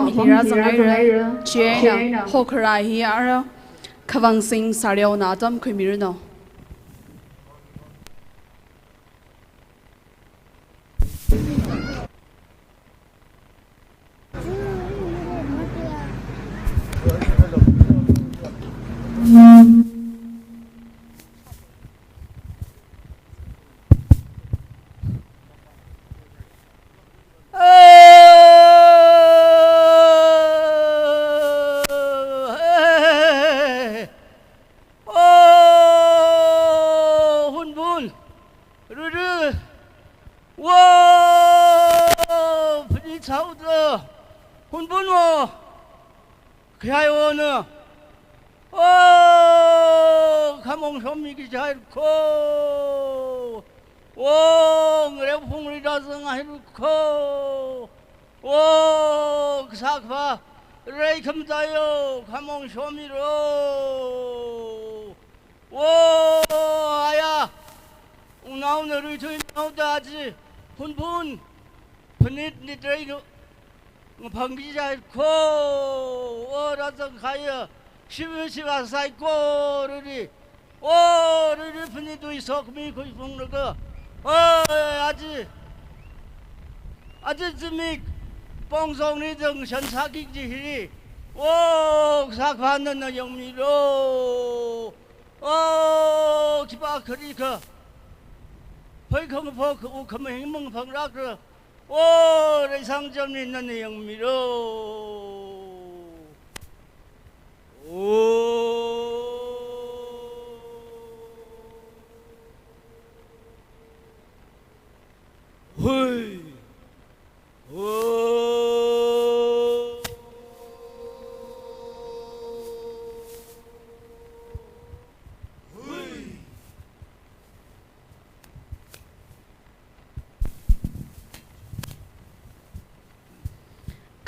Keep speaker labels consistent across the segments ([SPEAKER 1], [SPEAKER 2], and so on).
[SPEAKER 1] bom hira zangai ra chena hokra hi ara khawang sing saryo na tam khimir no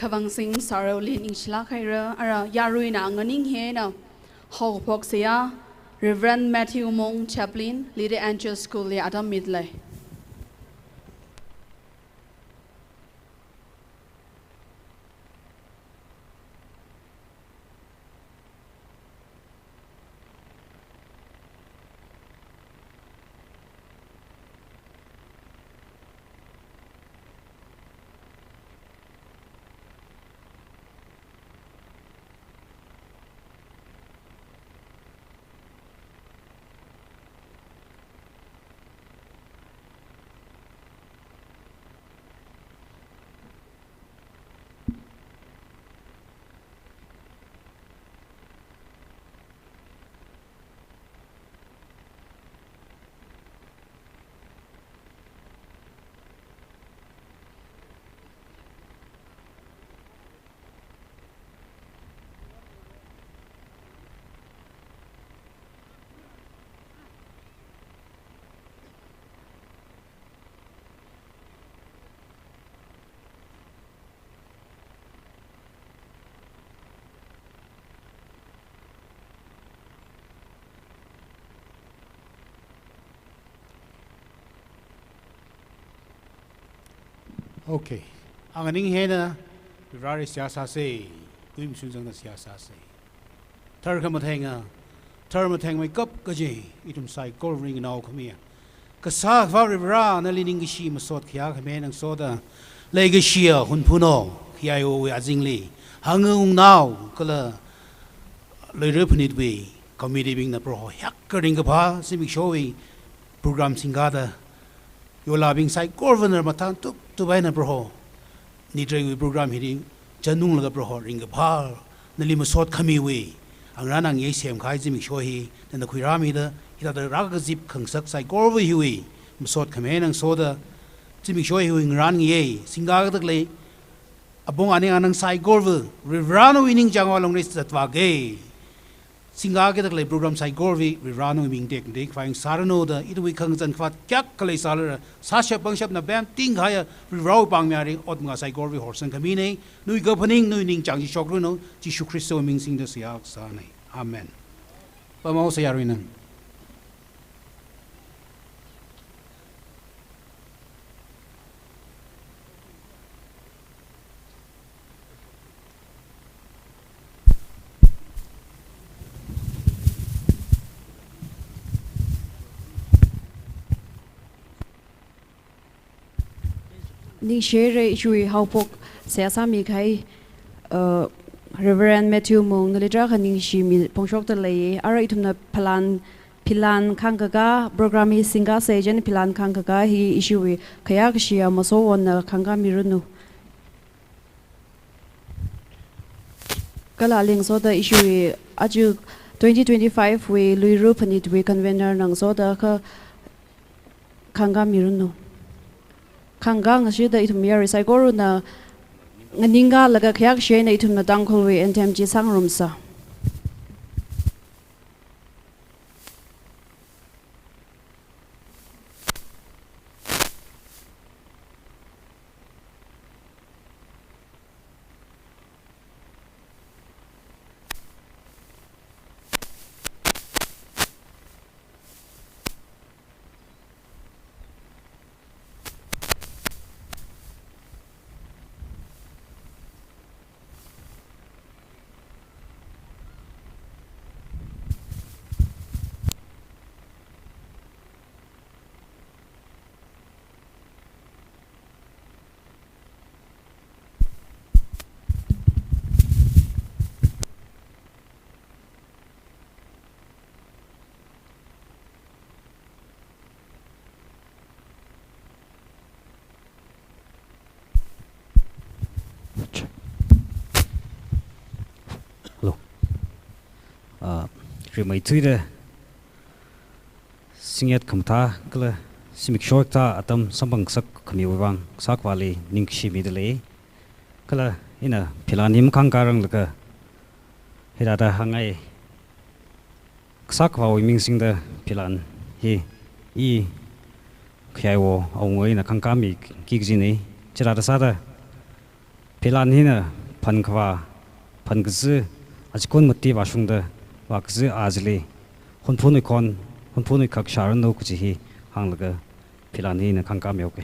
[SPEAKER 1] khawang sing saryo lin inchla khaira ara yaruina nganing he na ho poksia Reverend Matthew Mong Chaplain Little Angel School le adam midlay
[SPEAKER 2] Okay. Ang aning hena, rari siyasa say, kuim sunjang na siyasa say. Thar ka mathenga, thar matheng may kap kaji, itum sai kol ring now kamiya. Kasak va rivra na lining gishi masot kya kame nang soda, lege shia hun puno, kya yo we azingli, hangung now kala lere punit we, committee bing na pro yak ring pa, simik showy program singada. Yo labing sai governor matang tu bay na bro ni tray we program hiri janung laga bro ring bhal nali masot khami we ang ranang ye sem khai jimi shohi na na khuirami da ita da rag zip khangsak sai gorwe hi we masot khame nang soda jimi shohi wi ngran ye singa ga le abong ani anang sai gorwe rivrano winning jangwalong ni satwa ge singa ke tak le program sai gorwi rirano ming tek dek faing sarano da itu wi khang jan khwat kyak kale salar sa shap bang shap na bam ting haya rirau pang myari ot nga sai gorwi horsan kami nei nui governing nui ning chang ji shokru no ji shu christo ming sing da siak sa nei amen pa mau sa yarina
[SPEAKER 3] ning share chui haupok se sami khai Reverend Matthew Mong nalitra khaning shi mi pongshok ta lei ara ithumna philan khangga programi singa sejen philan khangga hi issue khaya khia maso won khangga mirunu kala ling so the issue aju 2025 we luiru panit we convener nang so da kha khangga mirunu khangga ngashi da ithum yari saikoru na nganinga laga khyak she na ithum na tangkhol we entem ji sangrum sa
[SPEAKER 4] Mai thui de singet khamtha kala simik short ta atam sambang sak khami wang sak wali ning shi mi dele kala ina philanim khang karang laka hira da hangai sak wa ming sing da philan hi I khyai wo ongoi na khang ka mi ki ji ni chira da sa da philan hi na phan khwa phan gzu ajkon mati wa shung da wakzi azli hunphunui kon hunphunui khak sharan no kuchi hi hanglaga philani na khangka meuke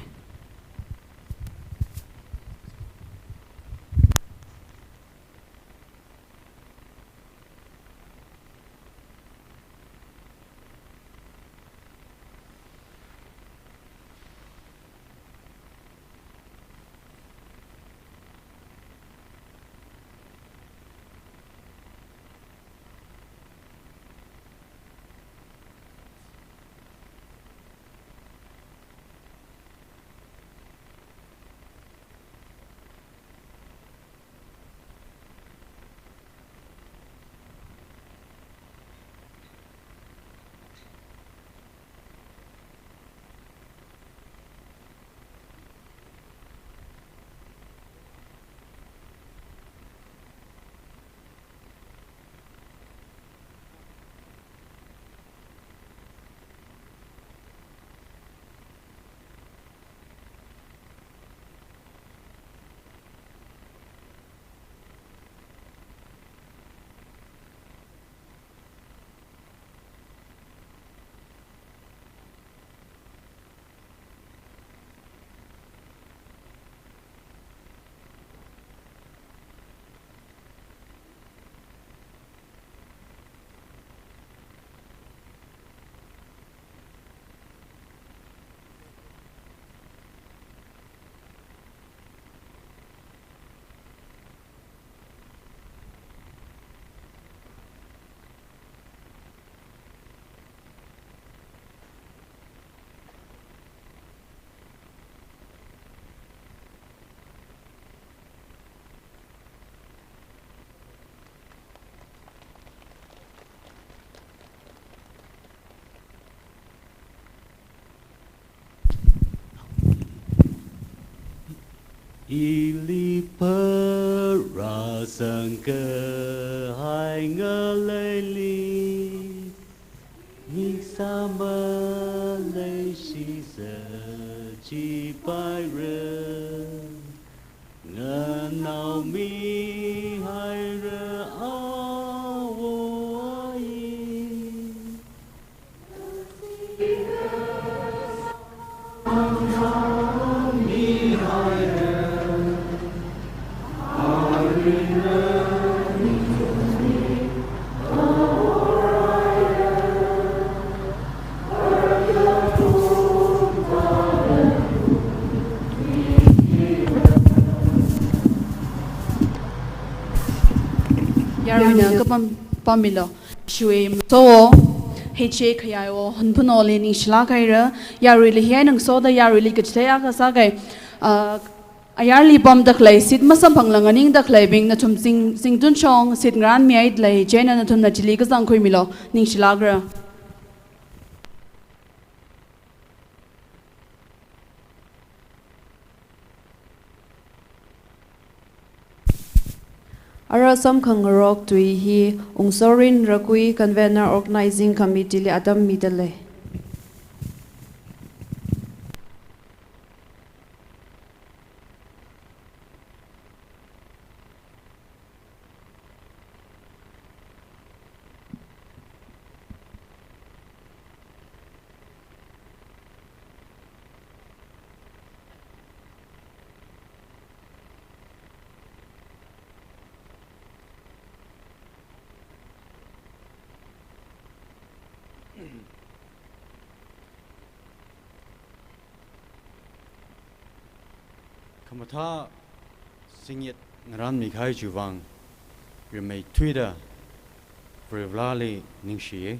[SPEAKER 5] Ili parasangka hai ngaleli ni sama lei si sa chi pai re nganau mi hai re awo ai
[SPEAKER 1] pamilo shui so heche khayo hunpuno le ning shla kaira yarui le hian nang so da yarui li kachte aka sa kai ayarli pam dak lai sit masam phanglang aning dak lai bing na thum sing tun chong sit ngran mi ai lai jena na thum na chili ka sang khoi milo ning shla gra
[SPEAKER 3] Ara sam khangarok tui hi ungsorin rakui convener organizing committee le adam midale.
[SPEAKER 5] Kamatha singit ngaran mikhai juwang remei tuida prevlali ningshiye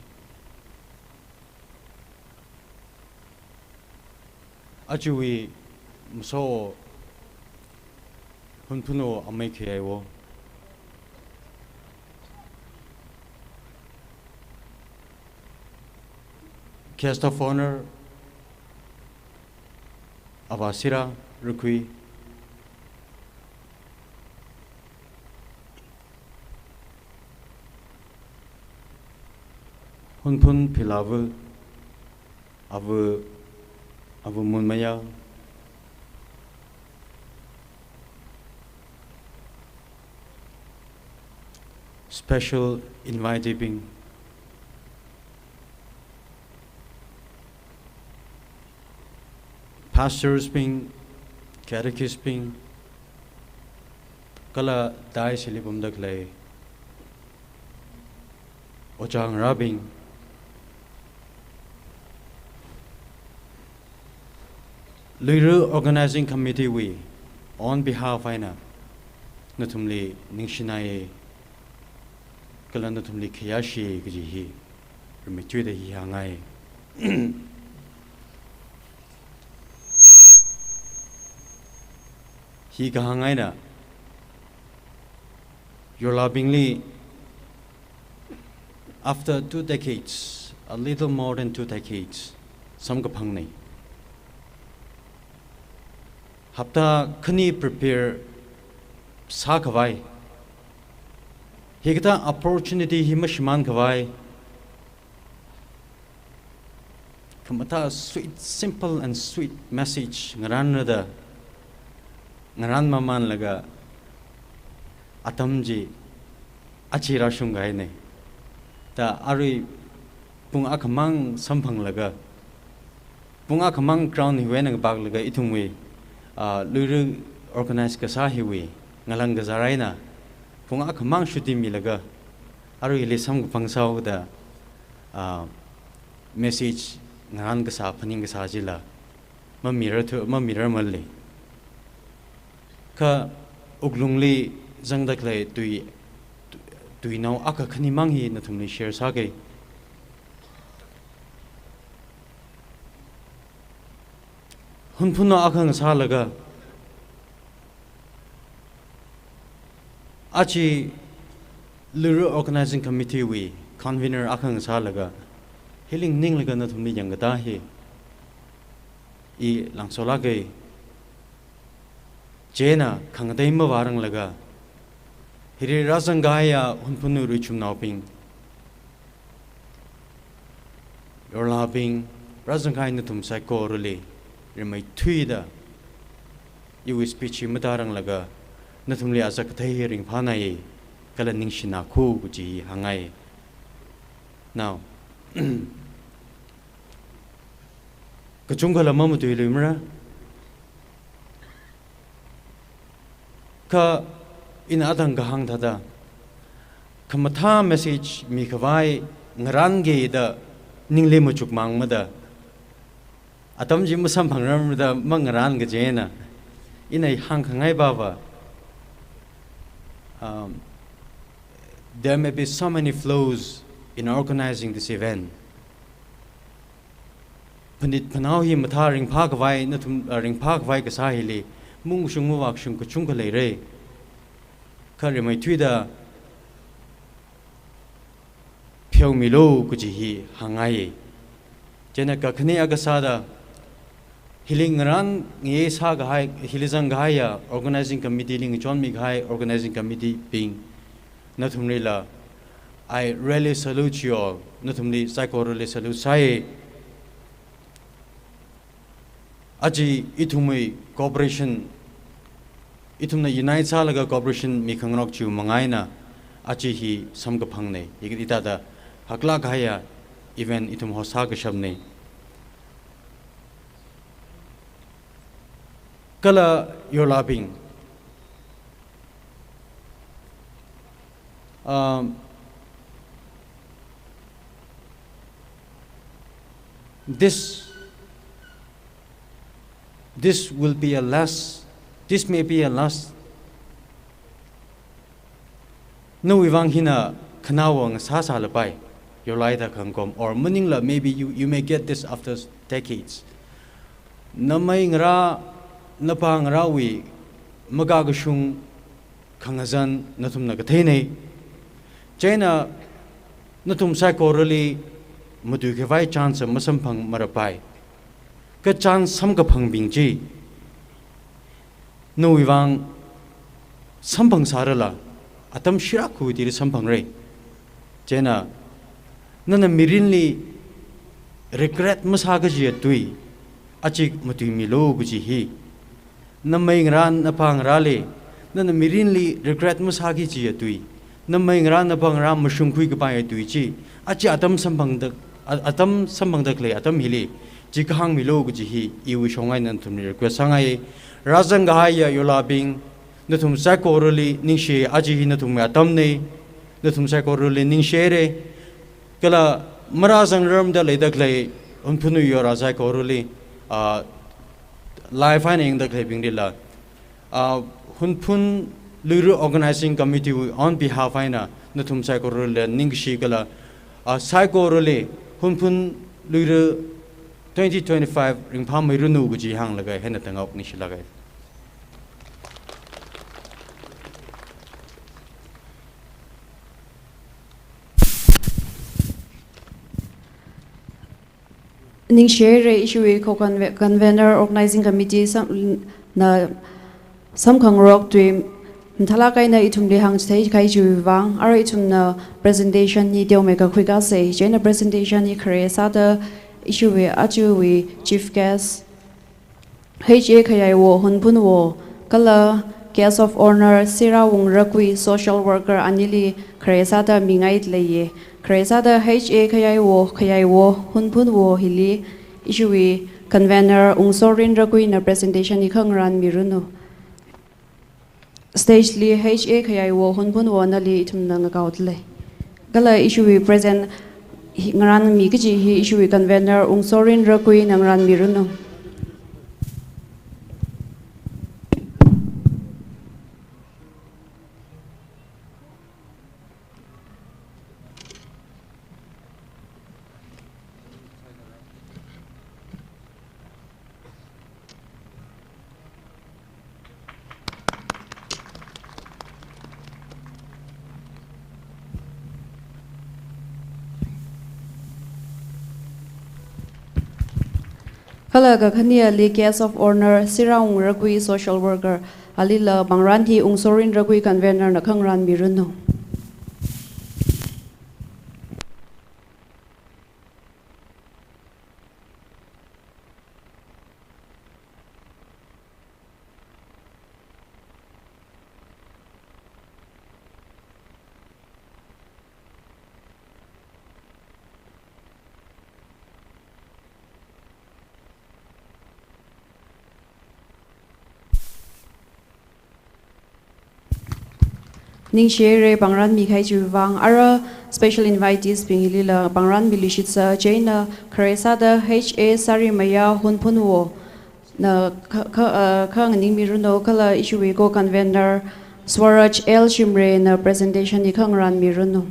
[SPEAKER 5] ajuwi mso hunpuno amekhewo guest of honor Avasira Rukui Hunpun Pilavu Avu Munmaya special invite being pastors being catechists being kala dai silibum daklay ojang rabing Liru organizing committee we on behalf aina natumli ningshinai kala natumli khayashi gji hi rmitwe de hi hangai hi ka hangai na your lovingly after 2 decades a little more than 2 decades some ka phangnei Hapta khani prepare sa khawai higta opportunity himashman khawai kamata sweet simple and sweet message ngaran maman laga atamji achira shungai ne ta ari pung akhamang samphang laga pung akhamang crown hiwen bag laga ithungwe Luru organize kasahiwi ngalang gazaraina punga khamang shuti milaga aru ile sam pangsaw da message ngaran gasa phaning gasa jila ma mirror malli ka uglungli jangdaklai tui nau aka khani manghi na thumni share sa ge hunpuno akang salaga achi Luru organizing committee we convener akang salaga healing ning laga na thumni jangata hi I langsola ge jena khangdai ma warang laga hiri razangaya hunpunu ruchum nauping your loving razangai na thum sai ko rule remai thuida you speech madarang laga nathumli azak thai ring phanai kala ningshina khu guji hangai now kachungala mamu tuilimra ka in adang gahang thada kamatha message mi khawai ngaran ge da ningle mu chuk mang mada atam ji musam phangram da mangaran ge jena inai hang khangai baba there may be so many flaws in organizing this event. Pandit Panau hi matha ring phak vai na thum ring phak vai ka sahili mung shung mu wak shung ku chung ka lei re khari mai thui da pheu mi lo ku ji hi hangai jena ka khni aga sa da healing ran nge sa ga hai hilizang ga ya organizing committee ling chon mi gai organizing committee being na thum ri la I really salute you all na thum ni psycho really salute sai aji itumui cooperation itumna unite salaga cooperation mi khangrok chu mangai na aji hi samga phangne igita da hakla gaya event itum hosa ga shamne kala yolabing this will be a last, this may be a last. No ivang hina kanawang sasa labay, your laida kangkom, or muningla, maybe you may get this after decades. Namay ngara, napang rawi, magagashung kangazan natum nagatene. China natum psychorally madukevai chance masampang marapay. Cái chance sắm cái phẳng bình chi nuôi vang sắm phẳng sao là atam shirak hui thì sắm phẳng rồi cho nên nên mirinli regret masa cái gì tui achik matui milo cái gì hi năm mấy ngàn napang rale nên mirinli regret masa cái gì tui năm mấy ngàn napang ram masung khui cái bài tui chi achi atam sắm phẳng đặc lệ atam hili Jikahang milo gujihi iwi shongai nan tumni request sangai razang gahaya yolabing natum sakoruli ningshe ajihi natum atamne natum sakoruli ningshere kala marazang ram da ledak lei unpunu yora sakoruli live finding da klebing dilla hunpun luru organizing committee on behalf aina natum sakoruli ningshe kala sakoruli hunpun luru 2025 ringpham mai runu gu ji hang lagai hena tangok ni lagai
[SPEAKER 3] ning share issue ko convener organizing committee na sam khang rok twim thala kai na itum de hang stage kai ju wang ara itum na presentation ni deu me ka khwika se jena presentation ni khre sa da issue we aju we chief guest HA khayai wo hunpun wo kala guest of honor Sira Wong Rakui social worker anili khresa da mingai leye khresa da HA khayai wo hunpun wo hili issue we convener ungsorin Rakui na presentation ni khangran miruno stage li HA khayai wo hunpun wo nali itum na ngautle kala issue we present ngaran mi ki hi issue convener ungsorin Rakui nangran miruno Kala ga khania li guest of honor Siraung Rakui social worker alila bangran hi ungsorin Rakui convener na khangran miruno ning share bangran mi khai chu wang ara special invitees pingilila bangran milishitsa jaina khresa da HA Sarimaya hunpun wo na khang ning miruno kala issue go convener Swaraj L Shimre na presentation ni khang ran miruno.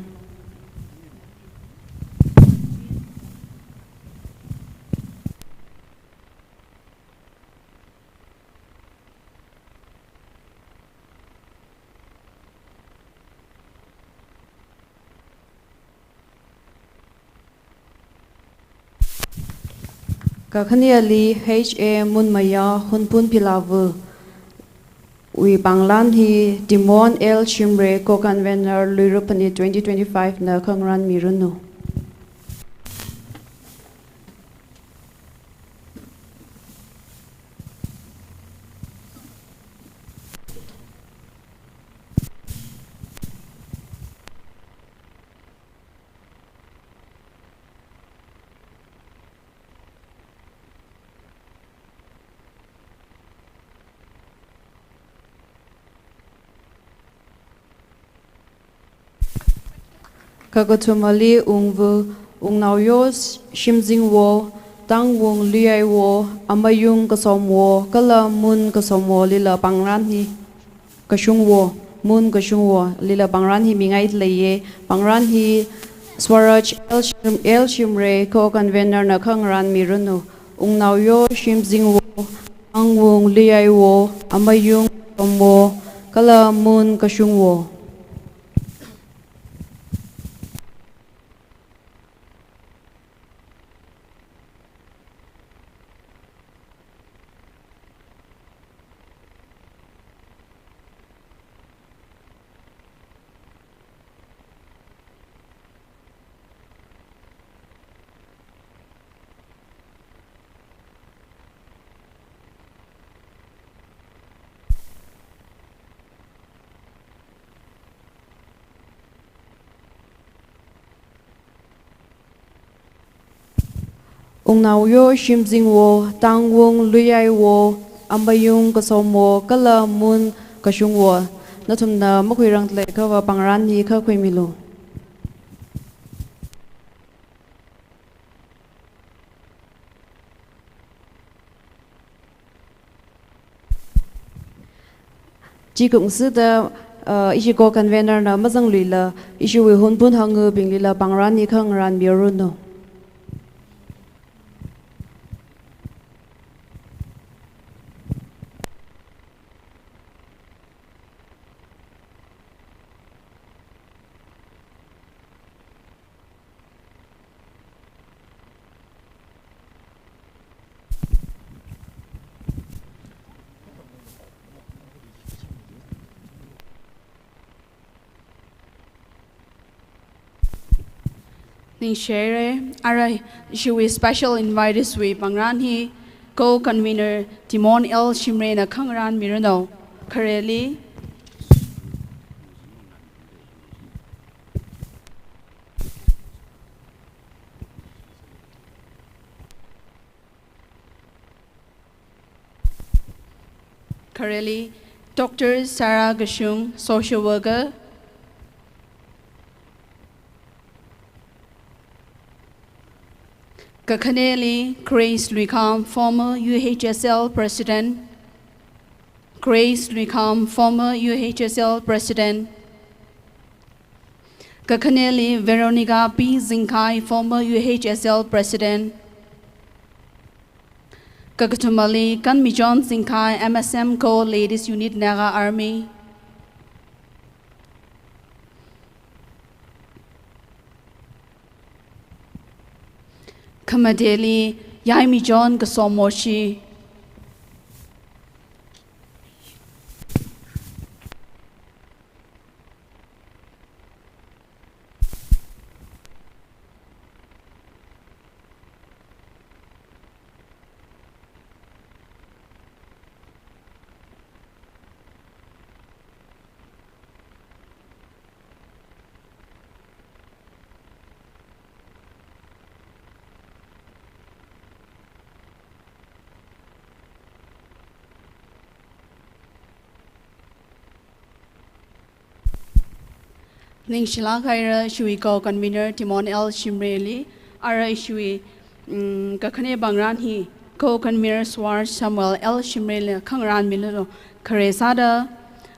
[SPEAKER 3] Kakhani ali HA Munmaya Hunpun Pilavu we Banglan hi Timon L Shimre co-convener Lurupani 2025 na Kangran Miruno. Kagatumali ungvu ungnauyo shimjing wo tang wong liai wo amayung kasom wo kala mun kasom wo lila pangran hi kashung wo mun kashung wo lila pangran hi mingai leye pangran hi Swaraj El Shimre co-convener na khangran miruno ungnauyo shimjing wo tang wong liai wo amayung kasom wo kala mun kashung wo. Ungnauyo shimjing wo tang wong luyai wo ambayung kasom wo kala mun kashung wo natumna makhwirang tle ka wa pangran ni kha khwimilo. Ji kung su da ishi ko convener na mazang luila ishi we hunpun hangu binglila pangran ni khang ran biruno.
[SPEAKER 1] Ning share arai we special invite this week Bangran hi co-convener Timon L Shimre na khangran miruno currently Dr. Sarah Gashung, social worker. Kakaneli Grace Luikam, former UHSL president. Grace Luikam, former UHSL president. Kakaneli Veronica P. Zinkai, former UHSL president. Kakatumali Kanmijon Zinkai, MSM Co. Ladies Unit Naga Army. Kamadeli Yaimi John Gasomoshi. Ning Shila Kaira Shui Ko Convener Timon L Shimreli Ara Shui Kakane Bangran Hi Co Convener Swar Samuel L Shimreli Kangran Milano Karesada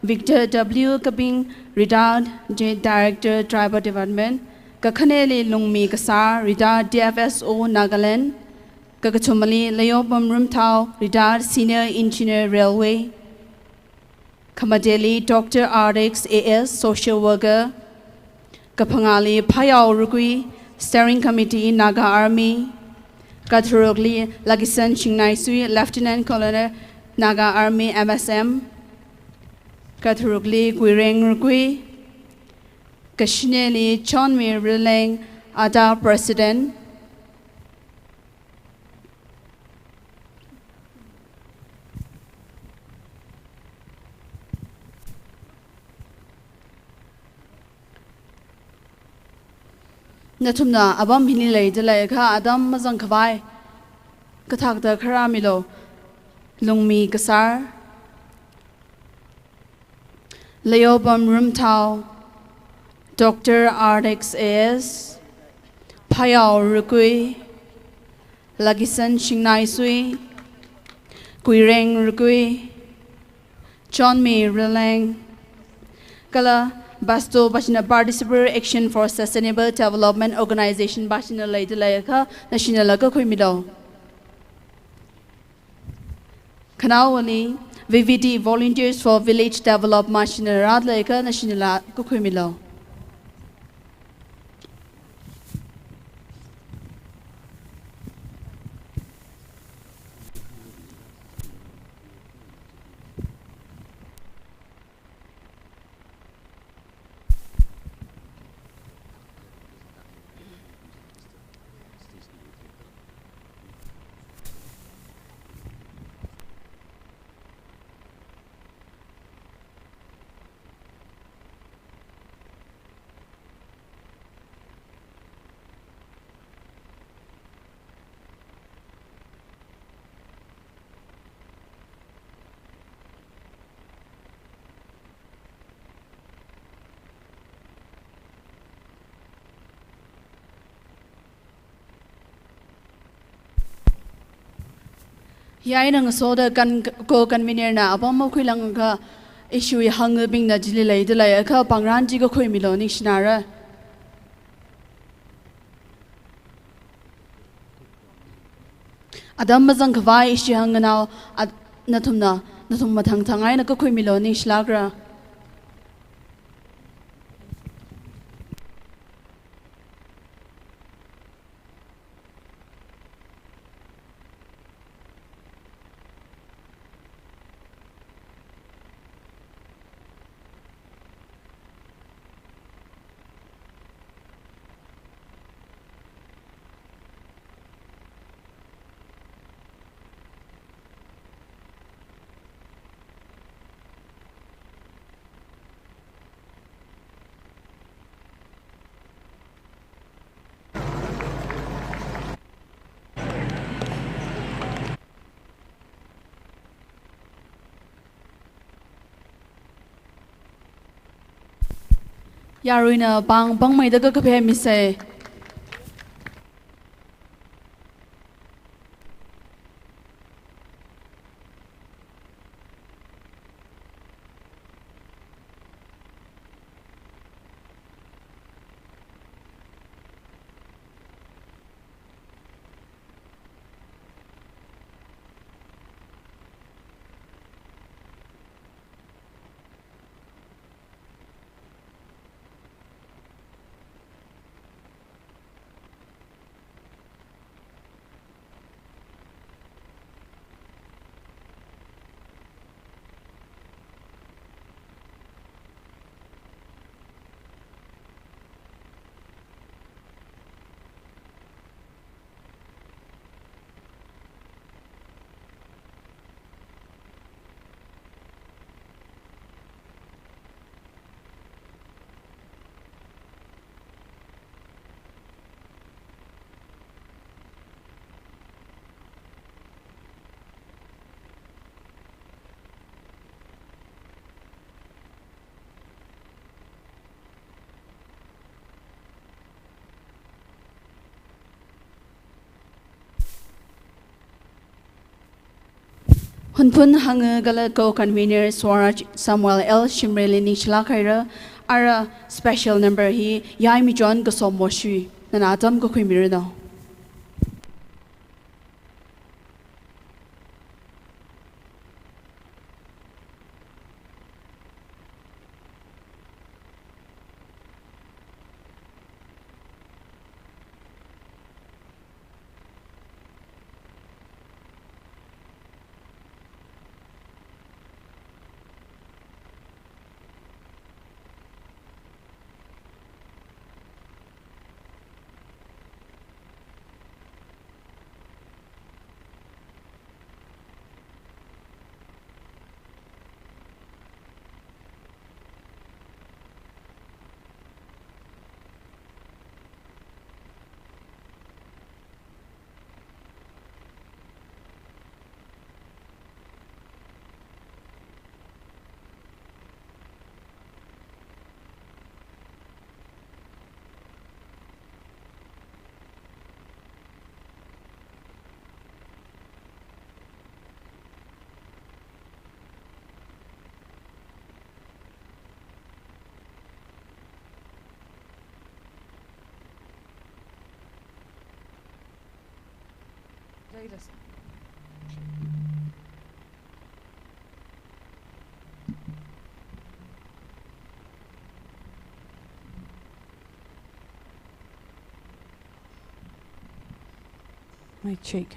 [SPEAKER 1] Victor W. Kabing, retired Director, Tribal Development, Kakhaneli Lungmi Kasar, retired DFSO, Nagaland, Kakachumali Leopam Rumtao, retired Senior Engineer, Railway, Kamadeli Dr. RX AS, Social Worker, Kapangali Payao Rugui, Steering Committee, Naga Army, Kathurogli Lagisan Chingnaisui, Lieutenant Colonel, Naga Army MSM, Kathurugli Guireng Rugui, Kashineli Chonmir Rileng, Ada President, Natumna Abam Hinile Delega Adam Mazang Kavai, Katak the Karamilo, Lungmi Kasar, Leobam Rumtao, Dr. RX AS, Payao Rukui, Lagisan Shingnai Sui, Guireng Rukui, John Mi Rileng, Kala Basto Bashina Participatory Action for Sustainable Development Organization Bashina Laidalaka, National Laga Kuimido. Kanawali, VVD Volunteers for Village Development Machina Radlaka, National Kuimilo. Yai nang soda kan ko convener na abam mo khuilang ka issue hang bing na jili lai de lai ka pangran ji ko khoi milo ni shinara adam mazang khwai issue hang na nathum mathang thangai na ko khoi milo ni shlagra Yaruina bang mai da ka phe mi se Hunpun hanga gala co-convener Swaraj Samuel L. Shimreli Nishla Kaira ara special number hi Yaimi John Gasomoshu Nanatam Gokwimiro.
[SPEAKER 3] My cheek.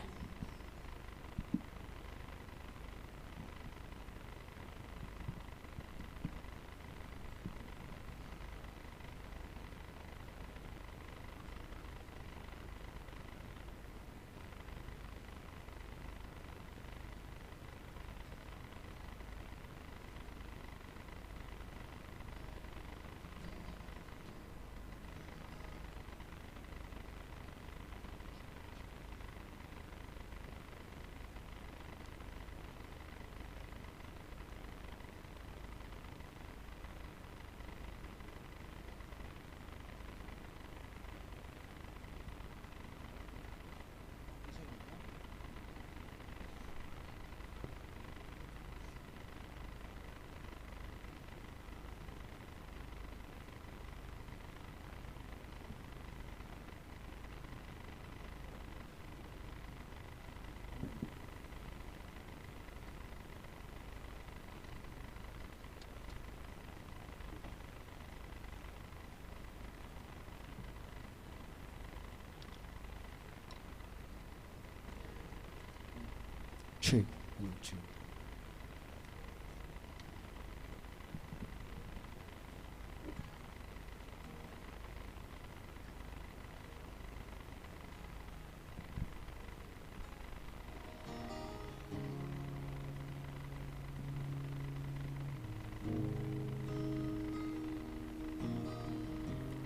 [SPEAKER 6] Check. Hello, check.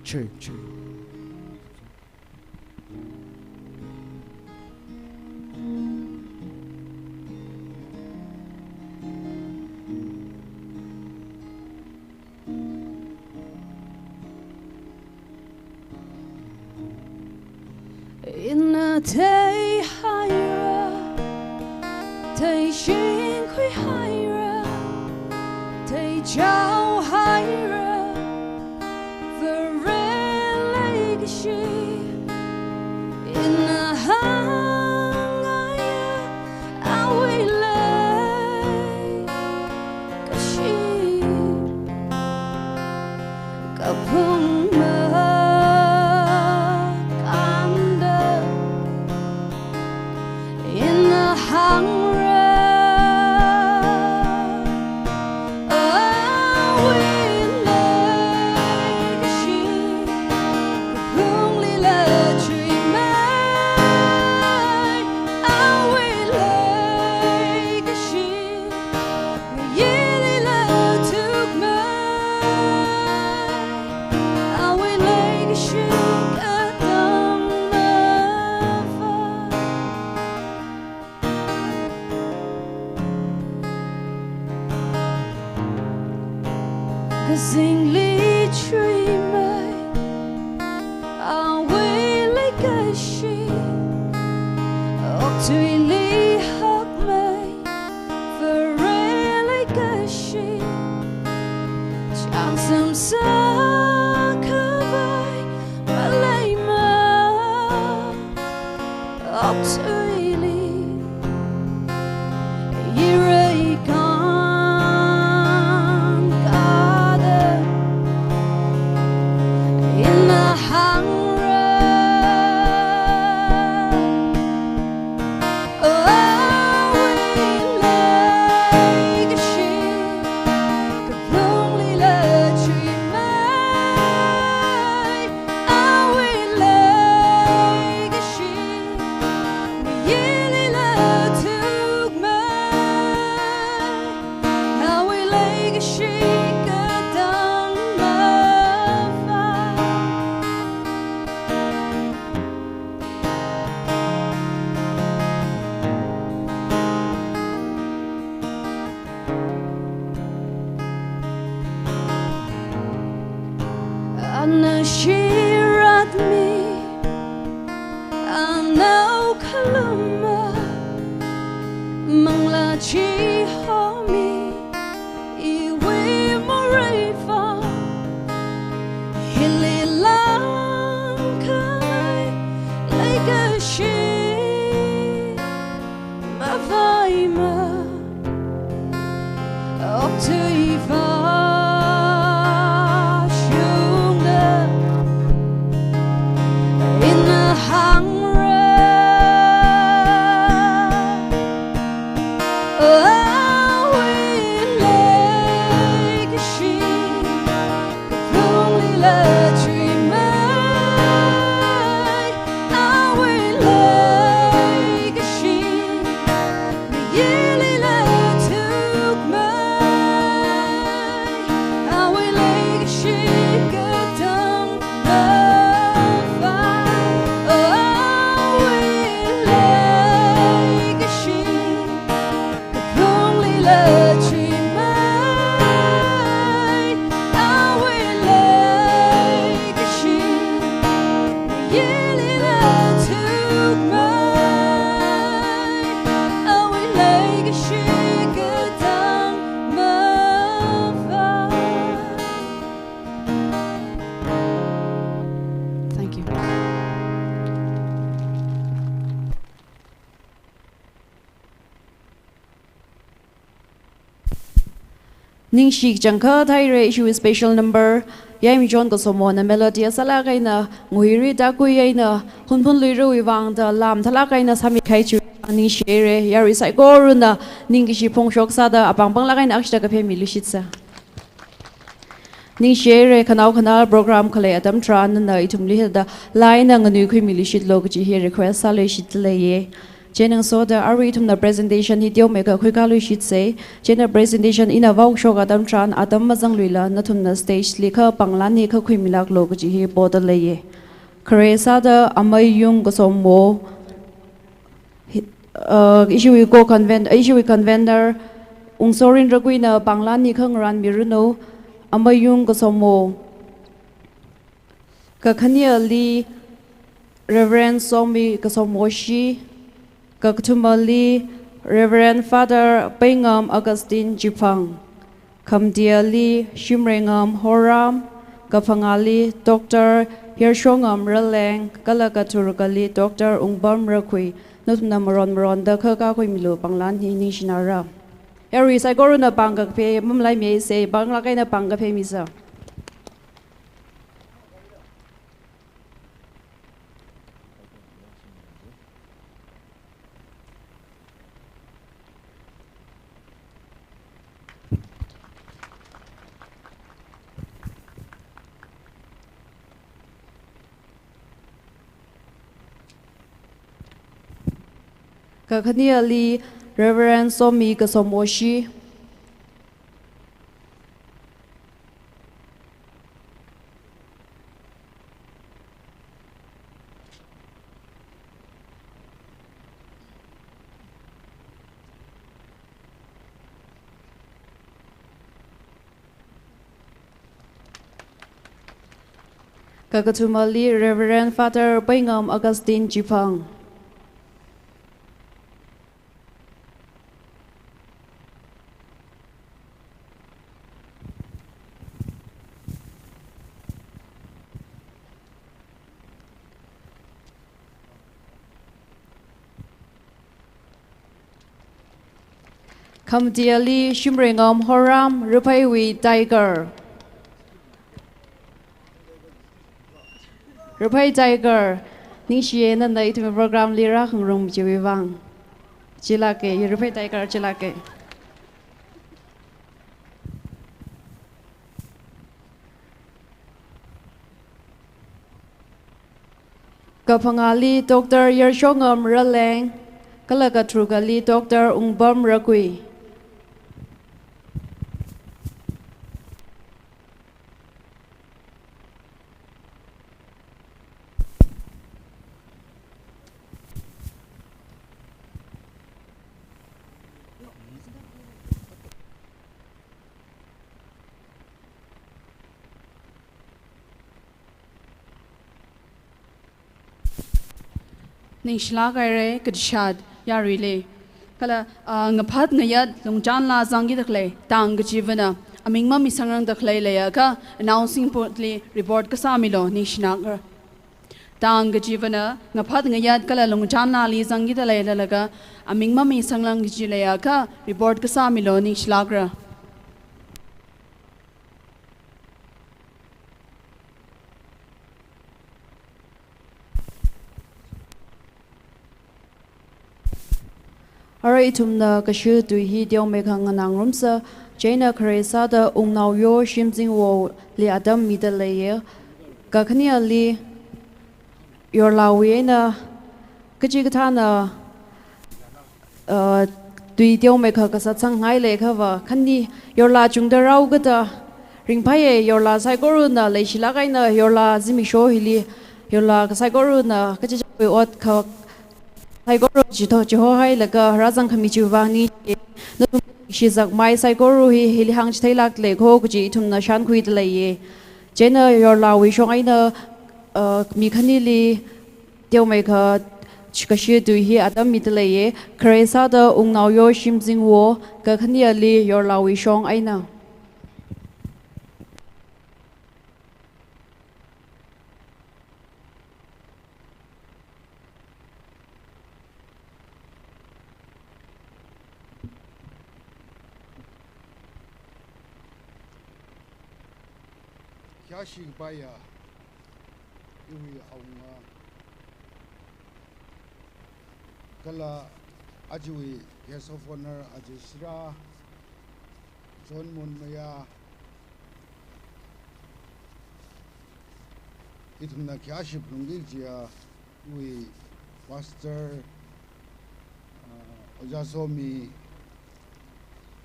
[SPEAKER 6] Check, check.
[SPEAKER 3] In a day higher, day shin kui higher, day jiao higher, the red legacy. In a hang I will lay kashi kapung. Sing li tree mai a we like a she ok to li hug mai lama mang la chi ho mi I we mo rai fa Hilly lang kai like a she ma vai ma up to Eva shunga in a hunger Thank you. Ning shik jangka thai re issue special number yai mi jon ko somo na melody asala kai na nguiri da ku yai na hunpun lui ro wi wang da lam thala kai na sami khai chu ning shere yari sai go na ning ki shi phong shok sa da apang pang la kai na akshta ka phe mi lu shit sa ning shere kanal program khale adam tran na itum li da lai na nganu khu mi lu shit lo ji he request sa le shit le ye Jenang so the aritum na presentation hi dio meka khui ka lui shit say Jenang presentation in a vau show adam tran adam mazang luila na thum na stage likha panglan ni kha khui milak lo ji hi bodal le ye Kresa da amai yung ko sommo issue ko convener ungsorin ragui na panglan ni khang ran miruno amai yung ko sommo ka khania li Reverend Somi ka sommo shi Kaktumali Reverend Father Pengam Augustine Jipang Kamdiali Shimrengam Horam Kapangali Dr. Hirshongam Releng Kalakaturgali Dr. Ungbam Rakui Nutna Maron the Kakakui Milu Panglan Nishinara Eri Sagoruna Bangak Pay Mumlai may say Banglakaina Banga Pay Misa Kakaniali Reverend Somi Kasomoshi Kakatumali Reverend Father Pengam Augustine Jipang Kamdiali Shimrengam Horam Rupaiwi Tiger Rupai Tiger Ningxie na na itu program lira khung rom jiwi wang Chilake Rupai Tiger Chilake Kapangali Dr. Yershongam Releng Kalakatrugali Dr. Ungbam Rakui
[SPEAKER 1] ning shla kai re kdshad ya rile kala ngaphat ngayat lungchan la zangi dakle tang gjivana amingma misangrang dakle leya ka announcing portly report ka samilo ning shnagar tang gjivana ngaphat ngayat kala lungchan la li zangi dalai lalaga amingma misanglang gjileya ka report ka samilo ning shlagra
[SPEAKER 3] Alright, tumna kashu tu hi diao me kang nang rumsa Jaina Karesa da ungnau yo shimjing wo li adam midalaye ka khania li yor lawi na kaji gata na tui diao me ka sa chang ngai le kha wa khani yor la chung da rau gata ring phaye yor la sai goru na le shila kai na yor la zimi sho hili yor la ka sai goru na kaji we ot kha Saigoro jito jiho hai laga razang kami jiwani nutum shizak mai saigoro hi hilihang chitailak le ko kuji itum na shan kui de ye jena yor la wi shong ai na mi khani li dio mai kha chikashi du hi adam mi de ye kresa da ungnao yo shimjing wo ka khani li yor la wi shong ai na
[SPEAKER 7] Kya shing baya iwi aunga kala ajui guest of honor ajisra John Munmaya itumna kya shi plungi jia iwi pastor Ojasomi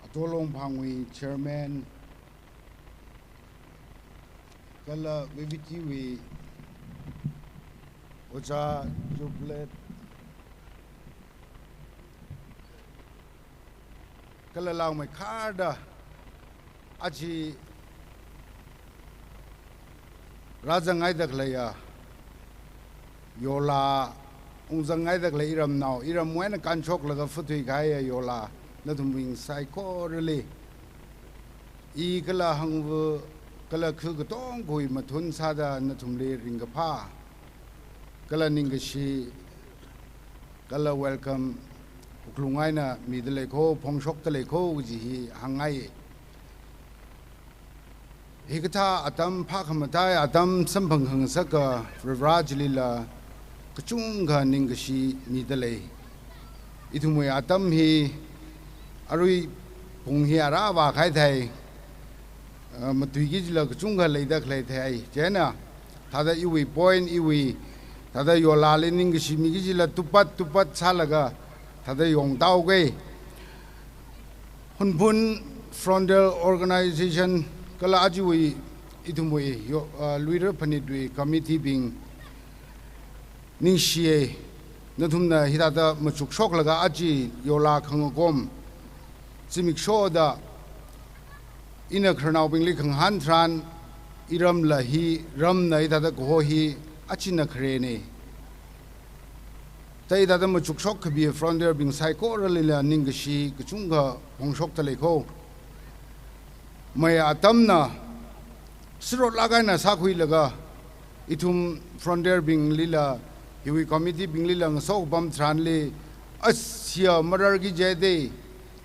[SPEAKER 7] Atolong Phangwi chairman kala viviti we oja jublet kala law mai khada aji rajangai daklaya yola ungjangai daklai iram naw iram moina kanchok laga futui gaya yola naduming psycho really I kala hangwu kala khu gotong goi mathun sada na thumle ringa pha kala ningashi kala welcome uklungai na midle ko phongshok tale ko ji hi hangai hikatha atam pha khamata atam samphang hang saka rajlila kachunga ningashi midle ithumwe atam hi arui phonghi ara wa khai thai matui jila chunga leida khlai thai chena thada iwi point iwi thada yola lening gi mi jila tupat salaga thada yong tau ge hunbun frontal organization kala ajui itumui yo luira panidui committee bing ningshie nathumna hidada machuk shok laga aji yola khangom simik shoda ina khrnau bingli khang han tran iram lahi ram nai da ko hi achina khre ne tai da ma chuk shok bi frontier bing psycho ralila ning shi kchunga phongshok tale ko mai atamna sro laga na sa khui laga ithum frontier bing lila hiwi committee bing lila so bam tran le asya marar gi jede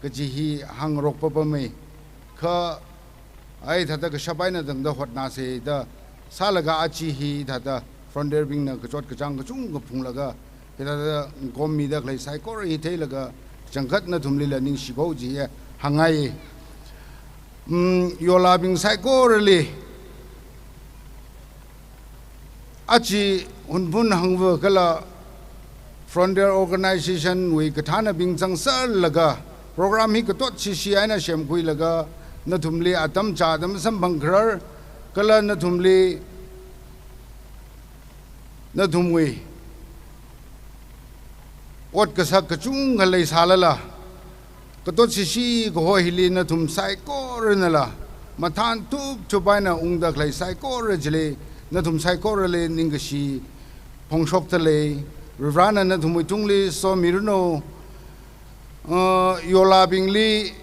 [SPEAKER 7] kaji hi hang rok pa me kha ai thada ka shabaina dang da hotna se da salaga achi hi thada frontier bing na kachot kachang kachung ka phunglaga heda gom mi da klai sai ko ri theilaga changkat na thumli la ning shigo ji hangai yola bing sai ko reli achi hunbun hangwa kala frontier organization we kathana bing changsar laga program hi katot chi aina shem kui laga na thumli atam chadam sambangrar kala na thumli na thumwi ot kasak kachung galai salala katot si ko hili na thum sai ko renala mathan tup chubaina ungda klai sai ko rejle na thum sai ko rele ningshi phongshok tale Rivrana na thumui tungli so miruno yola bingli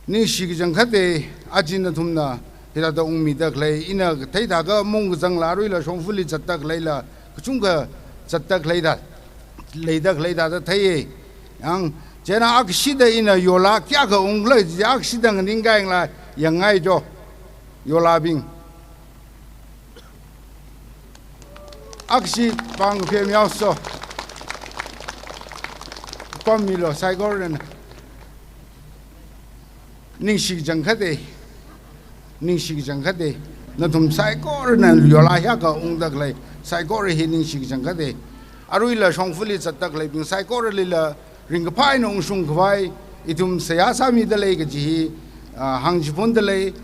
[SPEAKER 7] ni shigi jangkhate ajin na thumna hira da ungmi da khlai ina thai da ga mong jang la rui la songfuli chatta khlai la kuchunga chatta khlai da da thai yang jena aksida ina yola kya ga ungla aksida ngingai la yangai jo yola bing akshi bang phe miao so kom mi lo sai gor na ning shi jang khade na thum sai gor na yola ya ga ung dak lai sai gor hi ning shi jang khade arui la songfuli chat tak lai bing sai gor li la ring phai nong sung khwai itum saya sa mi da lai ga ji hang ji pon da lai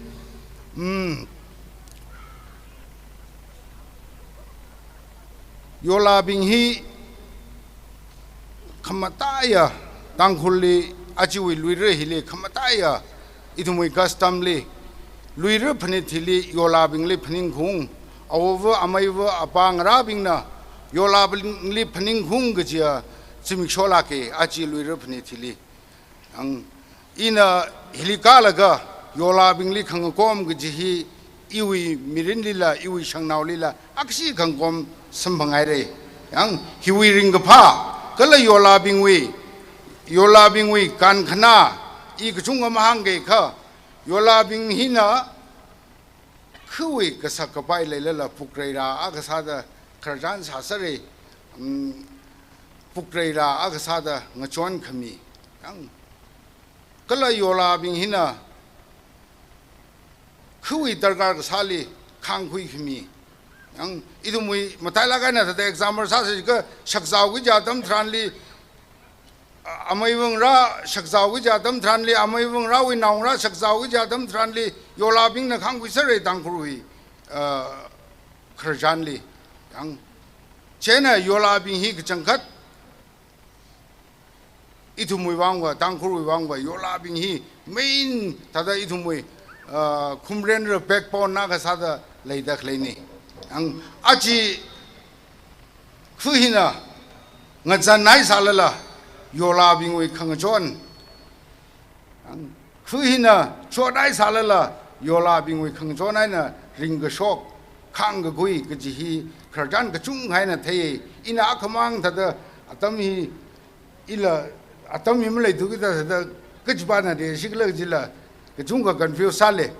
[SPEAKER 7] yola bing hi khamataya tangkhuli achiwi luire hile khamataya itumui custom le luire phani thili yola bing le phaning khung awwa amaiwa apang ra bing na yola bing le phaning khung gajia chimik shola ke achi luire phani thili ang ina hilika laga yola bing le khang kom gaji hi iwi mirin lila iwi shangnaw lila aksi khang kom sambangai re yang hiwi ring pha kala yola bingwi kan khana I kachung amahang ge kha yola bing hina khuwi kasak kapai lela pukreira agasada kharjan sasare pukreira agasada ngachon khami yang kala yola bing hina khuwi dargar sali khangkhui khami yang itu mui matai laga na the example sa se ka shakzaw gi jatam thranli amaiwang ra shakzaw gi jatam thranli amaiwang ra wi naung ra shakzaw gi jatam thranli yola bing na khang wi sare dang khrui kharjanli yang chena yola bing hi changkhat itu mui wangwa dang khrui wangwa yola bing hi main tada itu mui khumren ra backbone na ga sa da leida khlaini ang aji khuhina ngazan nai salala yola bingwe khangjon ang khuhina chodai salala yola bingwe khangjon na ring ga shok khang ga gui ga ji hi kharjan ga chung hai na thei ina akhamang thada atami ila atami mlai du ga da kajba na de shigla jila ga chung ga confuse sale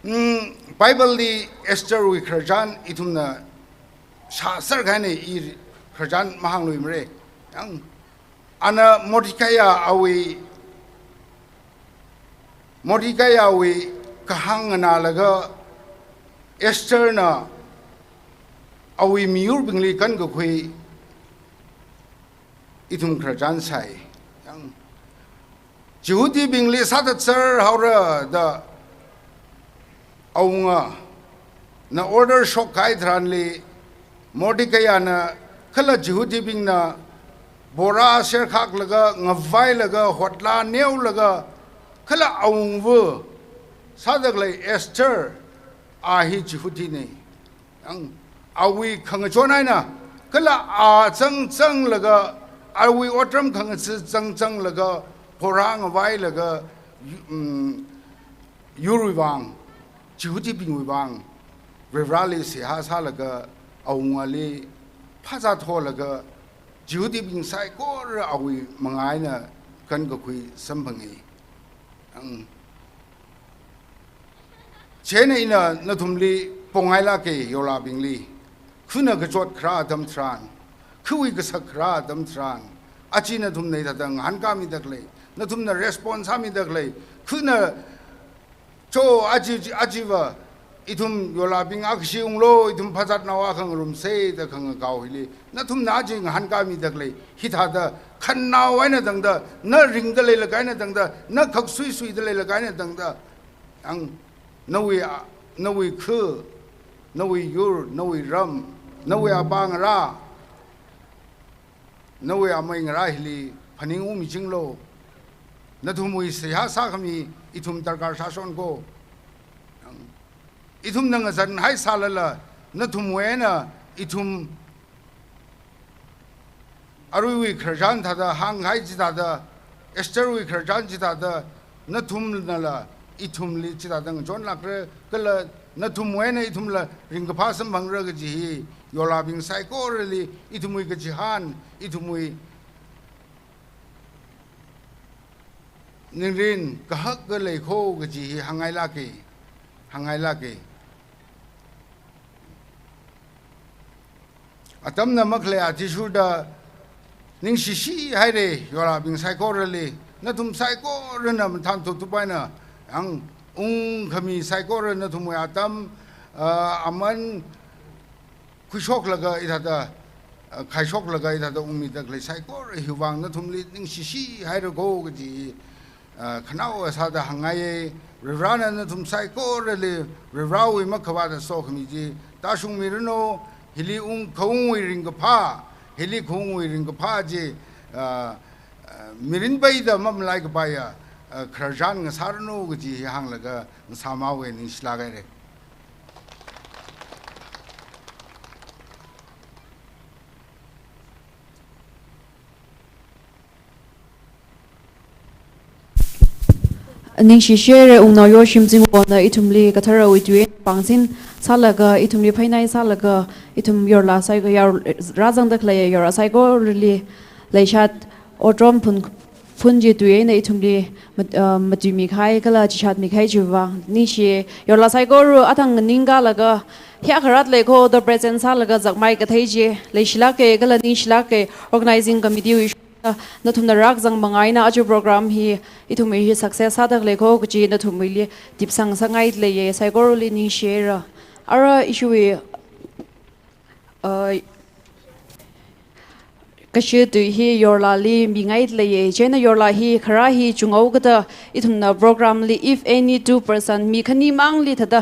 [SPEAKER 7] Bible di Esther wi kharjan itumna sa sar khane I kharjan mahang lui mre yang ana Mordecai awi kahang na laga Esther na awi miur bingli kan go khui itum kharjan sai yang Jehudi bingli sadat sar haura da aunga na order shok kai thranli Mordecai ana khala Jehudi bing na bora sher khak laga ngavai laga hotla neu laga khala aungwo sadak lai Esther ahi Jehudi ne ang awi khangchonai na khala a chang laga awi otram khang chang laga bora ngavai laga yurwang Jehudi bing wang Revrali se ha sa laga aungali phaza tho laga Jehudi bing sai ko ra awi mangai na kan ga khui sambhangi ang chena ina na thumli pongai la ke yola bingli khuna ga chot khra dam thran khui ga sak khra dam thran achi na thum nei da dang han ka mi dak le na thum na response ha mi dak le khuna cho ajiwa itum yola bing akshi unglo itum phajat nawa khang rum se da khang gaw hili na thum na jing han ka mi dak le hitha da khan na wai na dang da na ring da le la kai na dang da na khak sui da le la kai na dang da ang nawi khu nawi yur nawi ram nawi abang ra nawi amai ngara hili phaning mi jinglo na thumui se ha sa khami itum tarkar shason ko itum nang zan hai salala na thum wena ithum arui kharjan thada hang hai jida da ester wi kharjan jida da na thum na la ithum li jida da jon la kre kala na thum wena ithum la ring pha sam bang ra ga ji yola bing sai ko really ithum wi ga jihan ithum wi ningrin kahak ga lei kho ga ji hangai la ke atam na makle atisu da ning shi hai re yola bing sai ko really na thum sai ko re na than tu pai na ang khami sai ko re na thum atam aman khushok laga ida da khaishok laga ida da umid da le sai ko re hiwang na thum li ning shi hai re go ga ji khanao sa da hangai rana na thum sai ko re le rawi makwa da so khami ji ta shung mi no hili khong wi ring pha hili khong wi ring pha ji mirin bai da mam lai ga ba ya kharjan nga sar no ga ji hang la ga sama we ni shla ga re
[SPEAKER 3] ning shi share ung na yo shim jing wo na itumli ka thara wi tue pangsin salaga itumli phainai salaga itum yor la sai ga yar rajang dak le yor sai go really leishat odrom phun ji tue na itumli mati mi khai kala chi chat mi khai juwa ni shi yor la sai go ru atang ninga laga hya kharat le ko the presence salaga zakmai ka thai ji leishla ke kala ni shla ke organizing committee na thum na rak jang mangai na aju program hi ithum hi success hadak le kho chi na thum li dip sang sangai le ye saigor li ni share ara issue ka she tu hi yor la li mi ngai le ye je na yor la hi khara hi chungau ga da ithum na program li if any 2% mi khani mang li thada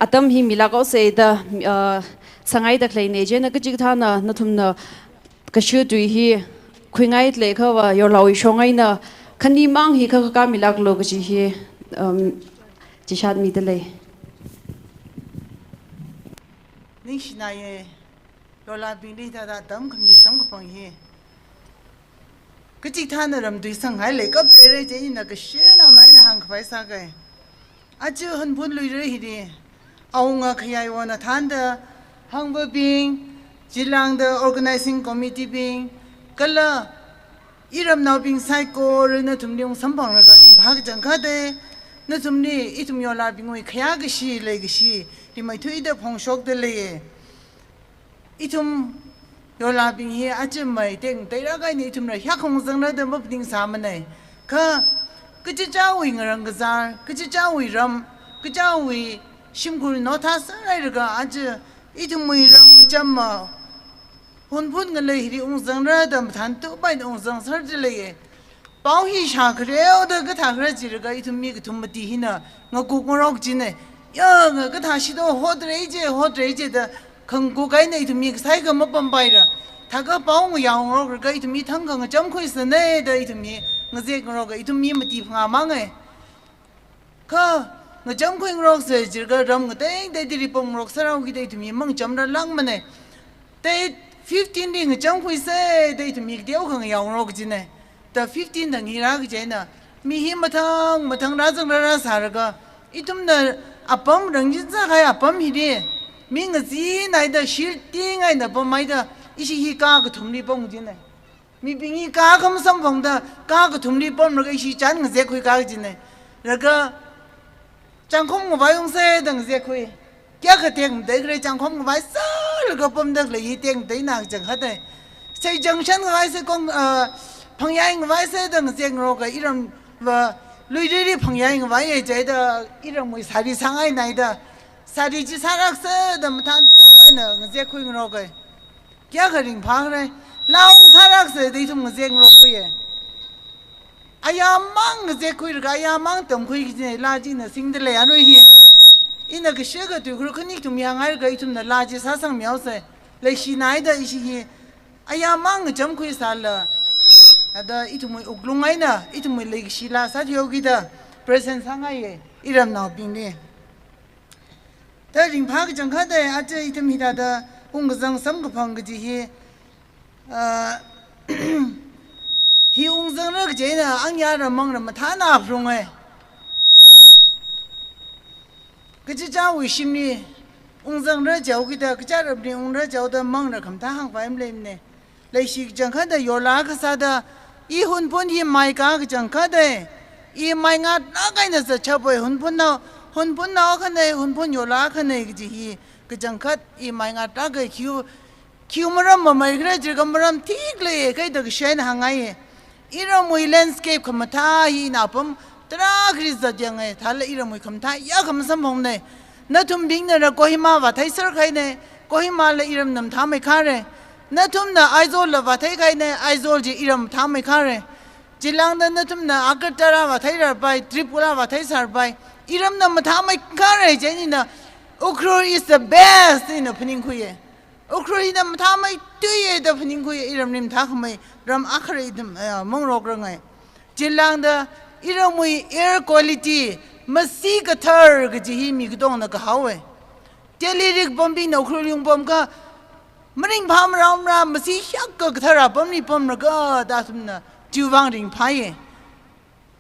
[SPEAKER 3] atam hi mila ko se da sangai dak le ne je na ka chi tha na thum na ka she tu hi khungai le khawa yor lawi shongai na khani mang hi kha ka milak lo ga chi hi chi shat mi de le
[SPEAKER 8] ning shina ye yola bing li da dam khmi sam ko pang hi ka chi tha na ram dui sang hai le ka pre je na ka she na nai na hang khwai sa ga a chu hun bun lui re hi de au nga khayai wa na than da hang ba bing jilang da organizing committee bing kala iram now being psycho na tumli ung sampang ra galing bhag jang kha de na tumni itum yola bing oi khaya ga shi le ga shi ti mai thui da phong shok de le itum yola bing hi a mai teng te ra ga ni itum ra hya khong jang na de map ding sa ma nei kha ka chi cha wi ngarang ga zar ka chi cha wi ram ka cha wi shim gur no tha sa ra ga itum wi ram ga cham ma hun phun ngan le hi ung zang ra dam than tu bai ung zang sar de le pao hi sha khre o de ga tha khre ji ga itum mi ga thum ma ti hi na nga ku ko rok ji ne ya nga ga tha shi do ho de je da khang ku gai ne itum mi ga sai ga ma pam bai ra tha ga pao ng yang ro ga itum mi thang ga nga cham khoi sa ne da itum mi nga je ga ro ga itum mi ma ti phanga ma nge ka nga cham khoi ro se ji ga ram ga de ri pom ro sa ra gi de itum mi mang cham ra lang ma ne te 15 ring jang hui se de tu mi deu khang yaw ro gi ne da 15 dang hi ra gi je na mi hi matang ra jang ra sa ra ga itum na apam rang ji za ga apam hi de mi ng ji nai da shil ti ngai na pom mai da i shi hi ka ga thum li pom ji ne mi bing hi ka kham sam phong da ka ga thum li pom ra ga i shi chan ng je khui ka ji ne ra ga chang khong wa yong se dang je khui kya ka teng de gre chang khom wa sa le ga pom dak le yi teng de na jang ha de sei jang shan ga se kong phang yai ng wa se dang jeng ro ga iram wa lui ri phang yai ng wa ye je da iram mui sa ri sang ai nai da sa ri ji sa rak se da ma than tu bai na ng je khui ng ro ga kya ka ring phang re laung sa rak se de thum ng jeng ro ko ye aya mang ng je khui ga aya mang tom khui gi ne la ji na sing de le an hi ina ga shega tu khru khani tum yang ai ga itum na la ji sa sang miao se le shi nai da i shi hi aya mang jam khu sa la ada itum uglung ai na itum le shi la sa thyo gi da present sang ai iram na ping ne ta ring pha cái chẳng khác đây à chơi item hita da ung cái răng sắm cái phong cái gì hi hi ung răng nó cái gì nè anh nhà rồi mong là mà thả nạp rồi nghe cái chỉ cháu uy sim đi ung răng nó cháu cái đó cái cháu rồi đi ung nó cháu đó mong là không thả hàng phải em lên nè lấy xí chẳng khác đây yo lá cái sao đó i hun pun hi mai ka cái chẳng khác đây i mai ngát nó cái này sẽ chấp với hun pun nào cái này hun pun yo lá cái này cái gì hi cái chẳng khác i mai ngát đó cái kiu mà mai cái chỉ có maram thiệt lệ cái đó cái sen hàng ngày ira mui landscape kham tha hi na pum tra kris da jang ai thal ira mui kham tha ya kham sam hom ne na thum ding na kohima wa thai sar khai ne kohima le iram nam tha mai kha re na thum na aizol la wa thai khai ne aizol ji iram tha mai kha re jilang da na thum na agatara wa thai ra bai tripura wa thai sar bai iram nam tha mai kha re je ni na Ukhrul is the best in opening khuye Ukhrul nam tha mai tuye da opening khuye iram nim tha khmai ram akhre idam mong rok rangai jilang da iram mui air quality masi ka thar ga ji hi mi gdong na ka hawe telerik bombi no Ukhrul yung bom ka maring pham ram ra masi hyak ka thara bom ni bom na ga da sum na juwang ring phaye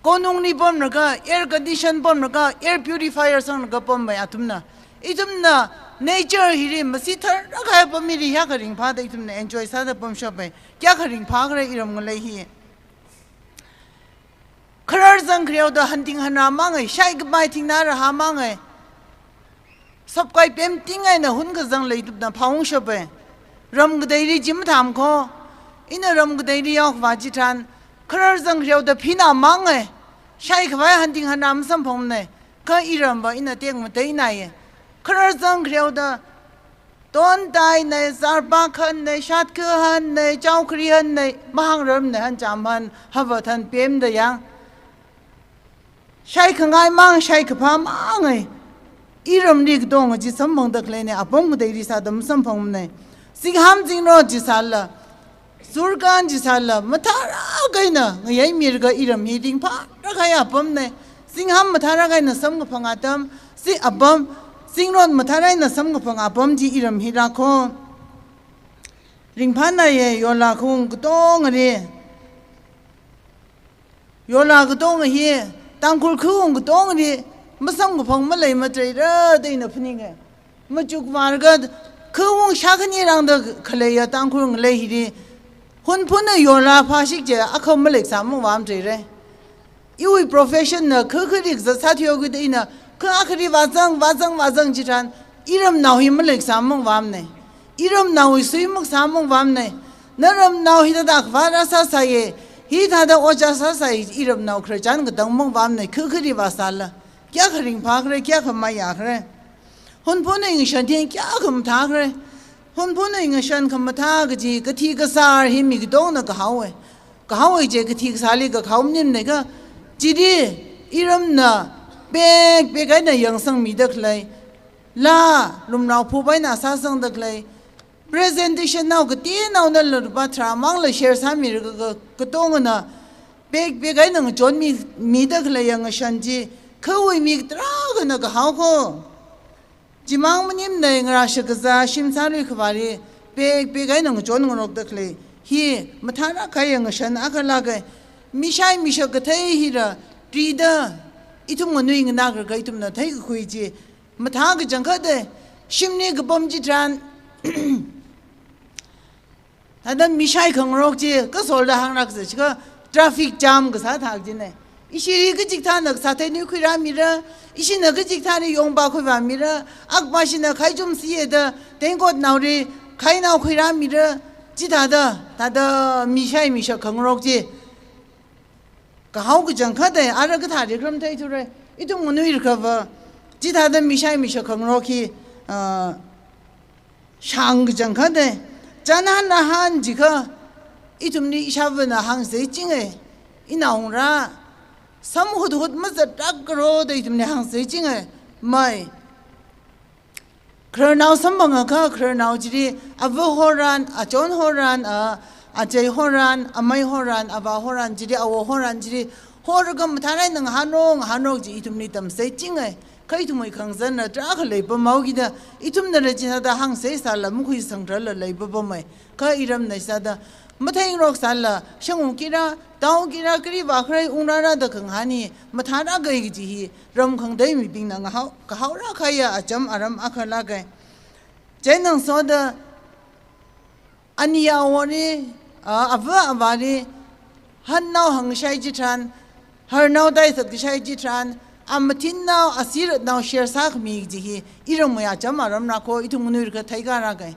[SPEAKER 8] konung ni bom na ga air condition bom na ga air purifier sang na ga bom ba atum na itum na nature hiri masi thar ra ga bom mi ri hyak ring pha da itum na enjoy sa da bom shop ba kya kharing pha gre iram ngalai hi kharar zang khriau da hunting hana mangai shai ga bai thing na ra ha mangai sab kai pem ting ai na hun ga zang lei dup na phaung shop ba ram ga dai ri jim tham kho ina ram ga dai ri yaw wa ji than kharar zang khriau da phina mangai shai ga bai hunting hana am sam phom ne ka iram ba ina teng ma dai nai kharar zang khriau da Tôn tài này zar ba khan này sát cơ han này cháu khri han này mang râm này han chạm han hava than pem da yang shai khangai mang shai khapa mang ai iram rik dong ji sambong dak le ne apong de ri sa dam sampong ne singham jing ro ji sala surgan ji sala mathara gai na ngai mir ga iram hi ding pha ra ga ya pom ne singham mathara gai na sam ga phanga tam si abam Singron matharai na sam ngapang apam ji iram hira kho ringphan na ye yola khung gtong re yola gtong hi tangkul khung gtong re masam ngapang ma lei ma trei ra dei na phni ge ma chuk war ga khung shakhni rang da khle ya tangkul ng lei hi ri hun phun na yola pha sik je akhom ma lek sam wam trei re iwi profession na khkhrik za sathyo gu dei na ka akhri wazang jiran iram naw hi malek samong wam ne iram naw sui muk samong wam ne naram naw hi da khwara sa sa ye hi tha da ocha sa sa iram naw khre chan ga dang mong wam ne khkhri wasala kya khring pha khre kya khma ya khre hun phun ing shan thiên kya khum tha khre hun phun ing shan kham tha ga ji ka thi ka sar hi mi dong na ka hawe je ka thi ka sali ka khawm nim ne ga ji di iram na bek ai na yang sang mi dak lai la lum nau phu bai na sa sang dak lai presentation now ga ti now na lu ba tra mang la share sa mi ga tong na bek ai na jon mi dak lai yang shan ji khoi mi tra ga na ga haw ko ji mang mnim nei ngra sha ga za shim sa lu khwari bek ai na jon ngok dak lai hi mathara khai yang shan akala ga mi shai mi sha ga thai hi ra tri da itum nui ng na ga itum na thai khui ji matha ga jang kha de shimni ga bom ji tran adan mishai khang rok ji ka sol da hang rak ji ka traffic jam ga sa thak ji ne ishiri ga jik tha nak sa thai ni khui ra mi ra ishi na ga jik tha ni yong ba khui ba mi ra ak ba shi na khai jum si ye da teng got naw ri khai naw khui ra mi ra ji da mishai misha khang rok ji ka hau ga jang kha de ara ga thari kram thai thu re itung nui ka va ji da mishai misha khang ro ki shang ga jang kha de chanan na han ji kha itum ni ishav na hang se ching e inaung ra sam hud ma za tak ro de itum ni hang se ching e mai khranau sam bang kha khranau ji a vo horan a chon horan a jai horan a mai horan a ba horan ji a wo horan ji hor gam tharai nang hanong ji itum ni tam se ching ai ka itum moi khang zan na tra kha lei pa mau gi da itum na ra ji da hang sei sa la mu khui sang tra la lei ba mai ka iram nei sa da mathai rok sa la shang ki ra tao ki ra kri ba khrai ung ra da khang hani matha ra gai gi ji hi ram khang dai mi ping na nga hau ka hau ra kha ya acham aram akhala gai chai nang so da ania wani ava avani han nau hang shai ji tran har nau dai sat gi shai ji tran amatin nau asir nau share sak mi ji hi iram ya cham aram na ko itu munur ka thai ga ra gai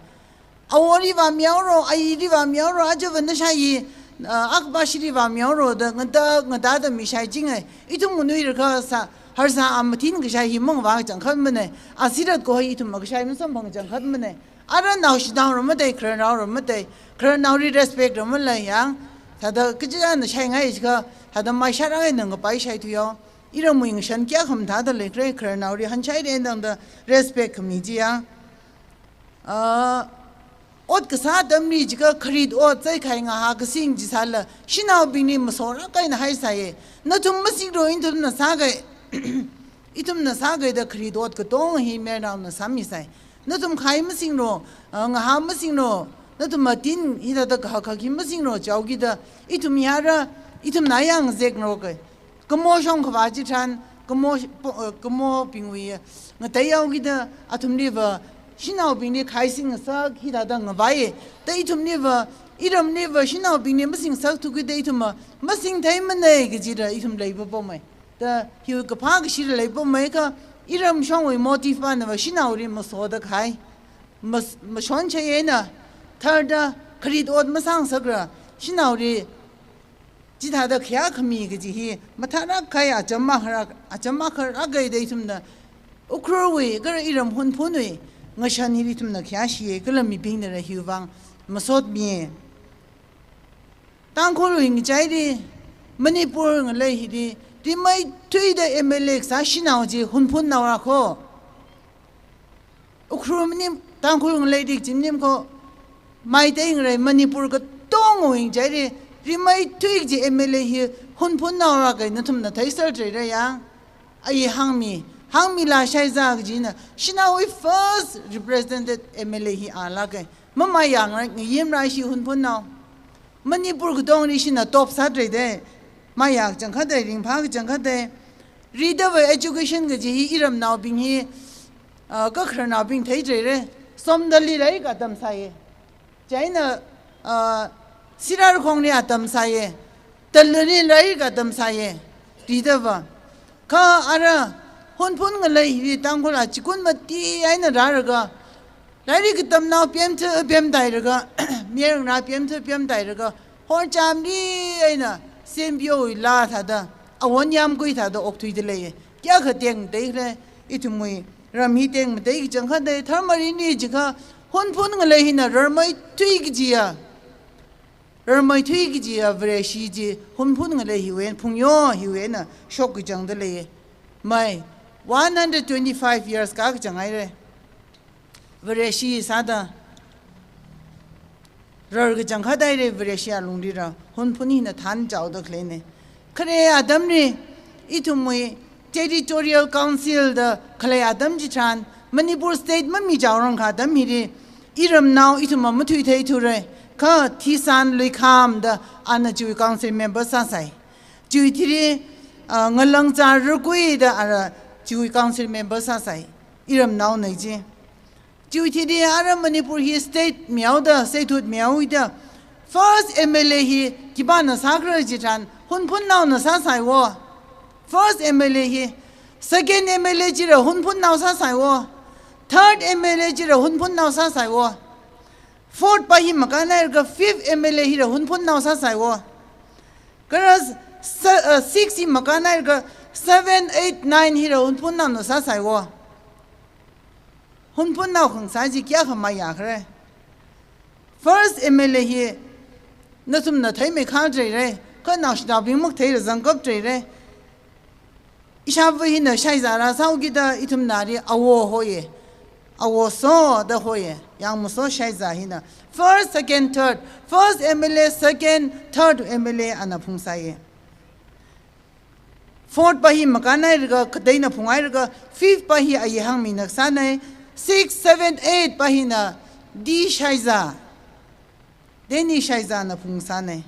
[SPEAKER 8] awori va miao ro ai ri va miao ro aja van da shai akba shri va miao ro da ngada da mi shai jing ai itu munur ka sa har sa amatin ga shai hi mong wa chang khan mane asirat ko hi itu mag shai min sam bang chang khan mane ara nau shi dang ro ma dai kran ro ma dai kran nau ri respect ro ma la yang ta da ki ja na shai ngai ka ta da mai sha ra ngai nang ga pai shai tu yo iram mu ing shan kya kham tha da le kran nau ri han chai de nang da respect mi ji ya ot ka sa dam ri ji ka kharid ot chai khai nga ha ka sing ji sa la shinau bi ni ma so ra kai na hai sa ye na thum ma sing ro in thum na sa ga itum na sa ga da kharid ot ka tong hi me na na sam mi sai na thum khai ma sing ro nga ha ma sing ro na thum ma tin hi da ka kha ki ma sing ro chau gi da itum ya ra itum na yang zek no ka ka mo shong ka ba ji than ka mo ping wi nga tai yau gi da atum ni ba 신au 빙리 카이싱 싹 히다다 ng바이 데이툼 니버 이름 니버 신au 빙리 머싱 싹 투기 데이툼 머싱 타임네 기지라 이tum레이버 보메 다 히우 그파기 시르 레이버 메가 이름 숑웨 모티프나 신au리 머소다 카이 머 션체에나 터다 크리드 옷 머상 서그라 신au리 지타다 캬 kh미 기지 마타라 카야 점마하라 점마하라 가이 데이tum나 우크로웨 그 이름 혼폰웨 nga shan hi tum na kya shi ke la mi ping de hi wang ma sot mi tang ko lu ing chai di manipur nga le hi di mai thui de mlx sa shinao ji hun phun na ra kho ukhru mi tang ko lu le di jim nim ko mai de ing re manipur ka tong ing chai di mai thui ji ml hi hun phun na ra ga na tum na thai sar tre re ya ai hang mi la shai za gi na shina we first represented MLA hi ala ke mama yang ra yim ra shi hun phun na manipur gu dong ri shina top sa tre de ma ya chang kha de ring pha chang kha de reader education ge ji iram naw bing hi ka khra naw bing thai tre re som dali rai ka tam sa ye chaina sirar khong ni atam sa ye talri rai ka tam sa ye reader ba ka ara hon phun nga lai hi tang ko la chikun ma ti ai na ra ga lai ri kitam na pem the pem dai ga mier na pem the pem dai ga hon cham ni ai na sem bio la tha da awon yam goi tha da ok thui de le kya kha teng dei le itumui ram hi teng ma dei chang kha dei thar mari ni ji kha hon phun nga lai hi na rar mai thui gi ji ya rar mai thui gi ji ya vre shi ji hon phun nga lai hi wen phung yo hi wen na shok gi chang de le mai 125 years ka jangai re vreshi sada rar ge jangkha dai re vreshi alungri ra hun phuni na than jaw da khle ne khre adam ni itumui territorial council da khle adam ji chan manipur state ma mi jaw rang kha dam mi ri iram now ituma ma thui thei thu re kha thisan likham da ana ju council member sa sai ju thiri ngalang cha rugui da ara Chui council member sa sai iram now nei ji chui thi de ara manipur hi state miao da state hut miao da first MLA hi kibana sakra ji than hun phun now na sa sai wo first MLA hi second MLA ji ra hun phun now sa sai wo third MLA ji ra hun phun now sa sai wo fourth pa hi makana ga fifth MLA hi ra hun phun now sa sai wo karas 6 hi makana ga 7, 8, 9 hero hun phun na sa sai wo hun phun na khong sa ji kya khama ya khre first MLA hi na tum na thai me kha tre re ka na shda bing muk thai zang kap tre re isha wa hi na shai za ra sa gi da itum na ri awo ho ye awo so da ho ye yang mo so shai za hi na first second third first MLA second third MLA ana phung sa ye fourth pahi makanai rga kadai na phungai rga fifth pahi ayi hang mi nak sanai 6 7 8 pahi na di shaiza deni shaiza na phung sanai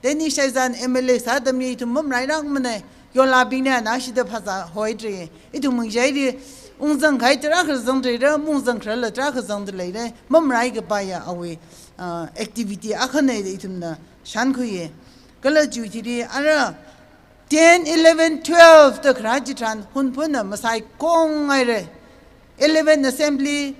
[SPEAKER 8] deni shaiza MLA sa damni tu mum rai rang mane yo la bing na na shi de phaza hoi tri itu mung jai ri ung zang khai tra khar zang tri ra mung zang khar la tra khar zang de le re mum rai ga pa ya awe activity akhane de itum na shan khu ye kala ju ti ri ara 10 11 12 the krajitran hun puna masai kong ai re 11 assembly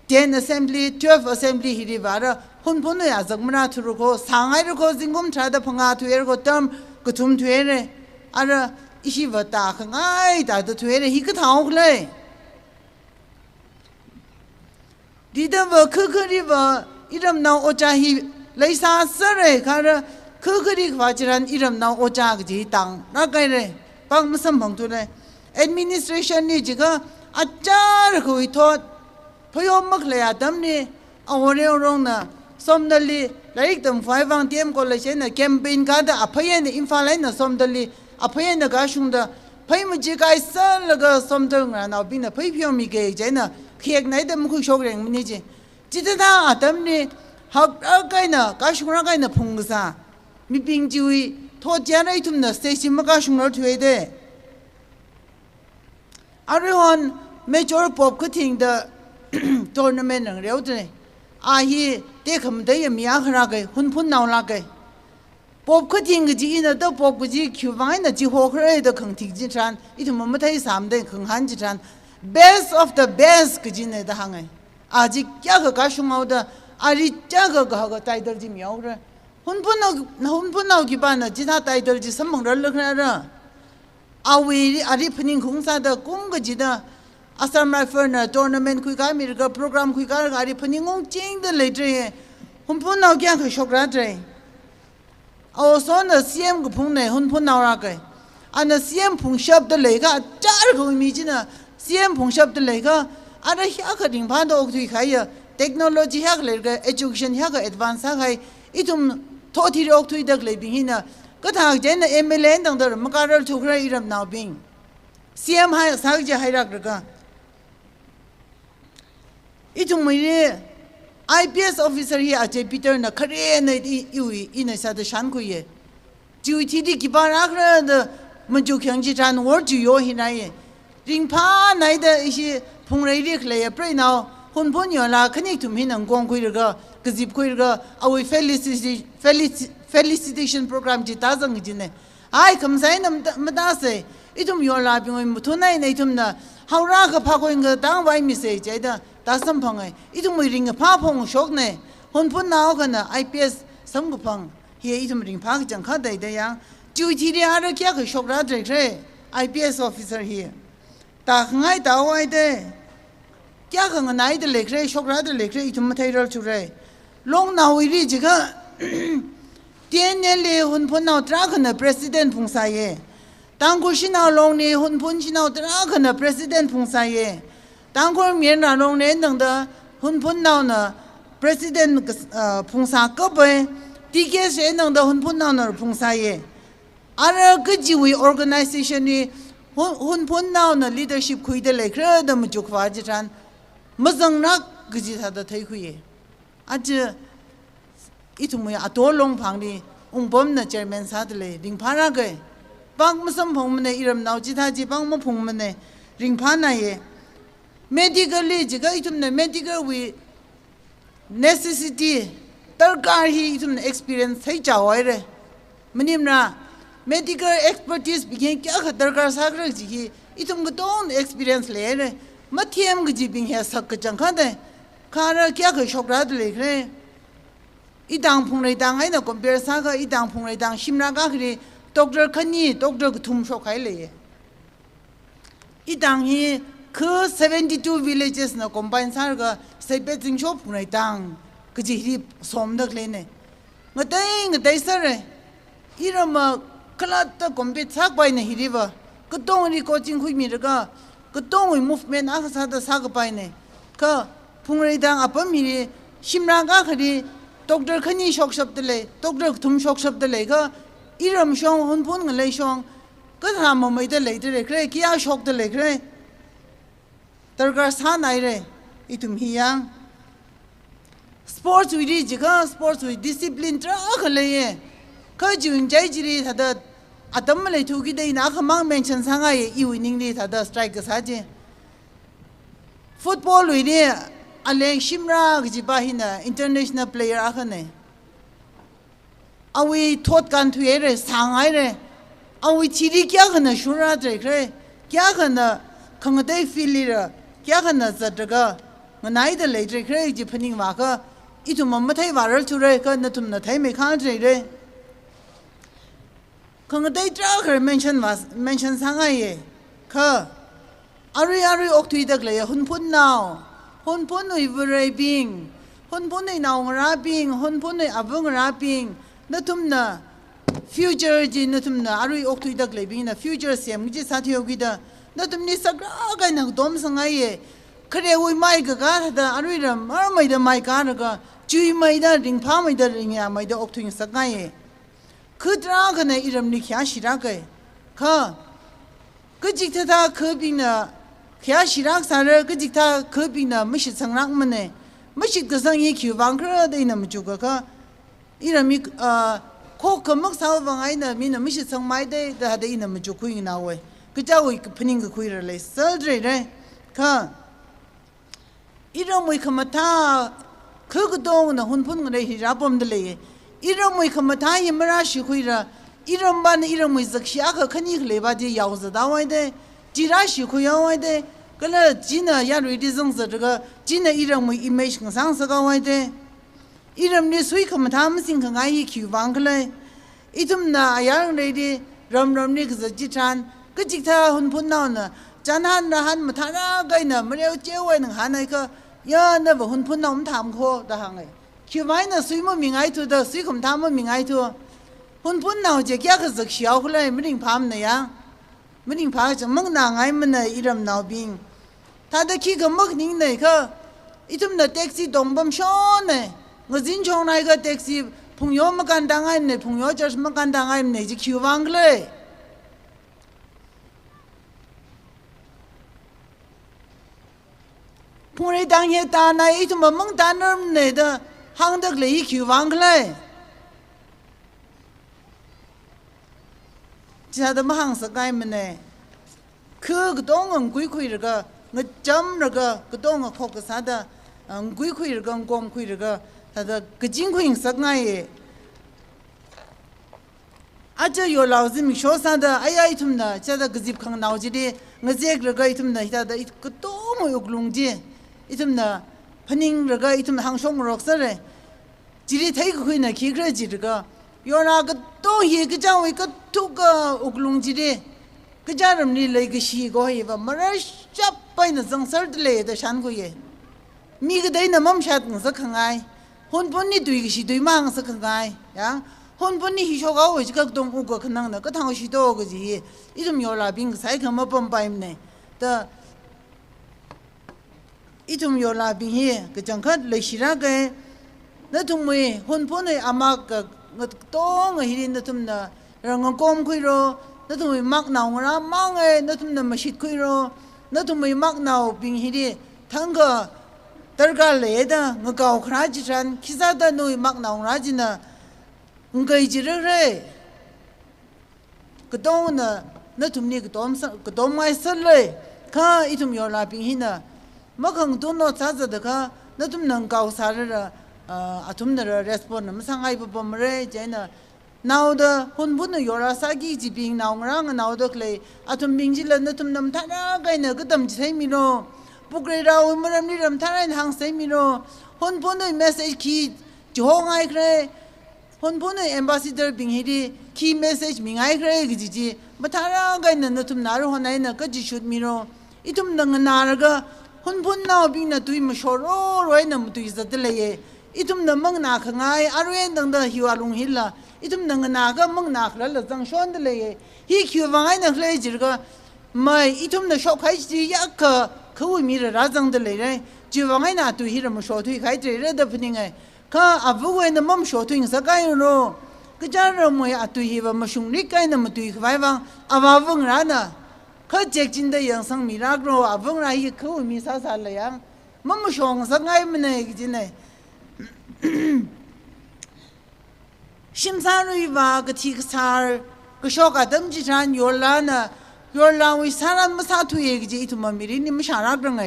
[SPEAKER 8] 10 assembly 12 assembly hiri vara hun puna ya zagmana thuru ko sangai ro ko jingum thada phanga thuer ko tam kuthum thuere ara ishi vata khangai da da thuere hi ka thau khle dida va khkhri va iram na ocha hi leisa sare khara khkhri khwajiran iram na ocha gi tang na kai re pang masam bang tu re administration ni jiga achar khoi thot phayom mak le adam ni awore rong na somdali laik tam phai wang tiem ko le chen na campaign ka da aphayen infalai na somdali aphayen na ga shung da phai mu ji kai sal la ga somdal nga na bin na phai phyo mi ge je na khek nai da mu khu shok reng ni ji ji da adam ni hak kai na ka shung ra kai na phung sa mi ping ji wi tho ja rai tum na station ma ka shung ra thwe de arihon major pop kuting the tournament nang reu de a hi te kham de ya mya khara ge hun phun naw la ge pop kuting ji ina da pop ji kyu wang na ji ho khre de khang thik ji tran I thum ma thai sam de khang han ji tran best of the best ge ji ne da hang ai a ji kya ga shung au da a ri cha ga tai dar ji myaw re hun phun naw gi ba na ji tha tai dar ji sam mang ra khra ra awi ari phaning khung sa da kum ga ji da Assam Rifle na tournament kui ka mir ga program kui ka ari phaning ngong ching da le tre hun phun naw kya kha shok ra tre aw so na CM gu phung ne hun phun naw ra ga ana CM phung shap da le ga char go mi ji na CM phung shap da le ga ara hya kha ding pha da ok thui khai ya technology hak le ga education hak advance ha khai itum tho thi ok thui dak le bi hi na ka thang je na MLA dang da ma ka ral thu khra iram naw bing CM ha sa je hai rak ga itum mai re IPS officer hi a Peter na khare na ui ina sa da shan ku ye ju thi di ki ba ra khra da ma ju khyang ji chan wor ju yo hi na ye ring pha nai da ishi phung rei ri khle ya pre now hun phun yo la khani tum hin ang gong kui ga gzip kui ga awi felicitation program ji ta zang ji ne ai kham sai nam ma da se itum yo la bi mu thu nai nei tum na haura ga pha ko ing dang wai mi se je da ta sam phang ai itum mi ring pha phong shok ne hun phun naw ga na IPS sam gu phang he itum ring pha ga jang kha dai da yang ju ji ri ha ra kya ga shok ra de kre IPS officer here ta ngai ta wai de kya ga ngai de le kre shok ra de le kre itum ma thai ral chu re long na wi ri ji ga tien ne le hun phun naw tra ga na president phung sa ye tang ko shi naw long ne hun phun shi naw tra ga na president phung sa ye tang ko mien na long ne dang da hun phun naw na president phung sa ka be ti ke se nang da hun phun naw na phung sa ye ara ga ji wi organization ni hun phun naw na leadership khui de le kra da mu juk wa ji tran ma zang na ga ji tha da thai khu ye a je itum ya to long phang ni ung bom na chairman sa de le ding pha ra ge bang ma sam phong ne iram naw ji tha ji bang ma phong ne ring pha na ye medically ji ga itum ne medical we necessity tarkar hi itum experience thai cha wai re manim na medical expertise begin kya kha tarkar sa gra ji hi itum ga don experience le re ma them ga ji bing he sak ka chang kha de khara kya kha shok ra de le kre idang phung re dang ai na compare sa ga idang phung re dang shimra ga khri doctor khani doctor ku thum shok khai le ye idang hi khu 72 villages na combine sa ga sepe jing shop phung re dang ka ji hi som dak le ne ngai sa re irama kala ta compete sak bai na hi ri ba ka tong ri coaching khui mi ga ka tong wi movement a sa da sa ga bai ne ka phung re dang apam mi shimra ga khri doctor khani shok shap de le doctor thum shok shap de le ga iram shong hun phun ngai shong ก็ทำไม่ได้เลยเลยใครกี่อาชกได้เลยใครแต่ก็สานไหนเลยอีทุ่มเฮียงสปอร์ตวิดีจิกสปอร์ตวิดิสซิปลินตรากันเลยก็จุนใจจีรีถ้าเดอาตมาเลยทุกที่นักมังเมนชั่นสังไงอีวินิงดีถ้าเดสไตรค์ก็สัจฟุตบอลวิดีอันเลี้ยงชิมราก็จีบาหินะอินเตอร์เนชั่นแนลเพลเยอร์กันเนี่ยเอาไว้ทอดกันทุเรศสังไงเลยเอาไว้ทีดีกี่กันนะชูราเจริญเลยกี่กันนะขังได้ฟิลล์กี่กันนะจัดก็มันไหนเดเลยเจริญเลยจีพนิงว่าก็อีทุ่มมันไม่ไทยวาร์ลทุเรศก็นั่นทุ่มนั่นไทยไม่ข้างเจริญเลยขังได้จ้าก็เมนชั่นสังไงก็อารีออกทุยดักเลยหุ่นพุ่นนาวหุ่นพุ่นหนุ่ยบริบิงหุ่นพุ่นหนุ่ยนาวราบิงหุ่นพุ่นหนุ่ยอับวงราบิงนั่นทุ่มน่ะฟิวเจอร์จีนั่นทุ่มน่ะอารีออกทุยดักเลยบิงน่ะฟิวเจอร์เสียมจีสัตย์ยกิดานั่นทุ่มนี่สักอะไรนักดมสังไงใครเอาไม้ก็การแต่อารีรำไม่ได้ไม้การก็จุยไม่ได้ริงพ้าไม่ได้ริงยาไม่ได้ออกทุยสักไงคือตรากันเนี่ยอีรำนี่ขี้ชิรักเลยค่ะก็จิตท่าคือบิงน่ะขี้ชิรักสารก็จิตท่าคือบิงน่ะไม่ใช่สังรักมันเนี่ยไม่ใช่ก็สังยี่คิวบางครั้งได้น่ะมันจุกก็อีรำมีโคกมักสาวบางไงน่ะมีน่ะไม่ใช่สังไม่ได้แต่ได้น่ะมันจุกคุยกันเอาไว้ก็เจ้าอีกพนิงก็คุยอะไรเสร็จเลยค่ะอีรำไม่ขมาท่าคือก็ต้องน่ะหุ่นพุ่นกันเลยที่รับผมได้เลยอีรำไม่ขมาท่ายังไม่ราชิคุยละอีรำบ้านอีรำไม่สักเสียก็ขันยี่เลยบ้านที่ยาวจะดาวไว้เด้จีราชิคุยเอาไว้เด้ก็เลยจีน่ะยารุยที่ส่งจะก็จีน่ะอีรำไม่อิมเมจกันสังสักเอาไว้เด้อีรำนี่สวยขมาท่ามันสิ่งข้างไงยี่คิววางกันเลยอีทุ่มน่ะยารุยที่รำนี่ก็จะจีทันก็จิตท่าหุ่นพุ่นน่ะน่ะจานหันนะหันมาท่าน่ะไงน่ะมันเอาเจ้าไว้หนึ่งหันไอ้ก็ย่าน่ะบอกหุ่นพุ่นน่ะมันทำโคตรหังไงคิวไว้น่ะสวยมันมีไงตัวเด้อสวยขมาท่ามันมีไงตัวหุ่นพุ่นน่ะจะแก่ก็จะเขียวขึ้นเลยไม่ถึงพามเนี่ยยังไม่ถึงพามจะมั่งนางไงมันเนี่ยอีรำน่าบิงถ้าได้ขี้ก็มั่งนิ่งเนี่ยก็อีทุ่มน่ะแท็กซี่ตรงบัมชอนเนี่ยเงินจินชงไหนก็แท็กซี่พุ่งย้อมมากันดังไงเนี่ยพุ่งย้อมจะมากันดังไงเนี่ยจะคิววางเลยพุ่งเลยดังเฮตาในอีทุ่มมั่งตาเนิ่มเนี่ยเด้อห่างดักเลยอีคิววางเลยจะทำมาห่างสักไงมันเนี่ยคือก็ต้องคุยแล้วก็เงยจำแล้วก็ต้องขบกับสัตว์คุยแล้วก็กลมคุยแล้วก็แต่ก็จริงคุยสักไงอาจจะอยู่เราจะมีโชว์สัตว์ไอ้ทุ่มน่ะจะได้กระซิบข้างนอกจีดีเงยเจ๊กแล้วก็ไอ้ทุ่มน่ะที่ได้ก็ต้องอยู่กลุ่มจีไอ้ทุ่มน่ะพนิงแล้วก็ไอ้ทุ่มห่างช่องรอกซะเลยจีดีไทยก็คุยน่ะขี้กระจีแล้วก็ย้อนก็ต้องเหี้ยก็จะไว้ก็ทุกก็อุกลุงจีดีก็จะรำนี่เลยก็ชีก็ให้ว่ามันจับไปน่ะสังสารเลยแต่ฉันก็ยังมีก็ได้น่ะมั่มชัดสักข้างไงหุ่นปุ่นนี่ตุยก็ชีตุยมั่งสักข้างไงยังหุ่นปุ่นนี่ฮิโชก้าวไว้ก็ต้องอุกก็ขนังน่ะก็ทางชีโตก็จีอีทุ่มยอลาบิงใส่ข้ามาปั๊มไปมันเนี่ยแต่อีทุ่มยอลาบิงเหี้ยก็จังคัดเลยชีรักเองนั่นทุ่มมือหุ่นปุ่นนี่อามาก็ngật tông người hiền đó thầm nè rồi ngọn com khui rồi nó thầm mình mắc nào ra mang ấy nó thầm nè mà xịt khui rồi nó thầm mình mắc nào bình hiền thằng cái tất cả lẽ đó người cầu khá chỉ rằng khi ra đó nuôi mắc nào ra chỉ nè người chỉ rất đấy cái tông nè nó thầm nè cái tông mai sânเลยข้าอีทุ่มยอลาbình hiền nè mắc hàng tuần nó sát ra đượcข้าnó thầm nè cầu sát raอาทุ่มเดอร์รีสปอนด์มันสังไงปุ๊บมันเร่ใจน่ะน่าวเดอหุ่นพุ่นอยู่ราสักกี่จีบิงน่าวงรังน่าวเดอเลยอาทุ่มบิงจิลันน่ะทุ่มน้ำท่าน่ะไงน่ะก็ตั้มใจมีโนปุกเรดาวมันนี่รำท่าน่ะทางใจมีโนหุ่นพุ่นในเมสเซจคีจ่อไงใครหุ่นพุ่นในเอมบาสเดอร์บิงฮีดีคีเมสเซจมีไงใครก็จีมาท่าน่ะไงน่ะทุ่มนารุหันไหนน่ะก็จีชุดมีโนอีทุ่มดังนาร์ก็หุ่นพุ่นน่าวบิงน่ะตุยมาชอร์รวยน่ะมันตุยสัตย์เลยอีทุ่มนั่งมังนาข้างไงอารมณ์ดังเดหิวอารมณ์หิลละอีทุ่มนั่งนาก็มังนาแล้วละจังชวนเดเลยฮีคิววังไงนักเลยจีก็ไม่อีทุ่มนั่งชอบใครจีอยากเขาวิมีระจังเดเลยจีวังไงนาตุยฮิรมชอบตุยใครจีเรื่องเดพนิงไงข้าอาวุธเนี่ยมั่มชอบตุยสักไงโน่ ก็จะเราไม่อาตุยว่ามาชุงนิกไก่น่ะมาตุยไว้วังอาวาวงร้านน่ะเขาเจ็กจินได้ยังสังมีรักโรอาวงร้านยี่เขามีสาสารเลยยังมันมาชงสังไงมันเนี่ยจินเนี่ยชิมซาลุยว่ากะทิกซาร์ก็ชอบกันจิตรันยอลาน่ะยอลาวิสารันมาสาธุเอกจีทุมามีรินี่ไม่ชารักดังไง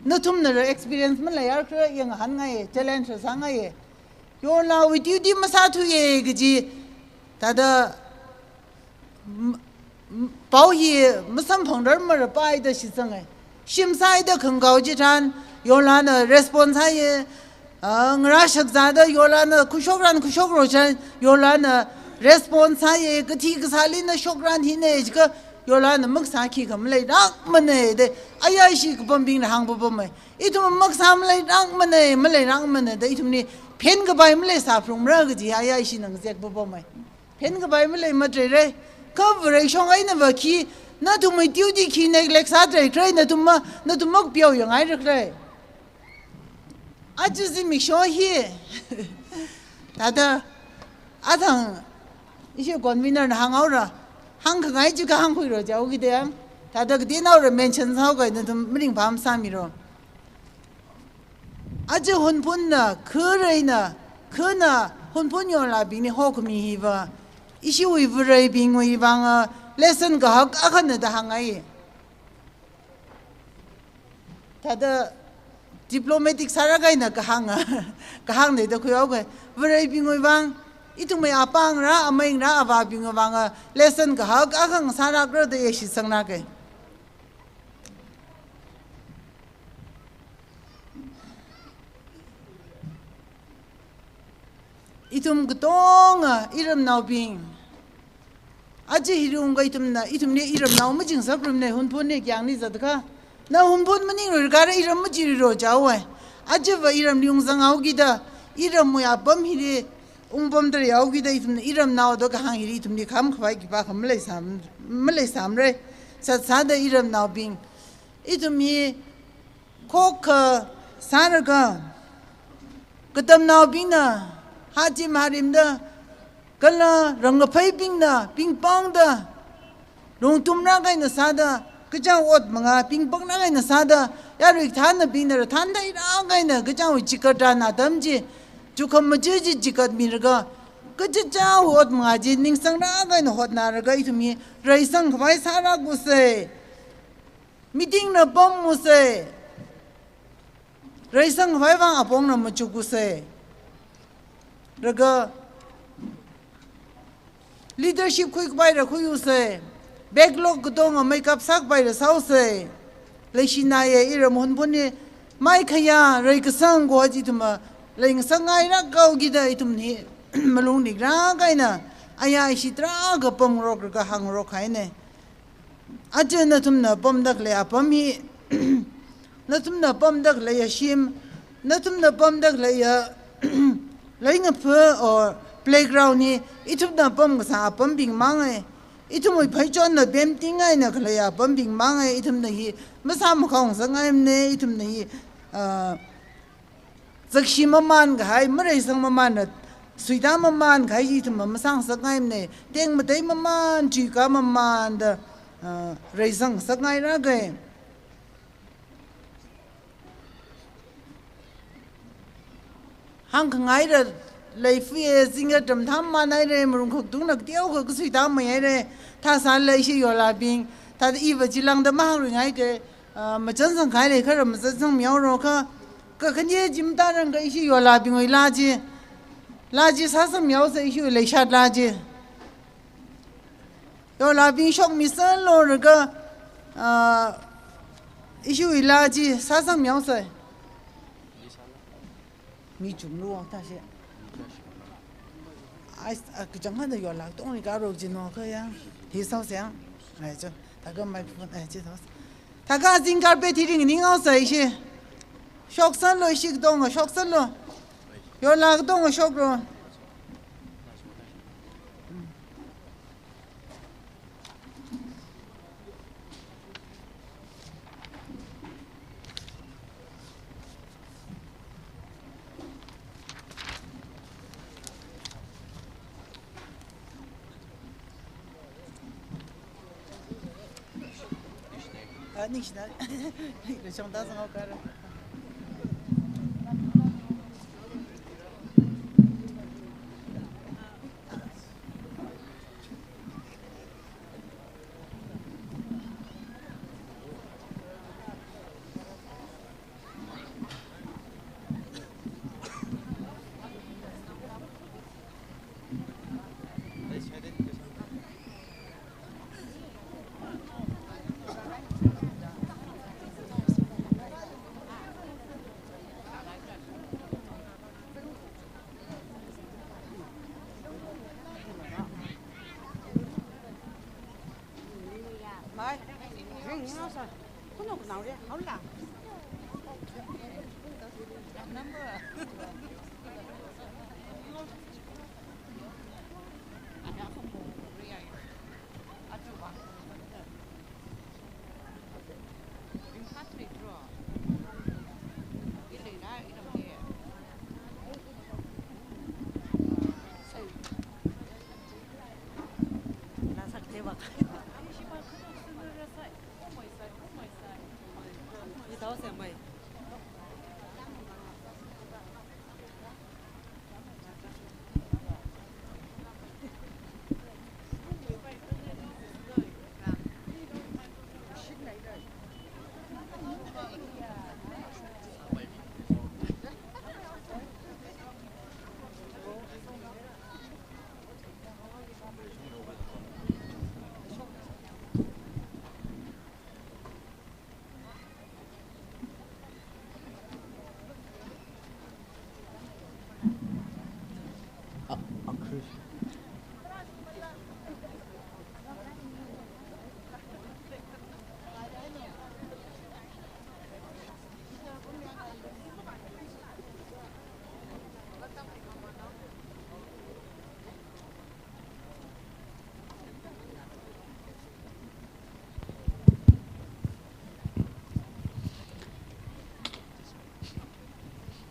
[SPEAKER 8] นั่นทุ่มนั่น experience มันเลยอะไรยังหันไง challenge สังไงยอลาวิดีดีมาสาธุเอกจีแต่เดเป้าฮีมาสัมพันธ์เรื่องมันไปเดชิสังไงชิมซาเดขังเกาจิตรันยอลาน่ะ response ให้งราชักซาเดยอลาน่ะคุชกรันคุชกโรชันยอลาน่ะ response ให้กะทิกซาลินน่ะชกรันที่เนี่ยก็ยอลาน่ะมักษาขี้กับมันเลยรักมันเนี่ยเดอายาชีกับปั๊มบิงหางปั๊มไม่อีทุ่มมักษามันเลยรักมันเนี่ยมันเลยรักมันเนี่ยเดอีทุ่มนี่เพนกับใบมันเลยสาพรุ่งเรื่องก็จีอายาชีนังเจ็กปั๊มไม่เพนกับใบมันเลยมาเจอเลยก็บริชงไอ้น่ะว่าขี้น่าทุ่มไม่ดิ้วดีขี้ในเล็กสาใจใครน่าทุ่มมักเปียวอย่างไรรึใครอาจจะสิมิชอฮีแต่เดอาทังอีเชื่อก่อนวินาร์หางเอาละหางข้างไงจุกหางคุยรอจะเอากี่เดียงแต่เด็กที่น่าจะเมนชั่นเขาก็นั่นทำไม่ถึงพามสามีรออาจจะหุ่นพุ่นน่ะคืออะไรน่ะคือน่ะหุ่นพุ่นยอมลาบิงนี่ฮอกมีฮีว่าอีชิวิบไรบิงวิบังเลสันก็ฮักอาคันน่ะแต่หางไงแต่เด็กdiplomatic สาระไงน่ะก็หางเนี่ยแต่คุยเอาไงบริบิงวิบังอีทุ่มไม่อาปังระไม่ระอาวาบิงวังเลสันก็ฮักอาขังสาระก็ได้ยิสังนักเองอีทุ่มก็ต้องอีรำนาวบิงอาจจะฮิรุงก็อีทุ่มเนี่ยอีรำนาวไม่จริงสักรุ่มเนี่ยหุ่นพุ่นเนี่ยอย่างนี้จัดก็น่าหุ่นพุ่นมันนี่รู้การอีรำไม่จริงรู้เจ้าเว้ยอาจจะว่าอีรำลิงสังเอากี่ดาอีรำไม่อาบัมฮิริปั๊มตรีเอากี่ได้ทุ่มอีรำนาวดอกหางฮิริทุ่มนี่คำขวายกี่ปากไม่เลยสามเลยสัตว์สาดอีรำนาวบิงอีทุ่มมีโคกสารก็ตำนาวบิงนะฮาจิมาริมเดกันละรังกไฟบิงนะปิงปองเดลงตุ้มร่างกายนะสาดก็เจ้าอดมังปิงปองร่างกายนะสาดยาริกทานนะบิงนะทานได้ร่างกายนะก็เจ้าจิกตานาดำจีจุกมจีจิกัดมีรกก็จะเจ้าหดมาจีนิ่งสังรักไงหดนารกอีทุมีไรสังไว้สารักมุเสมีติ้งนะปอมมุเสไรสังไว้วางอปองนะมาจุกุเสรก leadership คุยไประคุยอุเส backlog ก็ต้องไม่กับซักไประเศร้าเสเลยชินายอีรมหุ่นพุ่นนี่ไม่ขยะไรก็สังกัวจิตุมาเลยสังไงรักเก่ากี่ได้ทุ่มนี้มาลงดิกรักไงนะอายาอิชิตรากับปมรกกับหางรกไงเนี่ยอาจารย์นั่นทุ่มน่ะปมดักเลยปมฮีนั่นทุ่มน่ะปมดักเลยชิมนั่นทุ่มน่ะปมดักเลยเลยงั้นเพื่อ playground นี่อีทุ่มน่ะปมก็สาปมบิงมังไงอีทุ่มไปจนน่ะเบมติ้งไงน่ะเลยปมบิงมังไงอีทุ่มน่ะฮีไม่ซ้ำของสังไงเนี่ยอีทุ่มน่ะฮีสักชิมมันก็ให้ไม่ได้สังมันน่ะสุดท้ายมันก็ให้ที่มันสังสักไงเนี่ยเด้งมาได้มันจีก้ามันเด้อไรสังสักไงนะเกย์หางข้างไงเด้อเลยฟีสิ่งที่ทำมาในเรื่องมันคงต้องนักเที่ยวก็สุดท้ายไม่ได้ถ้าสารเลยชิโยลาบิงถ้าอีวันจีลังเดมาหรือไงเกย์มาจันสังขายเลยเขาเรามาจันสังมีเอาโรคก็ขันยี่จิมตารังก็อิชิโยลาบิงวิลาจีสาสมีเอาเสียอิชิเลยชาดลาจีโยลาบิงชกมิสันโลหรือก็อิชิวิลาจีสาสมีเอาเสียมีจุดรู้ท่าเสียไอ้ก็จังหันเดียวลาต้องมีการรู้จีนว่าเขายังที่สาวเสียงไอ้เจ้าถ้าก็ไม่พูดไอ้เจ้าถ้าก็จริงการไปที่ริงนิ่งเอาเสียอิชิ Şok sen lo işik donga şok sen lo. Yola donga şok lo. Nixna. Deixa eu dar uma cara.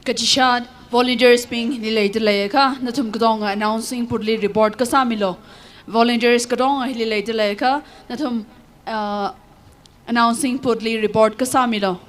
[SPEAKER 1] Kachishad volunteers being delayed ka natum kadong announcing pudli report ka samilo volunteers kadong delayed ka natum announcing pudli report ka samilo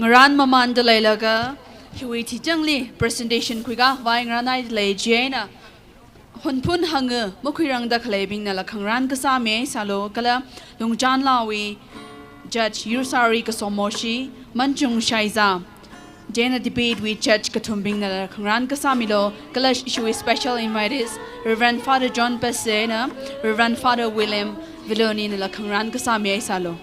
[SPEAKER 1] ngaran mamanda leilaga hui thi changli presentation khuiga wai ngranai lei jena hunpun hanga mukhirang da khlebing na la khangran ka same salo kala lungjan lawi judge yursari ka somoshi manchung shaiza Jane debate with Church Katumbing na Kangran Kasamilo, Kalash issue special invites Reverend Father John Pesena, Reverend Father William Viloni na Kangran Kasami ay salo.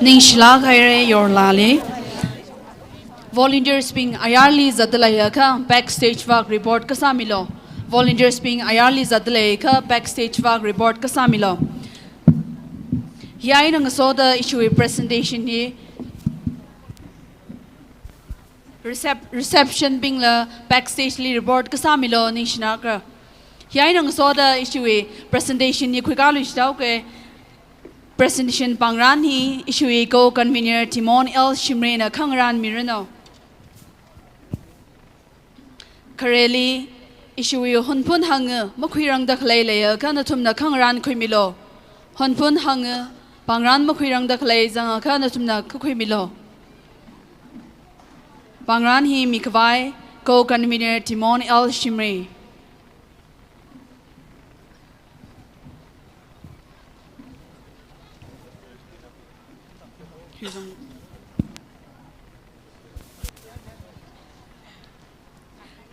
[SPEAKER 1] Ning shila kaire yor lali. Volunteers being ayarli zadalaya ka backstage vag report kasamilo. Volunteers being ayarli zadalaya ka backstage vag report kasamilo. Hiyay nang soda issue presentation ni reception being la backstage li report kasamilo ning shinaka. Hiyay nang soda issue presentation ni kwikalu ishtaw ke presentation pangran hi issue ko convener Timon L Shimrena Kangran Mirano Kareli issue hunpun hang makhirang dakhlai leya kana thumna Kangran khimilo hunpun hang pangran makhirang dakhlai janga kana thumna khimilo pangran hi mikwai ko convener Timon L Shimre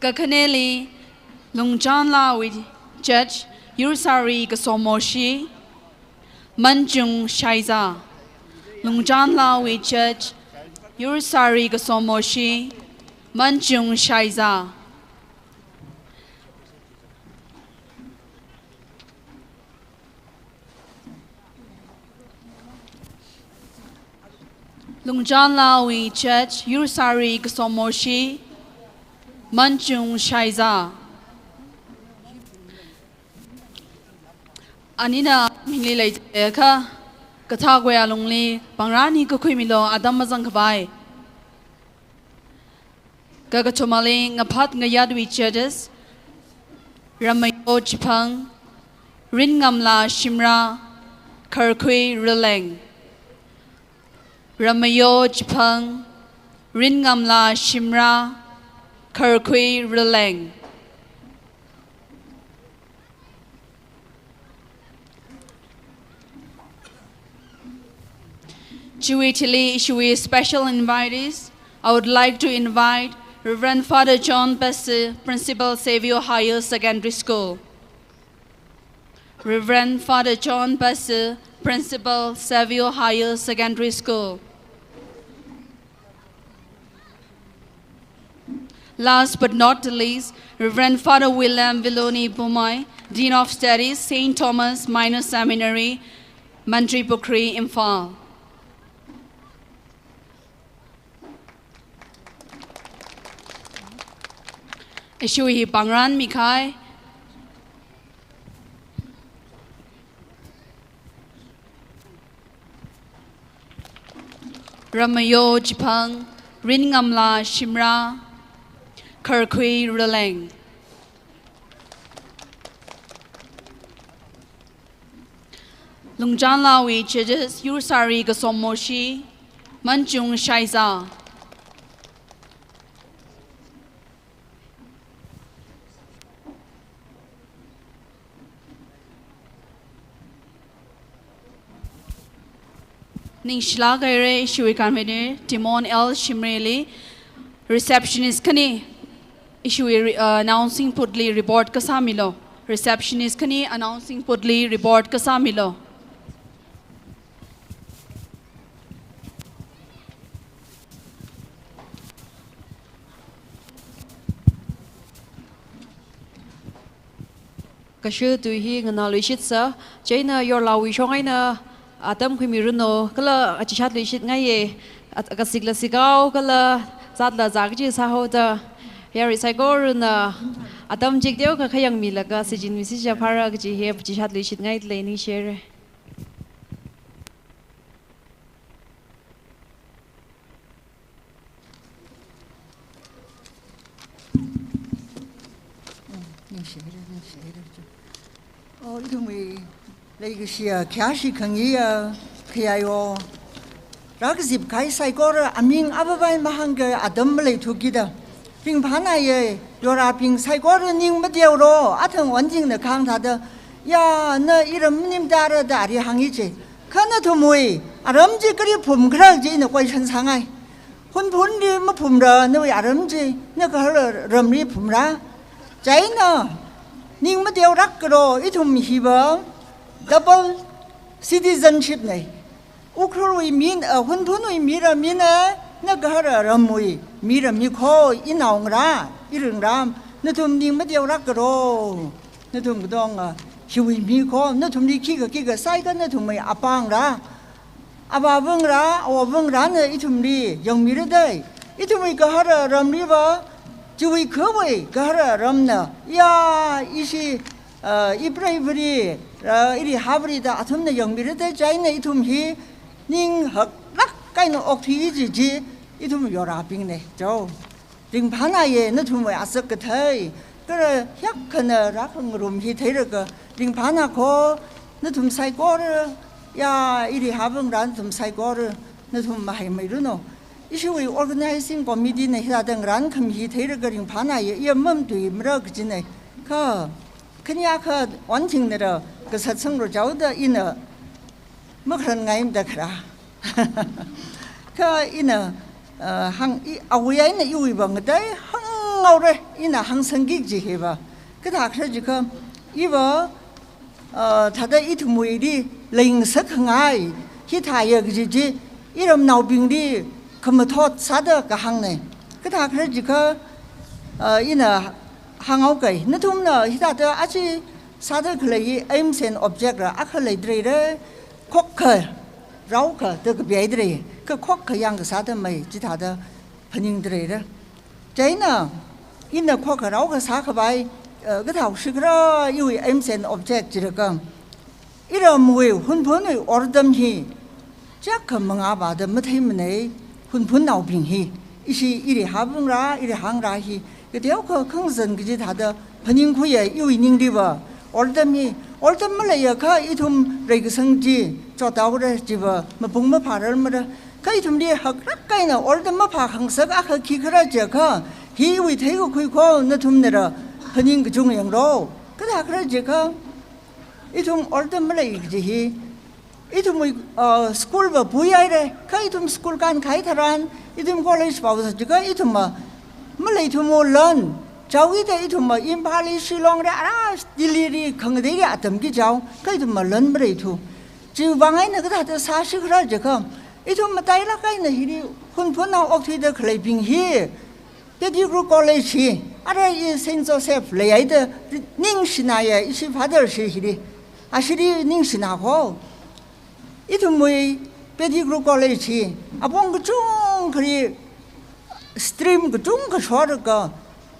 [SPEAKER 1] Kakaneli Lungjan La with Judge Yurusari Gasomoshi Manjung Shaiza Lungjan La with Judge Yurusari Gasomoshi Manjung Shaiza Lungjan Lawi Church, Yurusari Gsomoshi, Manchung Shaiza. Anina Mililay Eka, Katagwaya Lungli, Bangrani Kukumilo, Adamazankabai. Gagatomaling, Apat Ngayadwi Churches, Ramayo Chipang, Ringamla Shimra, Karkui Rileng. Ramayo Chipang, Ringamla Shimra, Karkui Rileng. Chili Shui special invitees, I would like to invite Reverend Father John Bessie, Principal Saviour Higher Secondary School. Reverend Father John Bessie, Principal Saviour Higher Secondary School. Last but not the least, Reverend Father William Viloni Bumai, Dean of Studies, St. Thomas Minor Seminary, Mantripukri, Imphal. Ishui Bangran Mikai, Ramayo Jipang, Ringamla Shimra, Karkui Rileng. Lungjan Lawi Churches, Yurusari Gasomoshi, Manchung Shaiza. Ningshla Gaire Shui Convener, Timon L. Shimreli, receptionist Kani, Ishui announcing Pudli report Kasamilo. Receptionist Kani announcing Pudli report Kasamilo.
[SPEAKER 3] Kashu tu hi ngana luishit sa, China yor lawi shongaina. Atam kui miruno kala achishat lishit ngaye akasigla sigao kala zadla zagji sahoda yari saigor na atam jigdeo ka khayang milaga sijin misi japara gji he achishat lishit ngai leni share
[SPEAKER 9] Oh, itu Lagi sia kiasi kangia kiayo. Rakzip kai saikor aming ababai mahangga adam malay tukida. Ping pana ye yora ping saikor ning madiawro atang wanjing na kang tada. Ya na iram nim dara dari hangi je. Kana tumui aramji kari pum krak je na kwai chan sangai. Hun pun di ma pum ra na aramji na kahar ramri pum ra. Jai na ning madiaw rakro itum hiba. Double citizenship này, Ukraine min ở huấn thôn người mira mina nó cái là làm mui mira mi khó in nào ra in rừng ram nó thùng đi mất điều rắc rồi nó thùng cái đông à hiu mi khó nó thùng đi kia cái sai cái nó thùng mày apang ra aba vâng ra nó ít thùng đi dùng mira đây ít thùng mày cái là làm đi vào chui khơi vậy cái là làm nè ya ishi Ibrahim iri Habrida atumna 영미르데 자이네 이tumhi ning hakrak kaino okthi ji itum yora pingne jo ring phanaye na thum wa asak thai kara hyak khana rakhang rum hi theira ka ring phana ko na thum sai ko ya iri habang ran thum sai ko na thum mai mai ru no ishui organizing committee ne hira dang ran kham hi theira ka ring phanaye yamam tui mra gjine ka 그냥 그 원칙내로 그 사청으로 자우다 이너 뭐 그런 가임다 그라 그 이너 항이 아우야 이너 유이방다 항아우래 이너 항성기지 해봐 그다 그러지 그 이거 다들 이투무이리 링석항아이 히타여 그지지 이름 나우빙디 그뭐 톳 사더 그 항네 그다 그러지 그 이너 hàng cái nó thùng nở hiện tại tôi chỉ sao tôi lấy aim and object là ác lấy đây đấy khóc khởi rau khởi tôi cái bể đây 그 콕 그양 그 사다 뭐 지다다 번닝들이라 자이나 인나 콕하라고 그 사가바이 그 다우시그라 이 엠센 오브젝트가 이런 뭐에 혼본의 얼음히 자그 멍아바다 못해면에 혼본 나오빙히 이시 이리 하분라 이리 항라히 그대요 그 긍선 그지 다다 번닝구에 요인닝리바 얼음이 얼음물에야 그 이tum 레기성지 저다우라 집어 뭐 봉마 바를마라 그 이tum리 학락가이나 얼음마 파항서가 그 기그라져 그 희위 대고 그거 너tum내라 번닝 그 중앙로 그다 그러지 그 이tum 얼음물에 이지 이tum 스쿨 뭐 부야이래 그 이tum 스쿨 간 가이타란 이tum 콜레지 바우서 지가 이tum 뭐래 이tum 몰란 자위대 이tum 뭐 임팔리 실롱래 알아 딜리리 강대리 아담기 자우 그 이tum 뭐런 뭐래 이투 지방에는 그다 사실 그러지 그 이tum 뭐 다이라가이나 히리 혼폰나 옥티드 클레빙히 대디그룹 콜레지 알아 이 센조세프 레이드 닝시나야 이시 파더시 히리 아시리 닝시나고 이tum 뭐이 대디그룹 콜레지 아봉 그중 그리 스트림 그중 그 쇼르가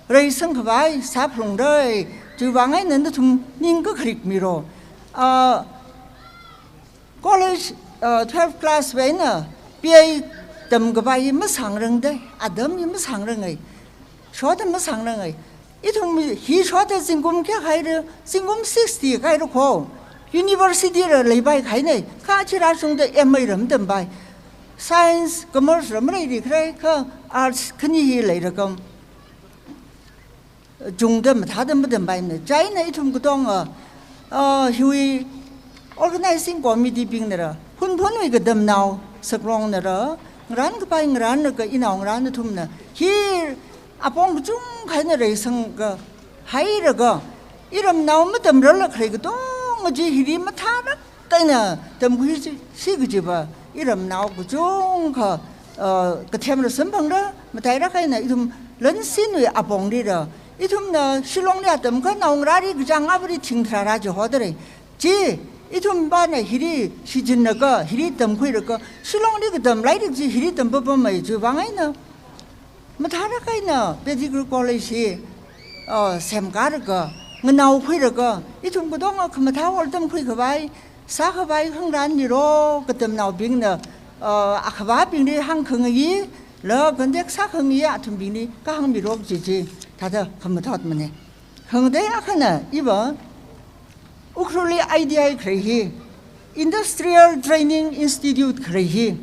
[SPEAKER 9] 레이성 그바이 사프롱래 주방에는 좀 닝그 그릭미로 college 12 class 왜나 비에 덤 그바이 뭐 상릉데 아덤이 뭐 상릉의 쇼도 뭐 상릉의 이tum 히 쇼도 진금 게 가이르 진금 60 가이르 고 유니버시티를 레바이 가이네 카치라송도 에머이름 덤바이 사이언스 커머스 뭐이리 그래 그 아츠 큰이 레이르금 중점 다들 뭐든 바이네 자이나 이tum 그동안 휴이 organizing committee 빙내라 혼본의 그 덤나우 석롱내라 ran 그 바이 ran 그 이나옹 ran tum나 히 아봉 그중 가이나 레이성 그 하이르가 이름 나오면 덤럴라 그래 그 동어지 히리 뭐 타락 가이나 덤구시 시그지바 이름 나오고 그중 그 테마로 선방라 뭐 다이라가이나 이tum 런신의 아봉리라 이tum나 실롱리아 덤가 나옹라리 그장 아버리 팅트라라지 호더래 지 이tum 바네 히리 시진나가 히리 덤구이르가 실롱리 그 덤라이지 히리 덤버범마이 주방아이나 뭐 다라가이나 베디글 콜레지 샘가르가 나오구이르가 이tum 그동안 그뭐 다월 덤구이 그바이 사가바이 흥란니로 그덤 나오빙나 아카바 빙리 항흥이 러 근데 사흥이 아tum 빙리 까항미로 지지 다들 감못하면 흥대 아카나 이번 우크롤리 아이디아이 그래히 인더스트리얼 트레이닝 인스티튜트 그래히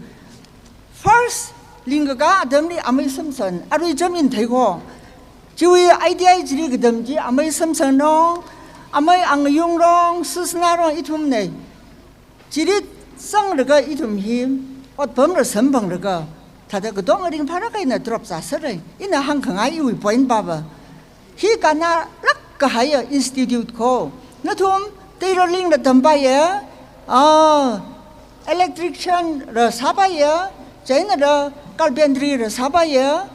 [SPEAKER 9] first 링가가 덤리 아메이 섬선 아루이 점인 되고 지위 아이디아이 지리 그덤지 아메이 섬선롱 아메이 앙용롱 스스나롱 이툼네 지리 쌍르가 이툼힘 어범르 선방르가 다들 그 동어링 파라가이나 드롭사서래 이나 항강아 이위 보인 바바 히가나 락가 하여 인스티튜트 코 너톰 테일러링 덤바야 electrician 러 사바야 자이나 carpentry 러 사바야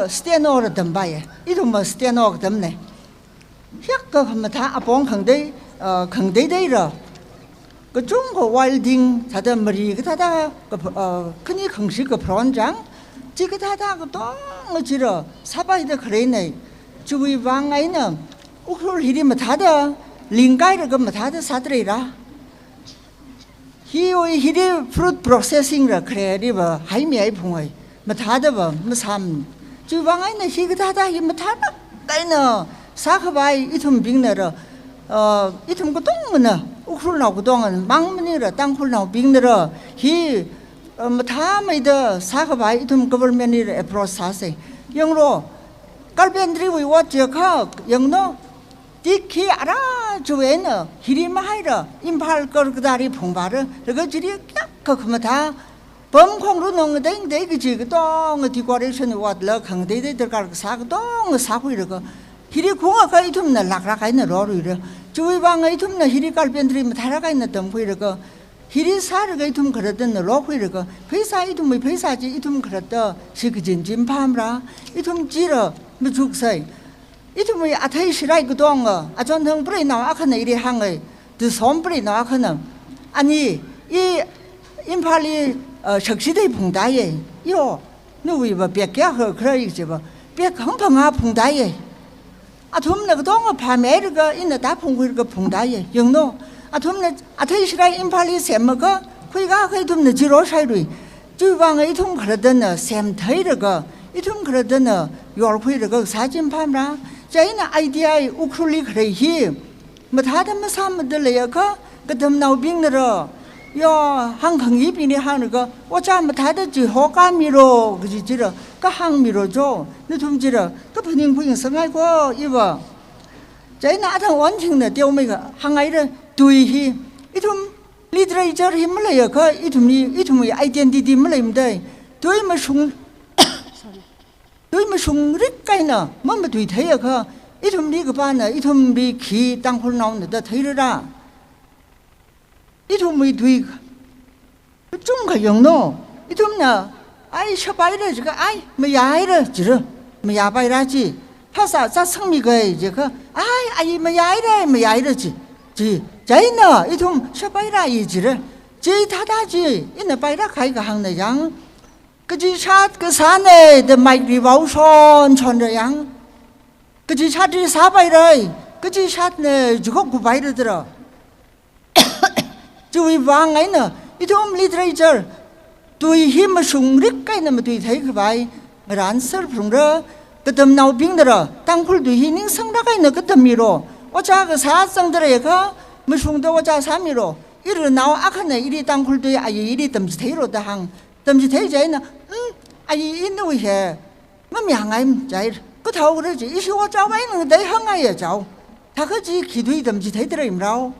[SPEAKER 9] steno 러 덤바야 이tum 뭐 steno 덤네 혁가 하면 다 아봉 강대 강대대러 그 중고 왈딩 다들 머리 그 다다 큰이 긍식 그 프론장 지그 다다 그 동어지러 사바이더 그래네 주위 방아이는 우클 히리면 다다 링가이를 그뭐 다다 사드레라 히오이 히리 프루트 프로세싱라 그래 리버 하이미아이 풍어이 뭐 다다 뭐삼 주위 방아이는 히그 다다 히뭐 다다 까이너 사카바이 이tum 빙너러 이tum 그 동어나 우클 나고 동은 망문이라 땅풀 나고 빙너러 히뭐 다마이더 사카바이 이tum 거벌면이라 에프로사세 영로 깔벤드리 위워저카 영노 디키 알아 주에는 히리마하이라 임팔 거그다리 풍바르 그거 지리 까 그거다 범콩로 농데 그지 그 동어 디코레이션 와들어 강대대 들갈 사고 동어 사고 이러고 히리 공아가 이tum나 락락가 있는 로르이래 주위 방에 이tum나 히리 깔벤드리 다라가 있는 덤고 이러고 히리 사르가 이tum 그러던 로고 이러고 회사 이tum 뭐 회사지 이tum 그랬다 시그진 진팜라 이tum 지러 뭐 죽사이 이tum 뭐 아타이 시라이 그 동어 아전형 브레이 나와 아카나 이리 항의 드 솜브레이 나와 아카나 아니 이 임팔리 석시대 풍다예 요 누위바 백야허 그러이지바 백항방아 풍다예 아톰나 그동안 밤에르가 이나 다 풍구르가 풍다예 영노 아톰나 아타이시라 임팔리 셈마가 그이가 그이톰나 지로 사이루이 주방에 이통 그러더나 셈타이르가 이통 그러더나 요르쿠이르가 사진 밤라 자이나 아이디아이 우크룰리 그래히 뭐다다 사람들이야가 그다음 나우빙너러 요 항강이 비니 하는거 어차 뭐다다 지호가미로 그지지러 그 항미로죠 너 둠지러 그 분잉분잉 성하고 이봐 자이나 아당 원칭네 떼오메가 항아이를 두이히 이tum literature 힘을래요 그 이tum이 아이덴티티 물래인데 두이면 릭가이나 뭐뭐 두이 돼요 그 이tum 리그 바나 이tum 리기 땅홀 나오는데 되리라 이tum이 두이 좀가 영노 이tum나 아이 셔바이래 지가 아이 뭐 야이래 지르 뭐 야바이라지 파사 자 성미가 이제 그 아이 뭐 야이래지 지 자이나 이tum 셔바이라 이지를 지 타다지 이나 바이라 가이가 항내 양 그지 샷그 산에 더 마이리 바우선 천저양 그지 샷이 사바이래 그지 샷네 주고 구바이를 들어 주위 방에는 이tum literature tuy hi mà sung rít cái này mà tuy thấy cái bài mà ran sơ phùng ra cái tầm nào biến đó tăng khul tuy hi những sang đó cái này cái tầm mì rồi ở cha cái sát sang đó này cái mà sung đó ở cha sát mì rồi ít rồi nào ác này ít tăng khul tuy ai ít tầm chỉ thấy rồi ta hàng tầm chỉ thấy vậy nè ai ít nuôi hè mà miệng ai vậy cái thầu đó chỉ ít số cháu mấy người đấy hăng ai à cháu ta cái gì khi tuy tầm chỉ thấy đó im đâu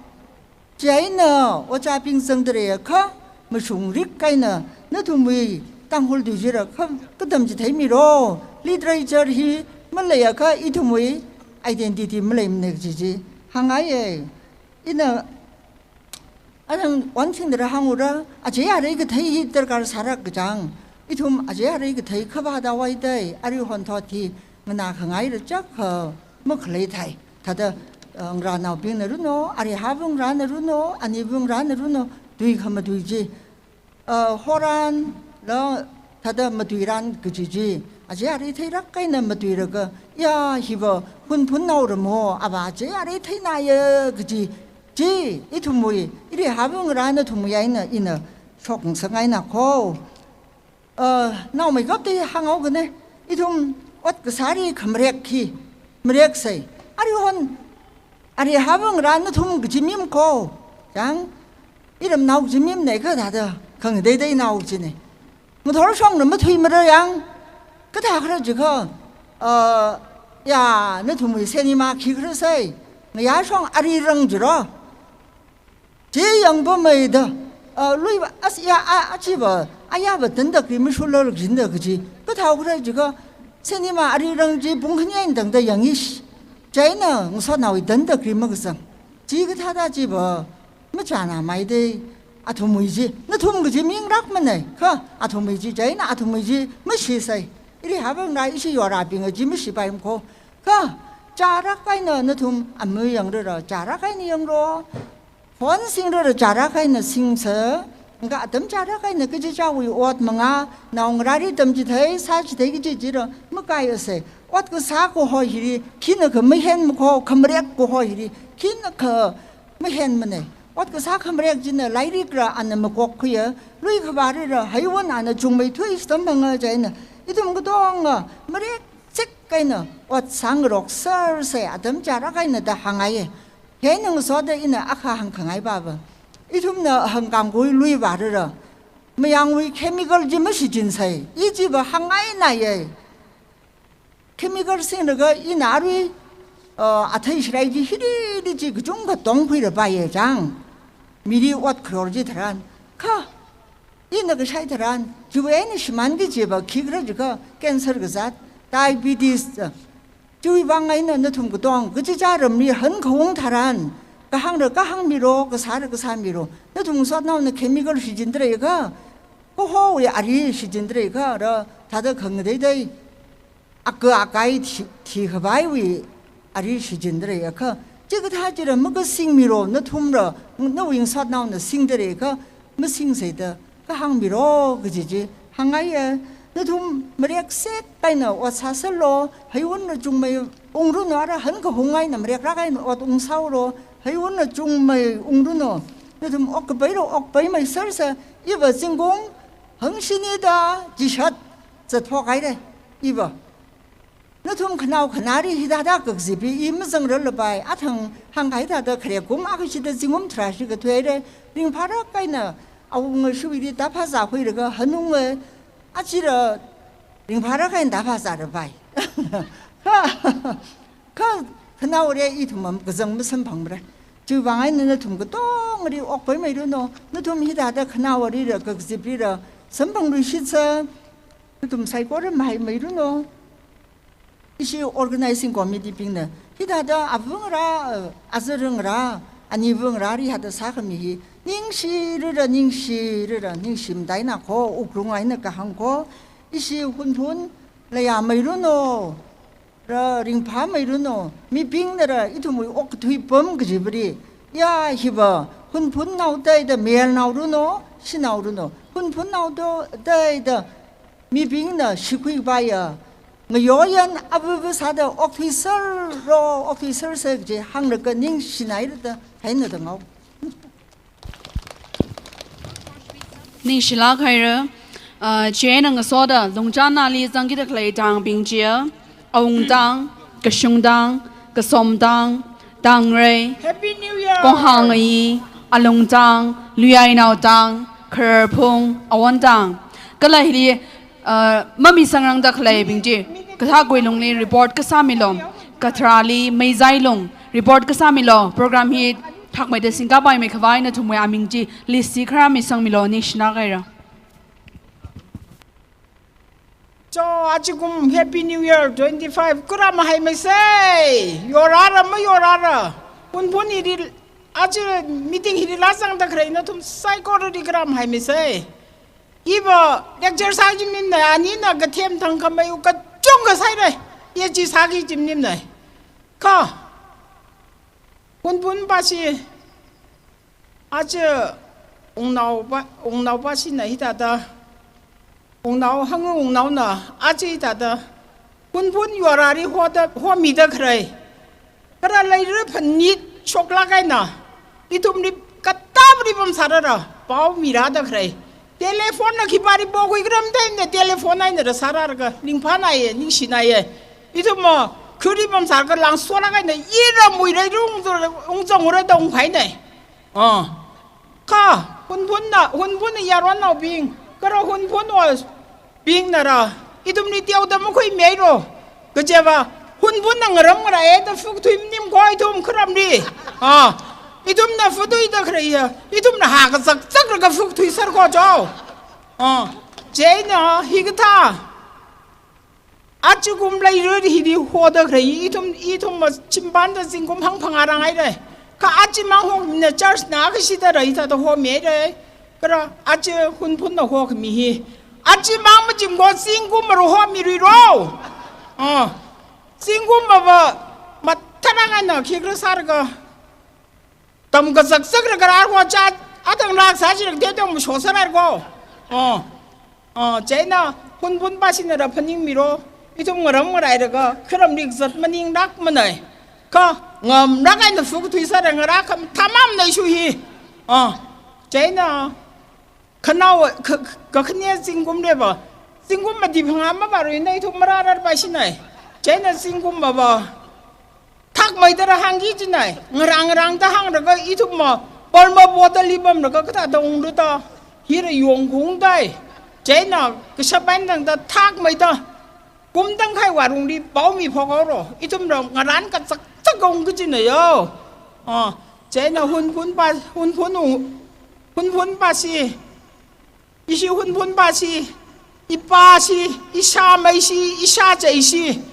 [SPEAKER 9] vậy nè ở cha biến sang đó này cái mà sung rít cái nè nó tụi mày tăng hol điều gì đó không cái tầm chỉ thấy mày rồi literature thì mới lấy cái ít tụi mày identity mới lấy mình gì hàng ấy ít là anh hoàn chỉnh được hàng rồi à chế ở đây cái thấy ít tất cả 살아 그장 ít tụi à chế ở đây cái thấy khắp hạt đào đây ở đây hoàn toàn thì mình nào hàng ấy được chắc mới lấy thay thật là ra nào bên này luôn nó ở đây hai vùng ra này luôn nó anh ấy vùng ra này luôn nó tùy không mà tùy gì 호란 너 다들 뭐 뒤란 그지지 아제 아리 태락 까이는 뭐 뒤라가 야 히버 훈분 나오르 뭐 아바제 아리 태나여 그지 지 이투모이 이리 하병을 안에 투모야 있는 속성아이나 고 나오면 갑자기 항하고 그네 이tum 옷그 살이 금렉히 머렉세 아리 하병을 안에 투모 그지 밈고 장 이름 나오지 밈네 그 다들 không đây đây nào chứ này một thằng xong rồi mới thuê mà rồi ăn cái thằng đó chỉ có ya nó thùng mì xe mà khi cái xe người ăn xong ăn răng chứ đó chỉ yang bữa mày đó lui ya chỉ bảo ya bảo tính được thì mới số lô được dính được cái gì cái thằng đó chỉ có xe mà ăn răng chỉ bung khinh anh等的样意trái nè người sao nào tính được thì mới cái gì chỉ cái thằng đó chỉ bảo mới trả nào mày đi 아토무이지 너 토무지 민락만네 그 아토무이지 자이나 아토무이지 뭐시세 이리 하병 나 이시 요라빙어 지미시 바임고 그 자라가이너 너톰 안무 영르러 자라가이니 영로 본싱르러 자라가이너 싱서 그러니까 덤 자라가이너 그지 자위 옷 mga 나옹라리 덤지 대 사지 대기 지지러 뭐 가요세 옷그 사고 호이리 키너 그 뭐hen 고 검렉고 호이리 키너 그 뭐hen 뭐네 옷 그 사람들이 진짜 라이리그라 안는 뭐 꼭이야 루이가 말이라 하이원 안에 중매 투이스던 방어자이는 이tum 그동안 머리 잭가이는 옷 상으로 설세 아담 자라가이는 다 항아에 걔는 소대 있는 아카 항강아이 봐봐 이tum나 항강고이 루이 말이라 뭐 양위 케미컬 지무시 진사이 이 집은 항아이 나예 케미컬 생르가 이 나루이 아타이시라이지 히리리지 그중가 동부이를 봐야 장 미리 옷 그러지 들한 가 이나 그 사이 들한 주변에 심한 게 집어 기그러지가 캔서 그자 다이비티스 주위 방에 있는 너tum 그동 그 지자름이 한공 달한 그 항르 그 항미로 그 사르 그 사미로 너tum 서 나오는 케미컬 시진들이가 그 호의 아리 시진들이가 러 다들 건데데 아그 아까이 티허바이 아리 시진들이야 그这个他觉得么个性米咯，那土么，那为啥闹那性的嘞？个么性谁的？ 그 항미로 그지지 항아예 너좀 머리약 색 까이나 옷 사슬로 하이원노 중매 옹루노 알아 한거 홍아이나 머리약 라가이나 옷 옹사우로 하이원노 중매 옹루노 너좀 옥바이로 옥바이마 설서 입어 진공 흥신이다 지샷 저 토가이래 입어 너좀 그나우 그나리 히다다 극지비 임성를 봐이 아탕 한가이다다 그래 곰아그시다 지금 트라시가 되래 링파라 까이나 아웅을 수비리 다파사 회르가 한웅을 아치러 링파라가 다파사를 봐이 그나오래 이tum만 그정 무슨 방법래 주방에 있는 tum고 똥으리 옥벌마 이러노 너tum 히다다 그나오리라 극지비라 선방루 시서 tum 사이고를 많이 이러노 이시 organizing committee 빙네 히다다 아붕라 아서릉라 아니 붕라리 하다 사금이 닝시르라 닝심다이나고 우그롱아이나까 한고 이시 훈훈 레야 메이르노 라 링파 메이르노 미빙네라 이투무 옥투이 범 그지브리 야 히바 훈훈 나우다이다 메알 나우르노 시나우르노 훈훈 나우도 다이다 미빙나 시쿠이 바야 요연 아부부사다 오피서서 이제 항르가 닝시나이르다 해너등하고
[SPEAKER 1] 닝실라 카이르 제능 소다 롱자나리 장기的클레 당 빙지어 옹당 그슝당 그솜당 당레
[SPEAKER 8] Happy New Year.
[SPEAKER 1] 공항이 알롱당 류아이나우당 커풍 아원당 그라히리 mami sangrang da khlai bingji katha goilong le report ka samilo kathrali meizailong report ka samilo program hi thakmai de singa bai me khawai na thumoi amingji lisi khara mi sangmilo ni shna gaira
[SPEAKER 8] 저 아직은 Happy New Year 25 그럼 하이메세 요라라 뭐 요라라 본본이리 아직 미팅 히리 라상다 그래 너좀 사이코르리 그럼 하이메세 이거 렉처사이즈 님네 아니나 그 템탕 가마요 그 쫑가 사이래 예지 사기 집 님네 가 본본 바시 아주 옹나오 바시 나이다다 옹나오 항응 옹나오나 아주 이다다 본본 요라리 호미다 그래 그래 라이르 판니 쇼클라가이나 이tum리 까따브리 범 살아라 바오 미라다 그래 텔레폰 나 기바리 보고 이그럼 되는데 텔레폰 아이너라 살아라가 링파나예 닝시나예 이도 뭐 그리범 살거 랑 소라가 있네 이라 뭐 이래 웅정으로도 웅파이네 가 혼본이 야로나 빙 그러 혼본어 빙나라 이듬니 띄우다 뭐 거의 매로 그제봐 혼본나 그런거라 애들 푹투임님 거의 좀 그럼리 이듬나 fu도이다 그래야 이듬나 하가 싹싹을 푹투이 서거죠 제나 히그타 아주 곰라 이르리 히리 호다 그래 이듬 뭐 침반다 싱곰 항팡아랑 아이래 가 아지만 호미네 저스 나가시더라 이타도 호메래 그래 아주 혼본나 호미히 아지만 뭐 지금 뭐 싱곰으로 호미리로 싱곰 뭐 마타랑아나 키그르 사르가 tamka sak ra karar ko cha atang lak sa ji de dong sho sa rar ko jaina hun basin ra phaning miro itum ngaram ngai ra ga khram rik zat maning dak manai ka ngam rak ai na fu thui sa ra ngara kham tamam nei shu hi jaina khanau ka khne singum le ba singum ma di phanga ma ba ro nei thum ra ra basin nai jaina singum ma ba 탁 마이더라 한기지나이 ngrangrang 다 항르가 이tum마 벌마 보달리범르가 그다다 옹르다 히르 용공다이 제나 그 샤반당다 탁 마이다 곰당 khai 와룽리 바오미 포거로 이tum라 ngran 까 짝짝 옹그지네요 제나 훈바시 이시 훈바시 이빠시 이샤메시 이샤제시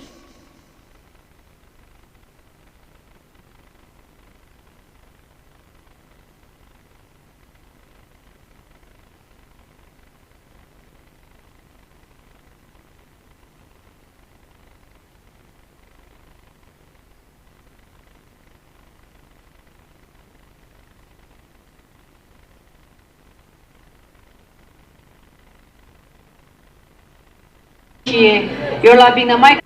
[SPEAKER 1] Your lapping the mic.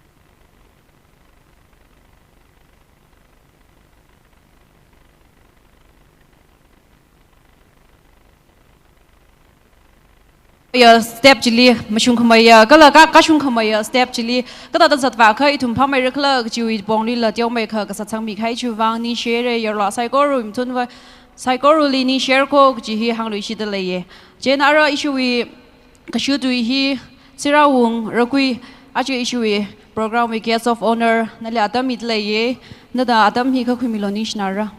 [SPEAKER 3] Ya step chili machung khamaya kala ka shung khamaya step chili kada da zatwa kha itum phamai rakla chiwi bongli la tiau mai kha ka satsang mi khai chu wang ni share yor la sai ko rum thun wa sai ko ru li ni share ko ji hi hang lui shi de leye jen ara issue wi ka shu tu hi sirawung rakui a chu issue wi program wi guest of honor na la ta mit leye na da adam hi kha khu miloni shnara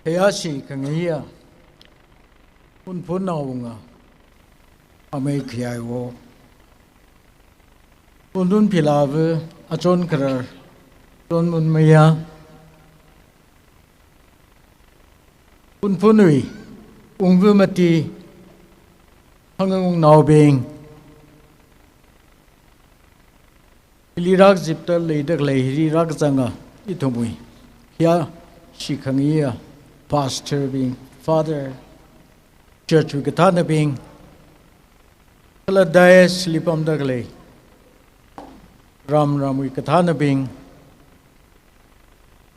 [SPEAKER 6] Hayashi kangiya pun naunga amai khiyai wo pun pilave achon karar ton mun maya punui ungvu mati hangang naubing lirak zipta leidak leiri rak zanga itumui ya shikangiya pastor being father church with katana being kala dais lipam dagle ram with katana being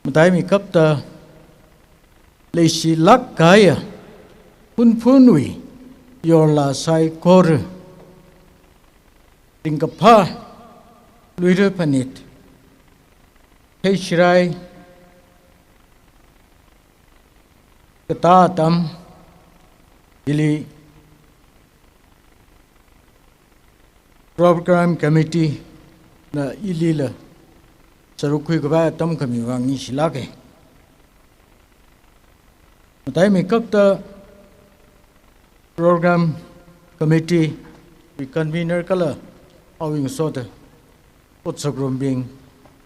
[SPEAKER 6] mutai mi kapta leishi lak kaya punui yorla sai kor tingkapa luire panit hey shirai kata tam ili program committee na ilila sarukui kaba tam kami wangi silake matai mi kapta program committee we convener kala awing soda utsagrum bing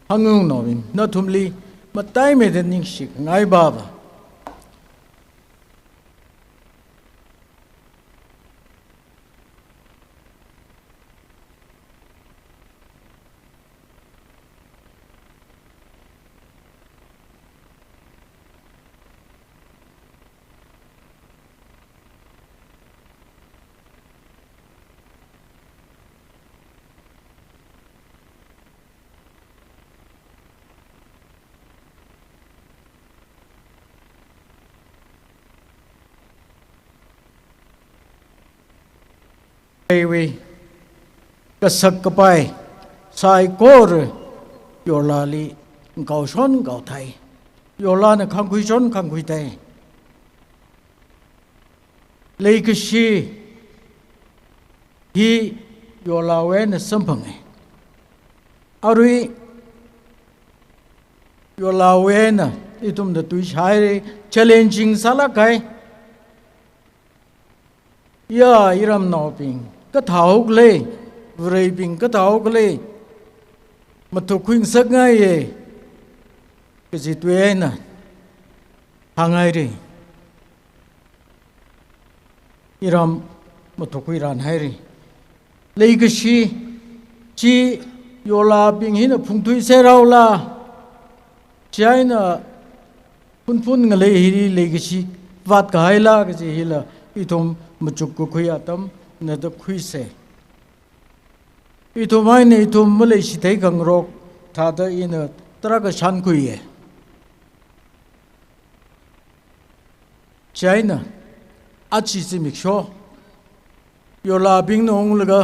[SPEAKER 6] hangung novin na thumli matai me den ning shik ngai baba we kasak kapai sai kor yorlali gao shon gao thai yorla na khang kui shon khang kui tai lei ke shi hi yorla we na sampang arui yorla we na itum da tu shai challenging sala kai ya iram no ping ka thau le vrei ping ka thau le mà thuộc khuyên sắc ngay cái gì tụi na hàng ngày đi iram mà thuộc khuyên ran hay đi lấy cái gì chi yola ping hin phung thui se rau la chai na phun ngale hi lấy cái gì vạt ka hai la cái gì hi la itom mà chuk ko khuya tam na da khui se ito mai ne ito male si thai gang rok tha da in tra ka shan khui ye China achi si mik sho yo la bing no ong la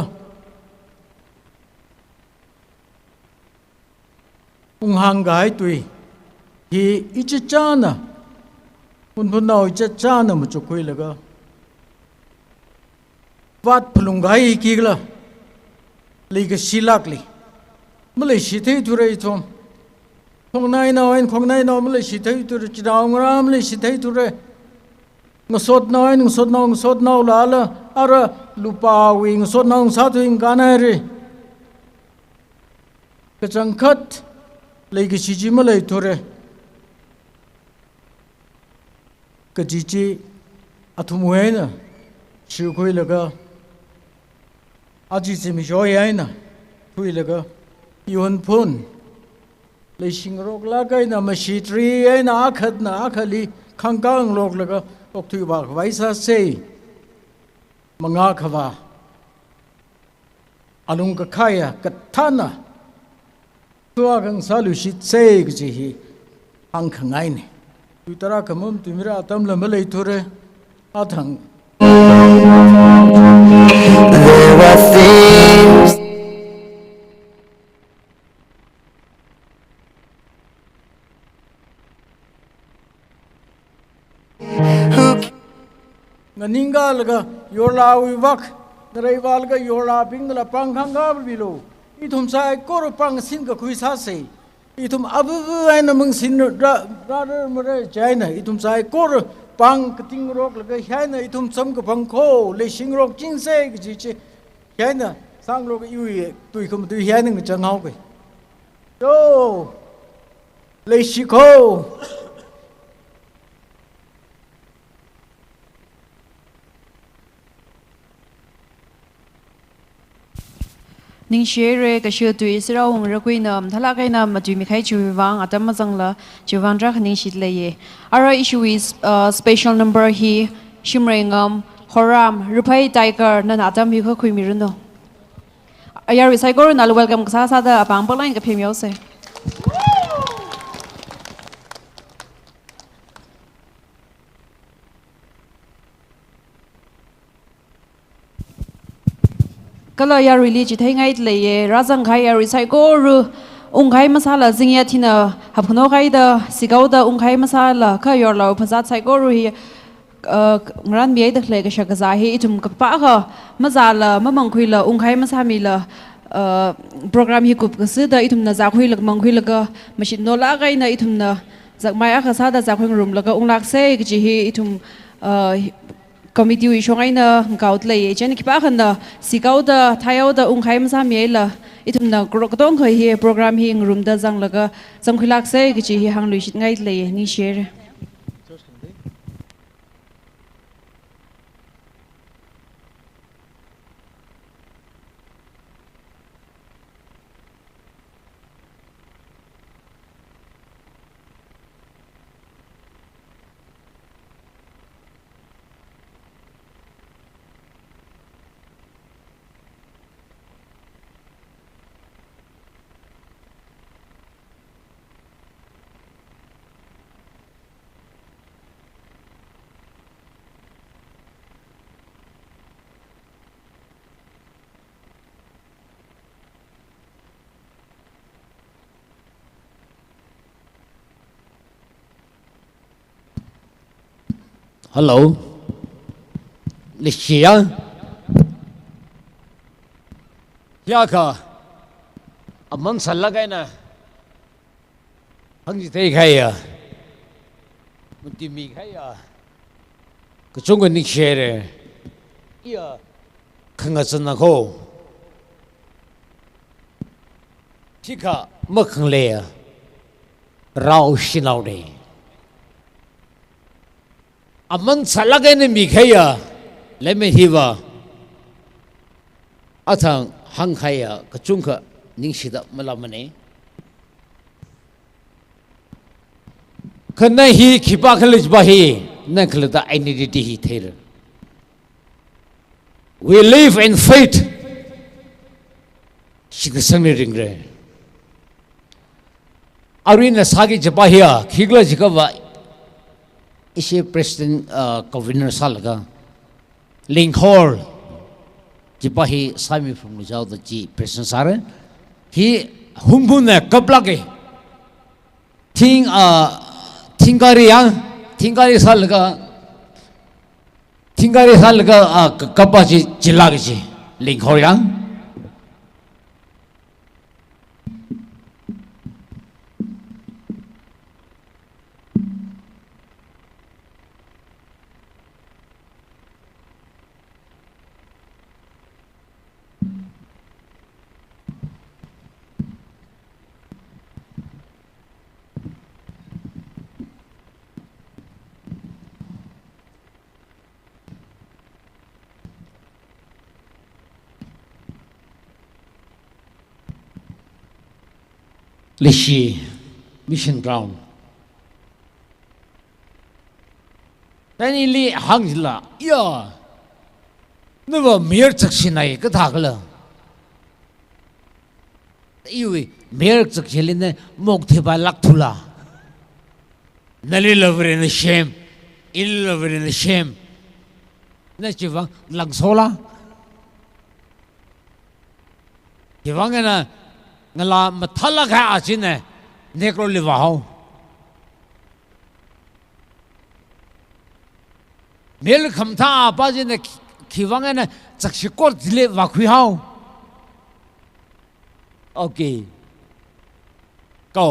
[SPEAKER 6] ung hang gai tui hi ichi cha na pun no ichi cha na mu chu khui la ga wat phulung gai ki la lấy cái silak li mới lấy xí thấy tu rồi thom không nay nào anh không nay nào mới lấy xí thấy tu rồi chỉ đào ngram lấy xí thấy tu rồi ngô sốt nào là ara lupa wing ngô sốt nào sát wing gana rồi cái trang khát lấy cái xí mới lấy tu rồi cái gì athumuhe na chịu khơi là cái aji simi joy ai na thui lega yun phun le sing rok la kai na ma shi tri ai na akhat na akhali khangkang lok lega ok thui ba vai sa se manga khawa alung ka khaya ka thana tua gang salu shi se gi hi ang khangai ne tu tara kamum tumira tam la malai thore athang
[SPEAKER 10] There were things
[SPEAKER 6] nganinga laga yola wi wak darai wal ga yola ping la pang khanga bilo itum sai kor pang sin ga khui sa se itum abu ai na mung sin ra mare china itum sai kor pang ting rok laga haina itum sam ga pang kho le sing rok jin se gi chi haina sang rok yu ye tui khum tui haina ga chang hau ge to le shi kho
[SPEAKER 3] ning share ka shu tu isra ung ra kui nam thala kai nam ma tu mi khai chu wang atam ma jang la chu wang ra khning shit le ye ara issue is special number hi shimrengam horam rupai tiger na atam hi kho khui mi ru no ayar wi sai gor na welcome sa sa da apang pa line ka phem yo se kala ya really chi thai ngai le ye razang khai ya risai go ru ung khai masala jingya thina hapno khai da sigau da ung khai masala kha yor lo phasa sai go ru hi ngran mi ai da le ka shaka za hi itum ka pa kha mazala mamang khui la ung khai masa mi la program hi kup ka se da itum na za khui la mang khui la ka machine no la gai na itum na zak mai a kha sa da za khui room la ka ung lak se ki hi itum committee wi shongai na gaut le ye chen ki pa khan da sikau da thayau da ung khai ma sa mi la itum na grok dong khoi hi program hi room da jang laga jang khilak se ki chi hi hang lui shit ngai le ye ni share
[SPEAKER 11] Hello, Lishia. Yaka, a month a lagana. Hungry take here. Mutimi Haya. Kachunga Nick Shere. Yeah. Kangasanako. Tika Mukanlea. Rao Shinaude. Among Salagan and Mikaya, let me hiva Atang Hankaya, Kachunka, Nishida Malamane. Kanahi Kipakalis Bahi, Nakalata, I needed he tailor. We live in faith. She the sunning gray. Arena Sagi Japahia, Kigla Jikava. Ishi President Governor Salga Link Hall Jipahi Sami from Mujao the G President Saren he Humbuna Kaplake Tingari Salga Kapachi Jilagaji Link Hall Yang Lishi mission ground tani li hangla ya nuwa mir chaksinai ka thakla iwi mir chaksilin mok thiba lakthula nali lovre na shame il lovre na shame na chiwa langsola chiwangena ngala mathala kha achine nekro liwao mel khamtha pa jine khiwangena chaksikor dile wakhui hao okay go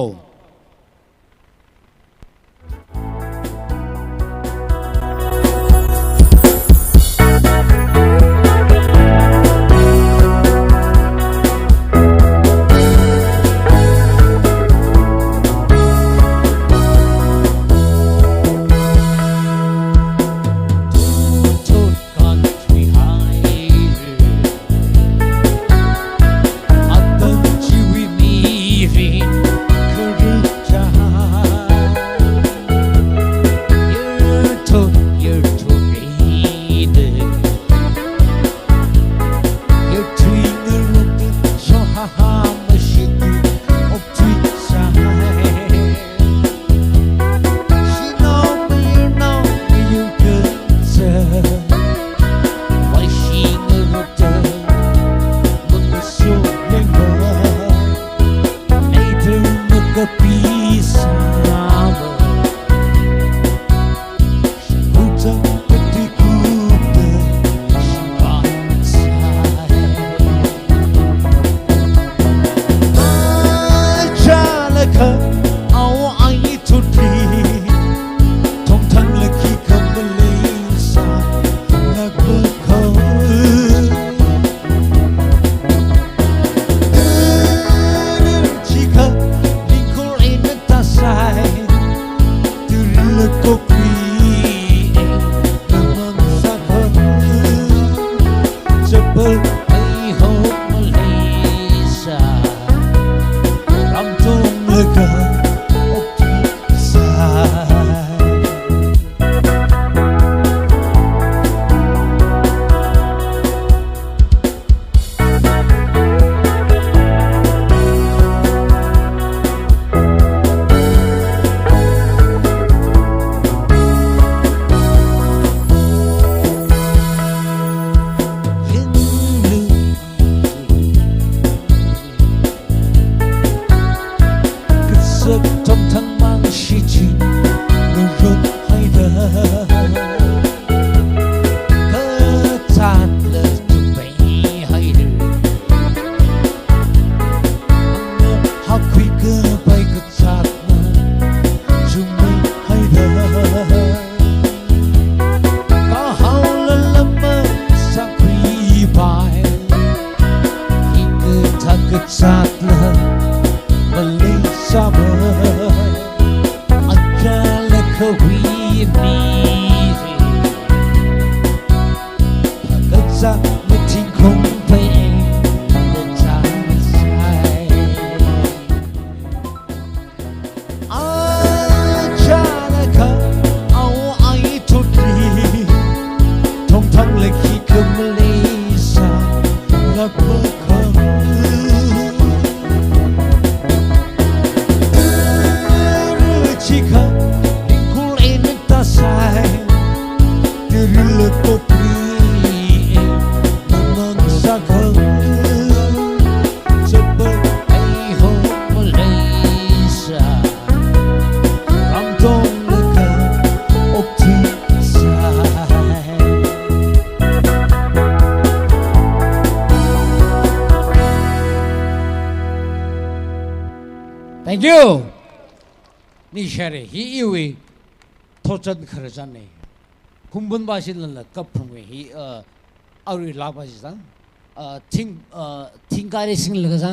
[SPEAKER 11] Thank you. Ni share hi iwi thojan kharjane. Kumbun basin la kapungwe hi auri la basin. Ting kare sing la sa.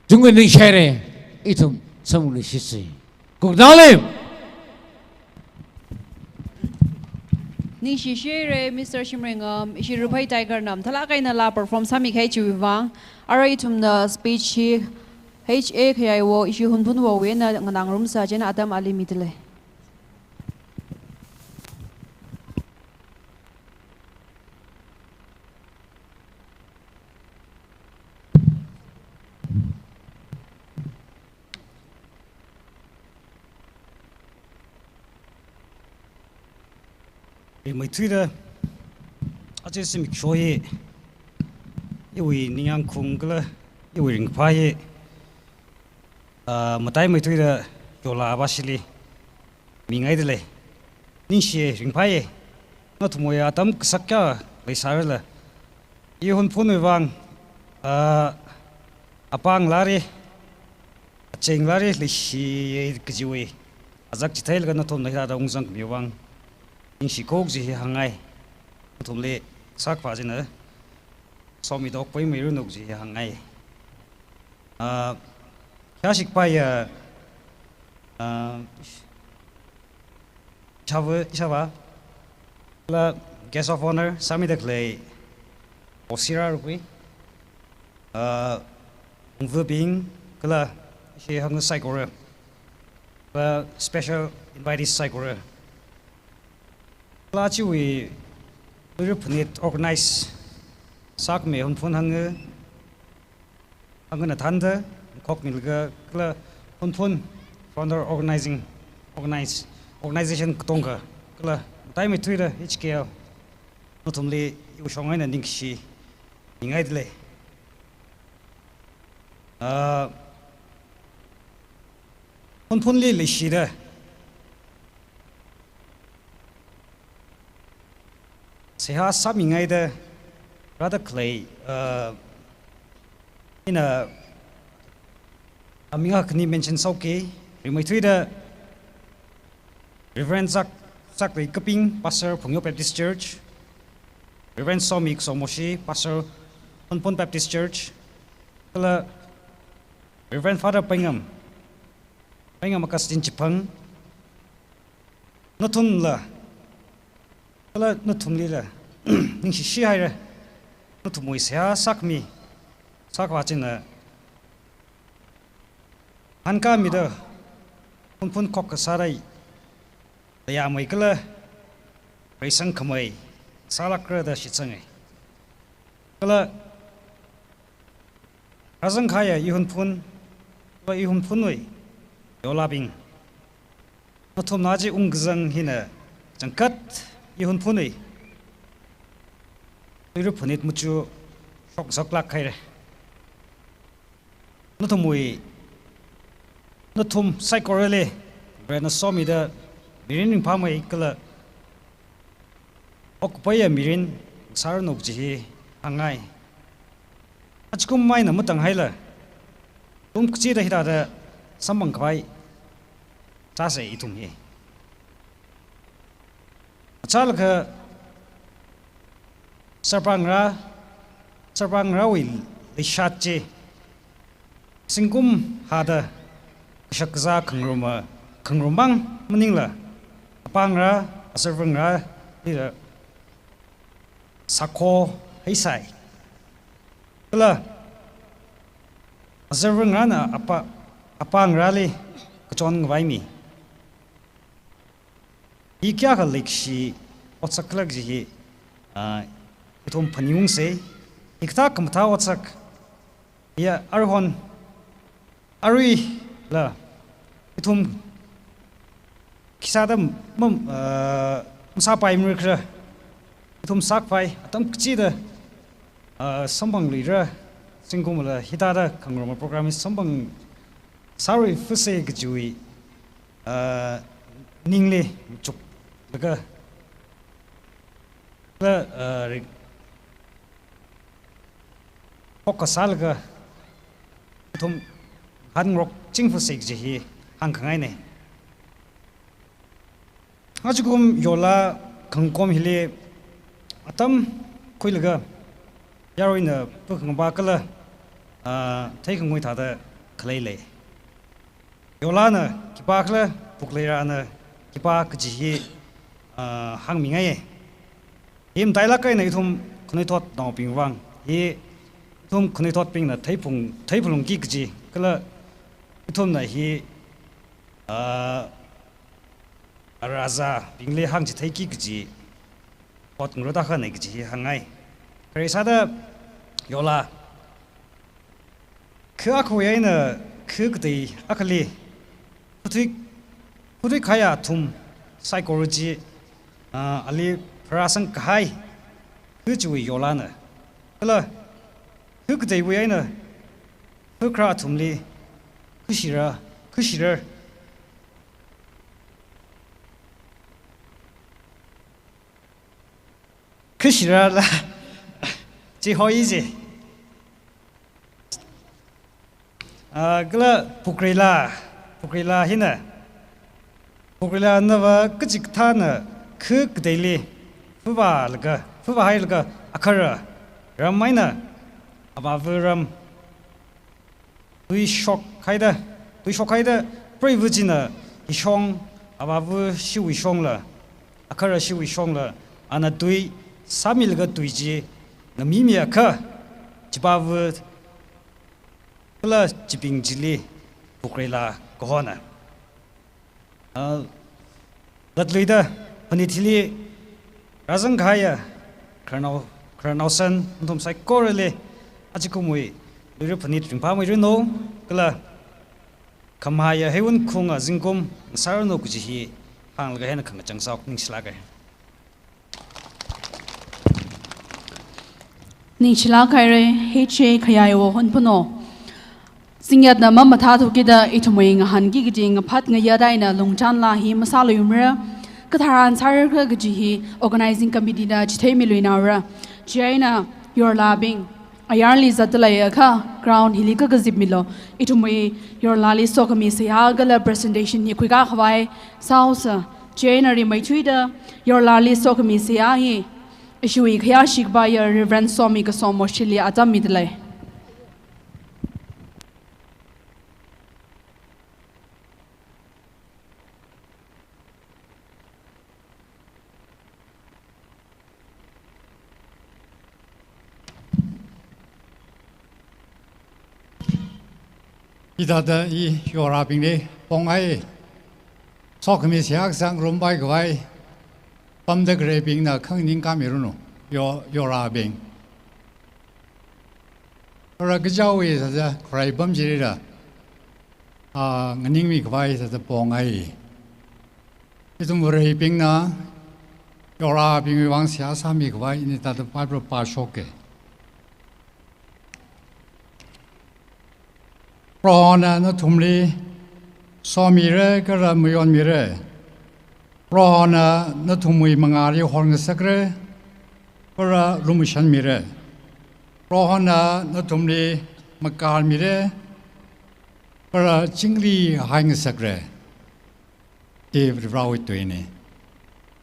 [SPEAKER 11] Jungwe ni share itum samuni shisi. Kugdalim.
[SPEAKER 3] Ning shi shi re Mr. Shimringam ishi rupai tiger nam thala kai na la perform sami khai chu wang arai thum na speech hi HA khai wo ishi hun phun wo we na ngang rum sa chen Adam Ali mitle
[SPEAKER 4] mấy thứ đó, ở trên xem show ấy, vì những anh khung cái là, vì những phái ấy, mà tại mấy thứ đó, cho là bác sĩ mình ngay đấy, những gì những phái ấy, nó thu mua atam sắc cả, lấy sao là, yêu hôn phun người vang, apang lari, cheng lari lấy gì cái gì vậy, azak chỉ thấy là nó thôn này là đông dân nhiều vang. những sự cố gì hàng ngày thùng lệ sắc phá gì nữa sau mi đọc với mấy nụ gì hàng ngày khá sức bay chava là guest of honor sami được lệ osira rồi vừa biến cái là khi hàng người psycho và special invited psycho là chỉ vì đối với organize sắc mẹ hôn phun hàng người là thanh thế khóc mình cái là hôn phun founder organization tung cái là tại mấy thứ đó HKL nó thùng lệ yêu song ấy là những gì những ai đấy hôn phun lệ gì đó seha sami ngai da rather clay in a aminga kni mention sauke rimai thui da Reverend Zak Ray Kaping Pastor Phungyo Baptist Church Reverend Somik Somoshi Pastor Ponpon Baptist Church kala Reverend Father Pengam Akastin Chipang nothum la kala nó thùng li là nhưng chỉ hay rồi nó thùng mùi xé sắc mi sắc vào trên là anh ca mi đó phun phun khóc cái sao đây để mấy cái là phải sang khăm ấy sao là cái đó shit sang ấy cái là razang khai ihun phun và ihun phun ấy yola bing nó thùng nào chỉ ung hina chẳng cắt ihun phun ấy, tôi rất phun ít một chút sọc lạc hay đấy, nó thùng mùi, nó thùng psycho relay, rồi nó so mi đó, mirin phá mấy cái là, occupy mirin, sao nó chỉ hàng ngày, ach cũng may là một tầng hay là, cũng chỉ đây là sắm bằng cái, cha sẽ ít thùng gì. Chal ke sarpang ra wil lishat che singkum hada shakza khangrumang maning la apang ra sarpang ra ila sakho haisai kala sarpang ra na apang ra li kachon ngwai mi ये क्या कर लिखी और सकलक जी तुम पनियों से एक था कम था और सक ये अरहन अरुई ला तुम किसा दम मुसाफाई मृक्ष तुम साक पाई तुम किसी द संबंग लीरा सिंगुम ला हिता द कंग्रोम प्रोग्राम संबंग सारी फुसे गजुई निंगले चुप cái học cả sao cái thùng Hàn Quốc chính phủ xây dựng hàng ngày này a주 kum yola khangkom hile atam khoilaga yaroina pukhangba kala thai khangoi thada khlaile yola na kipa khla pukleira na kipa kji hangmingai หิมไตละกันในทุ่มคนในทอดนอปิงวังฮีทุ่มคนในทอดปิงน่ะไทยพงกีกจีก็ละทุ่มน่ะฮีราซาปิงเล่หังจิไทยกีกจีพอดงรถตาขันในกจีหังไงใครซาดยอลาคืออาคุยน่ะคือกตีอาคลีผู้ที่ขายทุ่ม psychology อันนี้พระสังฆายคือจุยยอลานะก็เลยคือกตีวิญญาณคือคราทุ่มลีคือสิระละจีหอยจีก็เลยปุกรีลาหินะปุกรีลานะว่าก็จิกท่านะคือกตีลีฟูบาให้ลก็อัคระรำไม่นะอาบาฟูรำดุยช็อกใครเด้ปริวุจินะฮิชงอาบาฟูชิวิชงละอัคระชิวิชงละอันนั้นดุยสามีลก็ดุยจีน้ำมีอะค่ะจิบาฟูก็เลยจิบิงจิลีปุกรีลาก็ฮอนะรัดลุยเด้อพันธิลีราซังขายครานอสันทุ่มใส่กอร์เลยอาจจะกุมวยลุยพันธิถึงพาไม่รู้โน่ก็เลยคำหายให้วันคงจิงกุมสารโนกุจิฮีห่างเลยให้นักขังจังสาวนิ่งสลาก
[SPEAKER 1] นิ่งสลากเลยเฮเชขยายวหันพนอสิ่งยัดน้ำมันมาท้าทุกิดอีทุ่มเองหันกิจงพัดเงียได้นะลงจานลาหิมาซาลุยมระก็ทารันซาร์ก็กิจฮี organizing committee นะจิตให้มีลุยนาระเจน่า your labing อายาลิจัดเลยค่ะ ground ฮิลิก็กจิบมิโลอีทุ่มเอง your lali สกมีเสียก็เลย presentation นี่คุยกันขวายสาวสะเจน่าริไม่ช่วยเด้อ your lali สกมีเสียฮีอิช่วยขยาชิกบาย reverend สอมีก็สอมอชิลีอาจารย์มิดเลย
[SPEAKER 12] อีตาเดอีโยราบิงนี้ปองไอสอกมีเสียงสังรวมไปกไว้ปั๊มเด็กเรบิงน่ะข้างนิ่งกามิรุโนโยราบิงเราก็เจ้าวิสัจใครปั๊มจีรีละเงินนิ่งมีกไว้สัจปองไอที่ตรงเรบิงน่ะโยราบิงวิวังเสียสามีกไว้นี่ตาตัวไปโปรปาโชเกเพราะนั้นทุ่มลีสามีเร่ก็รำไม่ยอมมีเร่เพราะนั้นทุ่มมีมังอารีฮอนสักเร่ก็รำรุมชันมีเร่เพราะนั้นทุ่มลีมังการมีเร่ก็รำจิงลีหายสักเร่ที่เราอีตัวนี้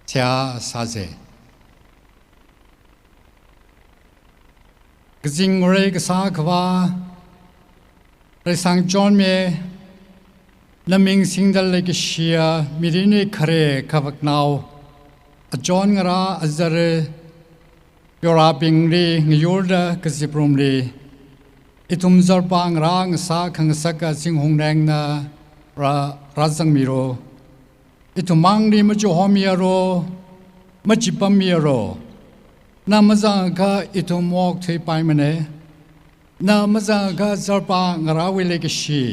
[SPEAKER 12] เสียสาเจก็จิงเร่ก็สักว่าเราสังจรเมลำมิงสิงดัลเลกเชียมิรินีคาเรขวักนาวจอนงราอัจเรยอราบิงรีงยูร์ดกสิปรุมรีอิทุมจารปังรางสาขังสักสิงหงแดงนาราจังมิโรอิทุมังรีมจุฮอมิอาโรมจิปมิอาโรนามจังกะอิทุมวอกที่ไปมันเนนามาจากการจับปางราวิเลกชี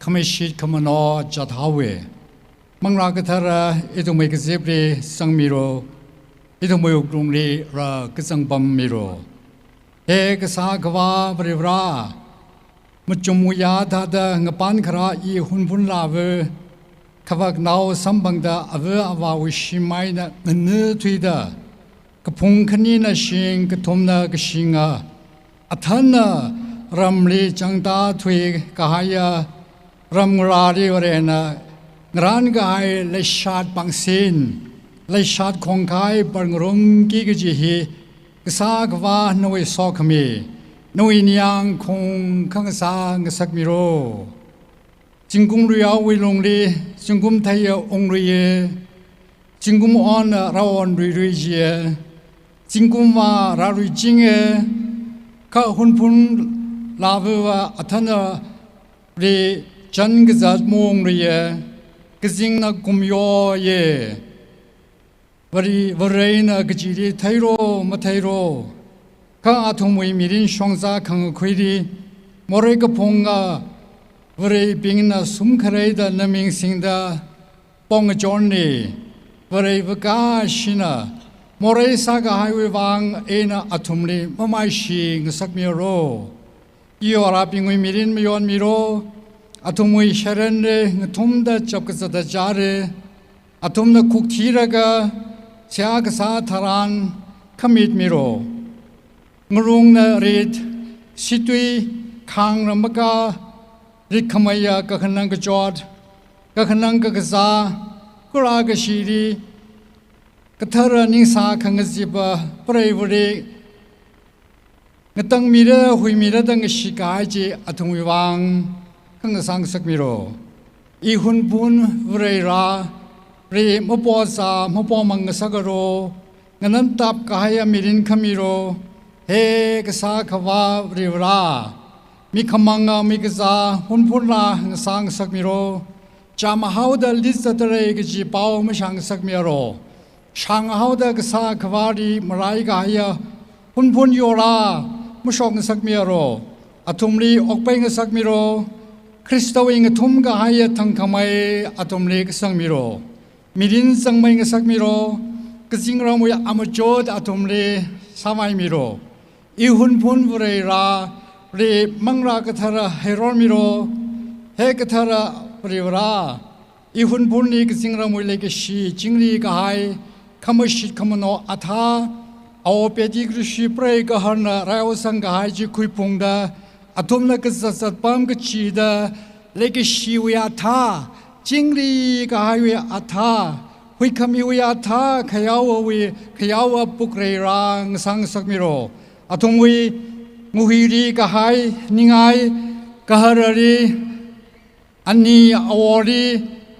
[SPEAKER 12] ขมิชิตขมนอจัดหาเวมังรากทาระอิทุเมกเซบรีสังมิโรอิทุเมอุกรุงรีรากสังบัมมิโรเอกสากวาบริวรามุจมุยาดาดงปันคราอีหุนพุนลาเวขวักนาวสัมบังดาอเวอวาวิชิไมนะเนื้อทุยดากพุงขณีนาชิงกทมนากชิงาอัฐานรำลีจังตาทุยกายรำรารีวเรนะงรานกายเลชาดปังสินเลชาดคงกายปังรุงกิกจิฮีกษากวาโนยสอกมีโนยนิยังคงขังสางสักมิโรจิงกุมเรียววิลงลีจิงกุมไทยองเรียจิงกุมอ่อนเราอ่อนรีเจีย จิงกุมว่ารารุจิงข้าหุ่นพุนลาเวว่าอัธนาเรจันกจัดมงเรียกจิงนักกุมยอเยวรีนะกจีรีไทโรมาไทโรข้าอาทุมวยมีรินชงซาขังคุยดีมอเรกพงกาวรีปิงนะสุมขเรดนามิงสิงดาปองจอนนี่วรีวกาชินะมอเรสากาไฮเววังเอนะอาทุมลีมาไม่ชิงสักมีโรอีอราปิงวยมีรินมียอนมีโรอาทุมวยเชรันเรงทุมดาจับกษัตริย์จาร์อาทุมนะคุกทีระกาเสียกษาธารานขมิดมีโรงรุงนะรีดสิตุยคางรำการิขมายากะขนังกจอดกะขนังกะกษากรากชีรีกทารนิสาขังจิบะเปรย์วรีงตังมีระหุยมีระดังชิกายจีอัตุวิวังขังสังสักมีโรอีหุนปุนวรีราเรมปอสามปอมังสักโรงันตับกายมิรินขมิโรเฮกษาขวาริวรามีขมังมีกษาหุนพุนลาสังสักมิโรจามหาวดาลิสตเรกจีเปาวมชังสักมิโรช่างหาวดากษาขวารีมรายกายหุนพุนโยรามชงสักมิโรอทุมลีออกไปงสักมิโรคริสต์วิงทุมกายทั้งขมายอทุมลีกสังมิโรมีดินสังไม่งสักมิโรกจิงรามวยอมโจดอทุมลีสามัยมิโรอีหุนพุนวเรราเรมังรากทาระเฮรอนมิโรเฮกทาระปริวราอีหุนพุนลีกจิงรามวยเลกชีจิงลีกหายขมชิดขมโนอัฐาเอาเปดิกรุชีเปรย์กหันรายสังกหายจีคุยพงดาอทุมนักสัตว์ปั๊มกชีดาเลกชีวิอัฐาจิงลีกหายวิอัฐาหุยขมิวิอัฐาขยาวปุกเรรังสังสักมิโรอทุมวิมุฮิรีกหายนิงายกหารีอันนี้อวอรี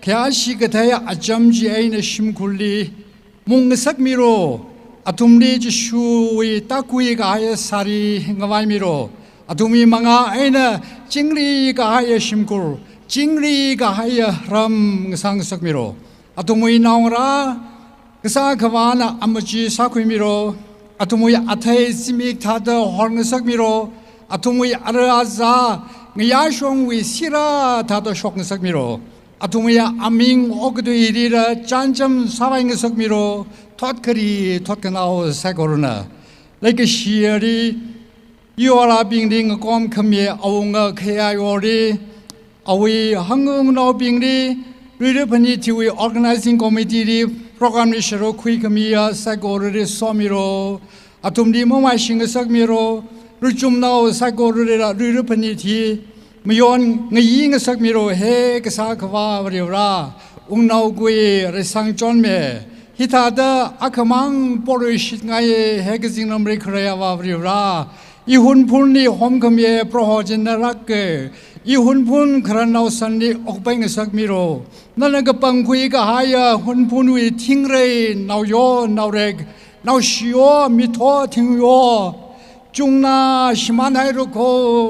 [SPEAKER 12] ขยาชิกเทียอาจัมจีไอนชิมคุลีมุงสักมิโรอทุมลีจะชูวิตาคุยกหายสารีงวายมิโรอทุมีมังอาไอนะจิงลีกหายชิมคุลจิงลีกหายรัมสังสักมิโรอทุมีนองรากษาขวานะอมจีสักมิโรอทุมีอัฐเอซิมิกทัดฮอร์งสักมิโรอทุมีอาราซางยาชงวิสิราทัดชกสักมิโรอทุมีอามิงอกดุอิริระจันจำสาวงสักมิโรทอดครีทอดกันเอาสักโรนะเลกชีรียูอาราบิงดิงกอมขมีเอางะขยายวอรีเอาวิหังงนอบิงดีรีเรพันธ์ที่วิ organizing committee ดีโปรแกรมนี้ชโรคุยขมีสักโรรีสอมิโรอทุมดีมั่วชิงสักมิโรรู้จุมนาสักโรรีระรีเรพันธ์ที่มยอนเงียงสักมิโรเฮกสักว่าบริวรานาวกุยเรสังจอนเมฮิตาดาอักมังปริชิตไงเฮกจิงนำริคเรียวาบริวราอีหุนพุนนี่หอมขมีโปรโหจินรักเกอีหุนพุนครันเอาสันนี่ออกไปงสักมิโรนั่นก็ปังคุยก็หายหุนพุนวิทิ้งเรนาวโยนาวเรกนาวชิโอมิโททิ้งโยจุงนาชิมันให้รุโค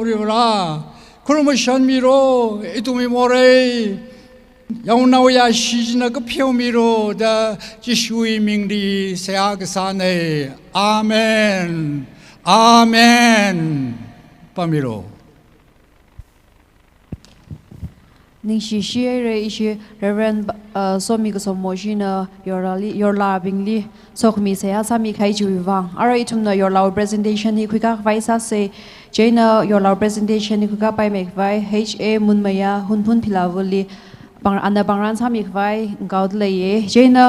[SPEAKER 12] ริวราครุมชันมิโรอิตุมิโมเรยาวนาวอยาชิจนักเพียวมิโรดาจิชุยมิงดีเสียกษาเนอาเมนอาเมนปามิโร
[SPEAKER 3] นิ่งชีชีเรอิชีเรเวนสมิกสมโมชินะยอร์ลาบิงลีสกมีเสียสามีใครจูวังอะไรทุมนะยอร์ลา presentation นี่คุยกับไว้ซาเซเจน่ายอร์ลา presentation นี่คุยกับไปเมกไว้ HA มุนมายาหุนพุนพิลาวลีบางอันดับบางร้านสามีไว้กาวดเลยเจน่า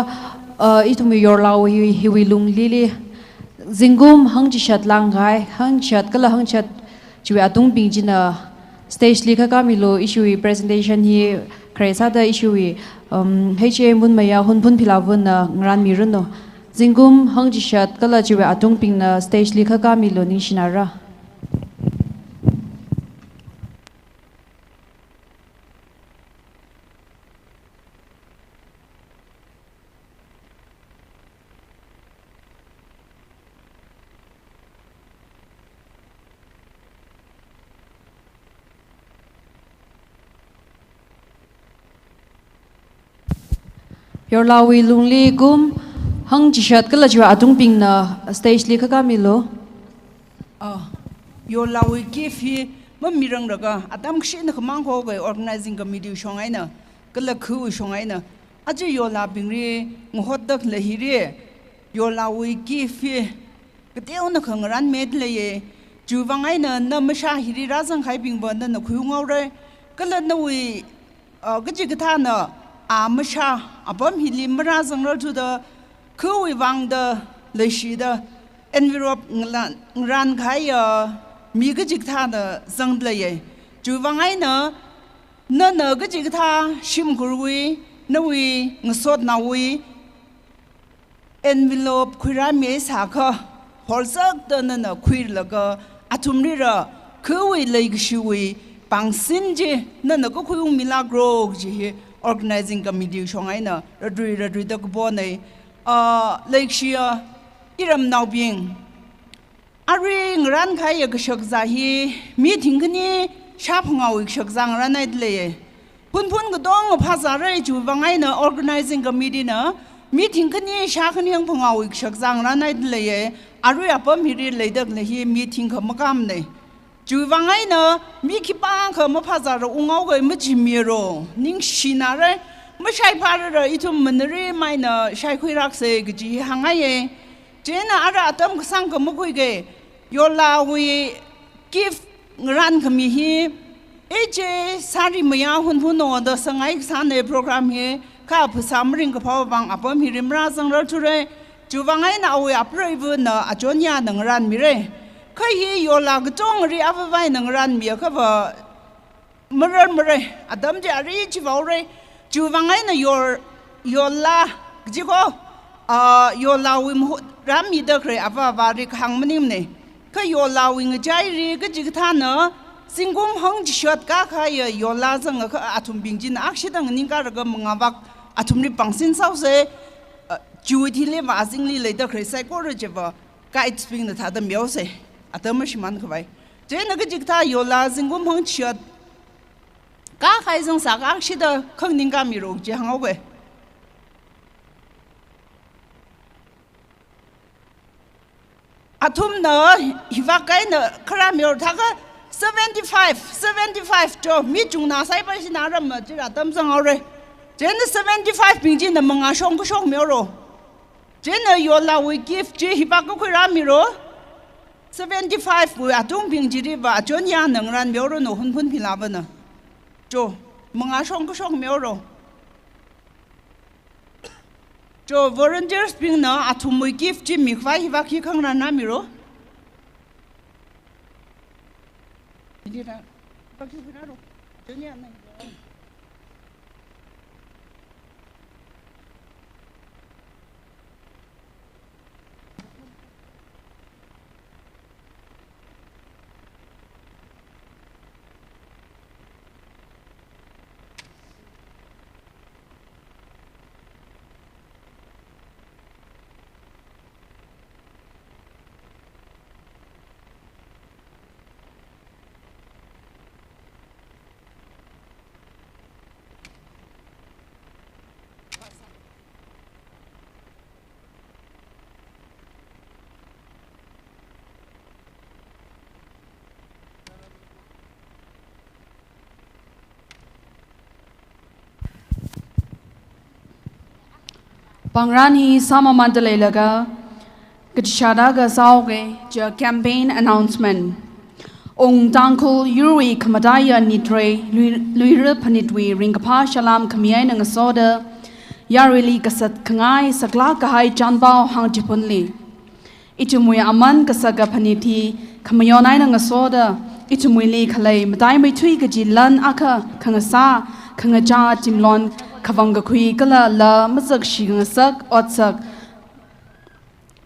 [SPEAKER 3] อีทุมยอร์ลาฮิวิลุงลีลีจิงกุมหังจิชัดลังไงหังชัดก็ละหังชัดจูอาตุงบิงจินะ stage ลีค่ะก็มีโล issue presentation ที่ใครทราบได้ issue HA มุนมายาหุนพุนพิลาวุนนะงานมีรุ่นเนาะจิงกุมหังจิชัดก็ละจูอาตุงบิงนะ stage ลีค่ะก็มีโลนิชินาระ your lawi lungli gum hang jishat kala jwa atung ping na stage li kha milo
[SPEAKER 13] yo lawi ke fi ma mirang daga atam kshi na khamang ho ga organizing committee shongai na kala khu shongai na aje yo la bingri ngod dak le hi re yo lawi ke fi keteu na khang ran med le ye ju wangai na na ma sha hi ri ra sang khai bing ba na khu ngau re kala na wi ga ji ga tha na a ma sha abam hi lim ra sang ra tu da khu wi wang da le shi da envelope ran khai mi ga jik tha da zang ble ye ju wangai na na ga jik tha shim gur wi na wi ngasot na wi envelope khura me sa kha holsak da na khuir la ga atum ri ra khu wi le gi shu wi pang sin je na ko khu milagro ji organizing committee shongai na radri da ko bo nei like shia iram nau bing ari ngran khai ya gshak zahi meeting ni sha phangau gshak jang ranai dle pun ga dong pha za re ju wangai na organizing committee na meeting ni sha khani ang phangau gshak jang ranai dle ari apam hi ri leidak le hi meeting kha makam nei ju wangai na mi ki pa kha ma pha za ro ungau ga ma ji mi ro ning shina re ma shai pha ra itum manri mai na shai khui rak se gi hangai ye jena ara atam sang ka mu khui ge yo la wi give ran khami hi eje sari maya hun hun no da sangai sa ne program he ka phu samring ka phaw bang apam hi rimra sang ra thure ju wangai na wi approve na ajonya nang ran mi re khai hi yo la ga tong ri avai nang ran mi ka ba mare adam je ari chi vaw re ju wangai na yo la ji ko yo la wi mu ram mi da kre ava va ri khang manim ne ka yo la wi ng jai ri ga ji tha na singum hang ji shot ka kha yo la jang ka athum bing jin akshi dang ning ka ga manga bak athum ri pangsin sau se ju thi le ma jing li le da kre sai ko ro je ba ka it spring na tha da myo se atam shi man khwai je na ga ji tha yo la singum hang ji shot ka khai jang sa ka akshi da khang ning ka mi ro je hang au ge atum na hiwa kai na khara myor tha ka 75 to mi chung na sai pa si na ram ma ji ra tam sang au re jen 75 ping jin na manga shong ko shong myor ro jen na yo la we gift ji hiwa ko khra mi ro 75 bu atum ping ji ri ba jon ya nang ran myor ro no hun phun phi la ba na jo manga shong ko shong myor ro jo volunteers ping na atum we gift ji mi khwai hiwa khi khang ra na mi ro đi ra bác sĩ phải nói rồi chứ nhá này
[SPEAKER 1] Pangran hi sama mandalay laga kachada ga sauge ja campaign announcement ong tangkul yuri kamadaya nitre luira panitwi ringkapa shalam kamiyay nang soda yarili kasat kangai sakla kahai chanbao hang jipunli itumui aman kasaga paniti kamayonay nang soda itumui li khalay matay may tui kajilan aka kangasa kangaja timlon kavanga kui kala la mazak shigasak otsak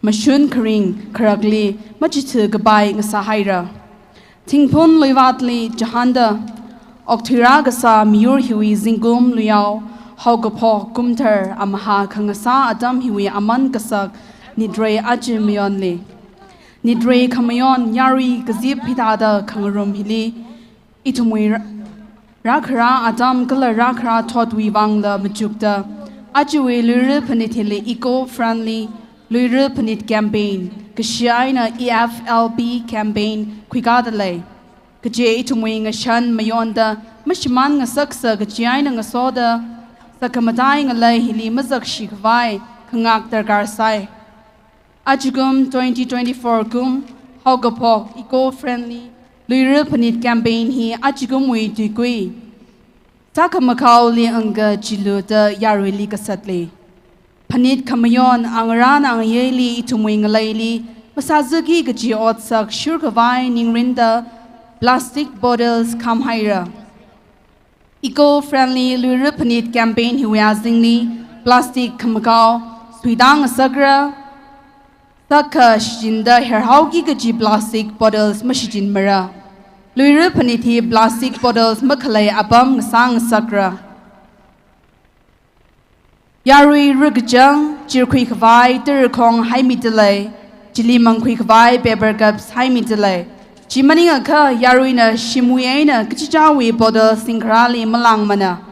[SPEAKER 1] mashun kring karagli majitu gabai ngasa haira tingpon loiwatli jahanda oktira gasa miyur hiwi zingum luyao haugapo kumtar amaha kangasa adam hiwi aman kasak nidre ajimionli nidre kamayon yari gazip hitada kangarum hili itumui Rakra Adam kala rakra thot wi wang la machukta Ajuwe Lure Panitili eco-friendly Lure Panit campaign, Kashiana EFLB campaign, Quigadale, Kaje Itumwing a shan mayonda, Mishman a sucksa, Kajiana a soda, Sakamadang a lay hili mazak shikvai, Kangak der Garsai. Ajugum 2024 Gum, Hogapok, eco-friendly Lure Panit campaign he Ajugum we degree. Sakamakau li anga jilu de yarili kasatli. Panit kamayon angran ang yeli itumwing layli. Masazuki gaji otsak shurkavai ningrinda plastic bottles kamhaira. Eco-friendly lure panit campaign huazingli plastic kamakau swidang sagra. Saka shinda herhauki gaji plastic bottles mashijin mara. Lure Paniti plastic bottles makalay abam sang sakra. Yari Rugajang, Jirkui Kavai, Dirkong, Haimi delay, Jilimang Quikavai, Beber Gubs, Haimi delay. Jimaninga, Yarina, Shimuena, Gijawi bottles, Sinkrali, Malangmana.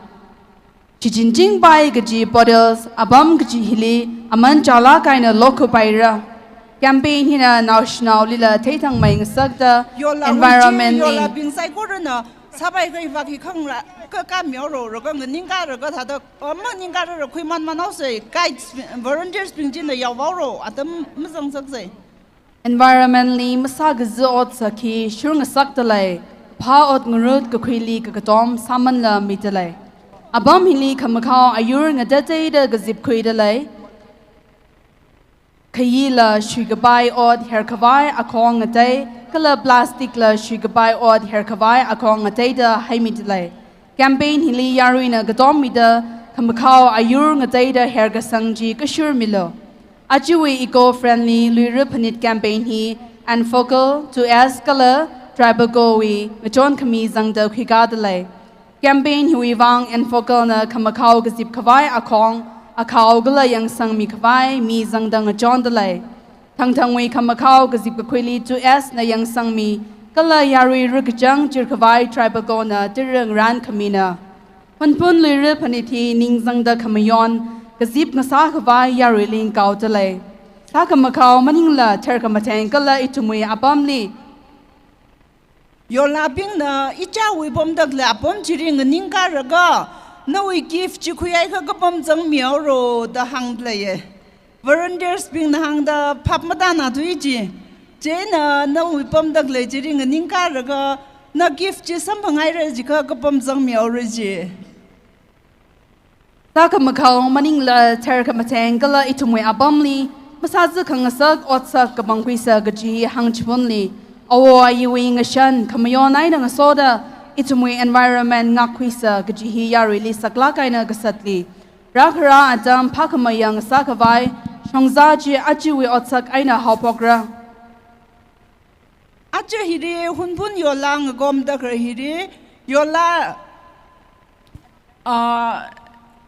[SPEAKER 1] Chijinjing by Gaji bottles, Abam Gaji Hili, Amanjala kaina local baira. Campaign hina national lila tatang maing sagda environment
[SPEAKER 13] yola bing sai ko na sabai ga iwa ki khang la ka myo ro ga ning ga ro ga tha da ma ning ga ro khui man manau se guides volunteers bing jin da yaw ro atam mzang sak se
[SPEAKER 1] environmentally masag zot saki shurng sakta lai pha ot ngurut ka khili ka tom saman la mitalai abam hili khamakhaw ayur nga date da gazip khui da lai Kayila Shugabai Od Herkavai Akong a day, Kala Plastic La Shugabai Od Herkavai Akong a day da Haimidlay. Campaign Hili Yarina Gadomida, Kamakao Ayur a day da Hergasangji Kashur Milo. Ajui eco friendly Luripanit campaign he and focal to Askala Tribal Gowi, Majon Kamizang da Kigadalay. Campaign Huivang and focal na Kamakao Gazip Kavai Akong. Akau gala yang sang mi kawai mi zang dang a John delay. Tang tang wei kamakau gazip kwili to S na yang sang mi gala yari rukjang jir kawai tribal gona dirang ran kamina. Pun liri paniti ning zang da kamayon gazip na sa kawai yari ling kau delay. Sa kamakau maning la ter kamatang gala itumui abamli.
[SPEAKER 13] Yola bing na icha wi bom dak la bom jiring ning ka raga. No we give Chikuya Kapam Zang Miao Ro the hang player. Volunteers being the hang the Pap Madana to Iji. Jane, no we pump the glazing and Ninka Raga, no gift you something I read Kapam Zang Miao Regi.
[SPEAKER 1] Sakamakau, Maningla, Terkamatangala, Itumwe Abamli, Masaza Kangasak, Otsak, Kabanquisa, Gaji, Hang Chipunli, or you wing a shan, Kamayon, I and a soda. Itumwe environment ngakwisa gajihi yari li saklakay na gasatli. Rakara adam pakamayang sakavay, shongzaji ajiwi otsak ay na hapogra.
[SPEAKER 13] Aja hiri hunpun yola ngagom dakra hiri yola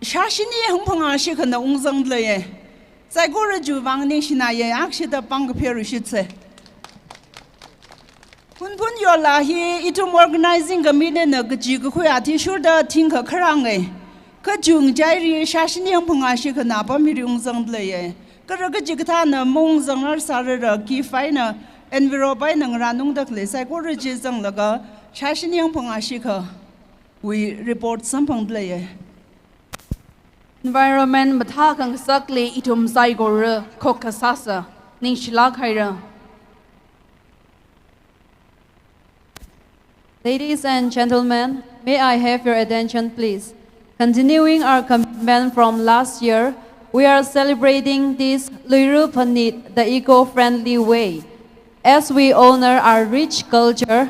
[SPEAKER 13] shashini humpanga shika na ungzang dlaye. Saigora juwang ni shinaye akshida pangapero shitse. Pun yola he itum organizing a meeting na gaji kuya sure da tinka karange. Kajung jairi shashini punga shika na pamiriung zang playe. Karagajikata na mong zangar sarara ki fina envirobai nang ranung da kle sai koriji zang laga shashini punga shika. We report sampang playe.
[SPEAKER 1] Environment matakang sakli itum saigora kokasasa ning shilakaira.
[SPEAKER 3] Ladies and gentlemen, may I have your attention, please? Continuing our commitment from last year, we are celebrating this Luiru Panit the eco-friendly way. As we honor our rich culture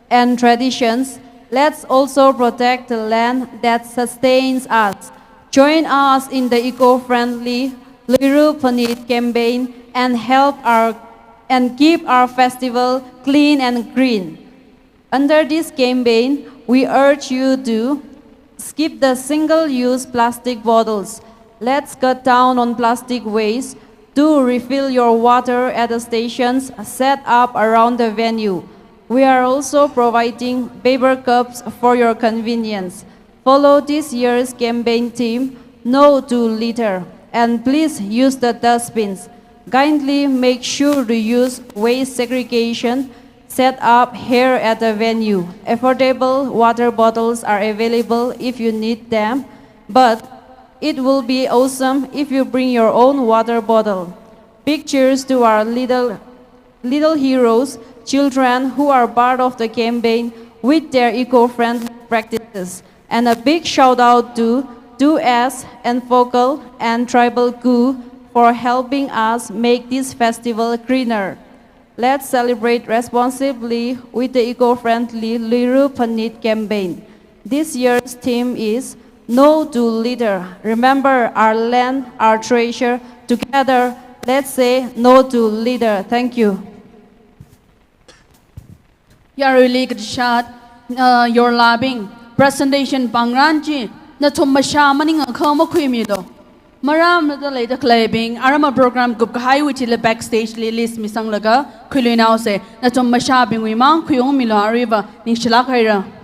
[SPEAKER 3] and traditions, let's also protect the land that sustains us. Join us in the eco-friendly Luiru Panit campaign and keep our festival clean and green. Under this campaign, we urge you to skip the single-use plastic bottles. Let's cut down on plastic waste. Do refill your water at the stations set up around the venue. We are also providing paper cups for your convenience. Follow this year's campaign theme, no to litter, and please use the dustbins. Kindly make sure to use waste segregation set up here at the venue. Affordable water bottles are available if you need them, but it will be awesome if you bring your own water bottle. Big cheers to our little heroes, children who are part of the campaign with their eco-friendly practices. And a big shout out to Do-As and Focal and Tribal Goo for helping us make this festival greener. Let's celebrate responsibly with the eco-friendly Liru Panit campaign. This year's theme is No to Litter. Remember our land, our treasure. Together, let's say no to litter. Thank you.
[SPEAKER 1] Yaruli Grishat, your labing. Presentation Bangranji, Natumasha Maning a Koma Quimido. Maram the later claiming, Arama program Gupkai, which is the backstage list Misang Laga, Kulinause, Natumasha Bing Wimang, Kuyumila River, Nishalakaira.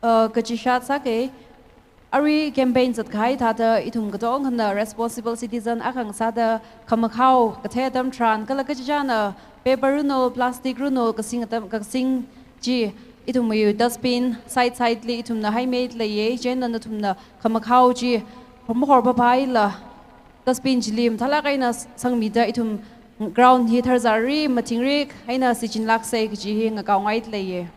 [SPEAKER 3] Kachishat Sake, Ari campaign at Kai Tata, Itum Gadong, and the responsible citizen Akang Sada, Kamakau, Katedam Tran, Kalakajana, Paperuno, Plastic Runo, Kasing G, Itum dustbin, sidely, Itum the high made lay, Jen and Itum the Kamakau G, Pomor Papaila, dustbin Jilim, Talakainas, Sang Mida, Itum ground heaters are re, Matingrik, Aina Sichin Laksake, G, and a Gao White lay.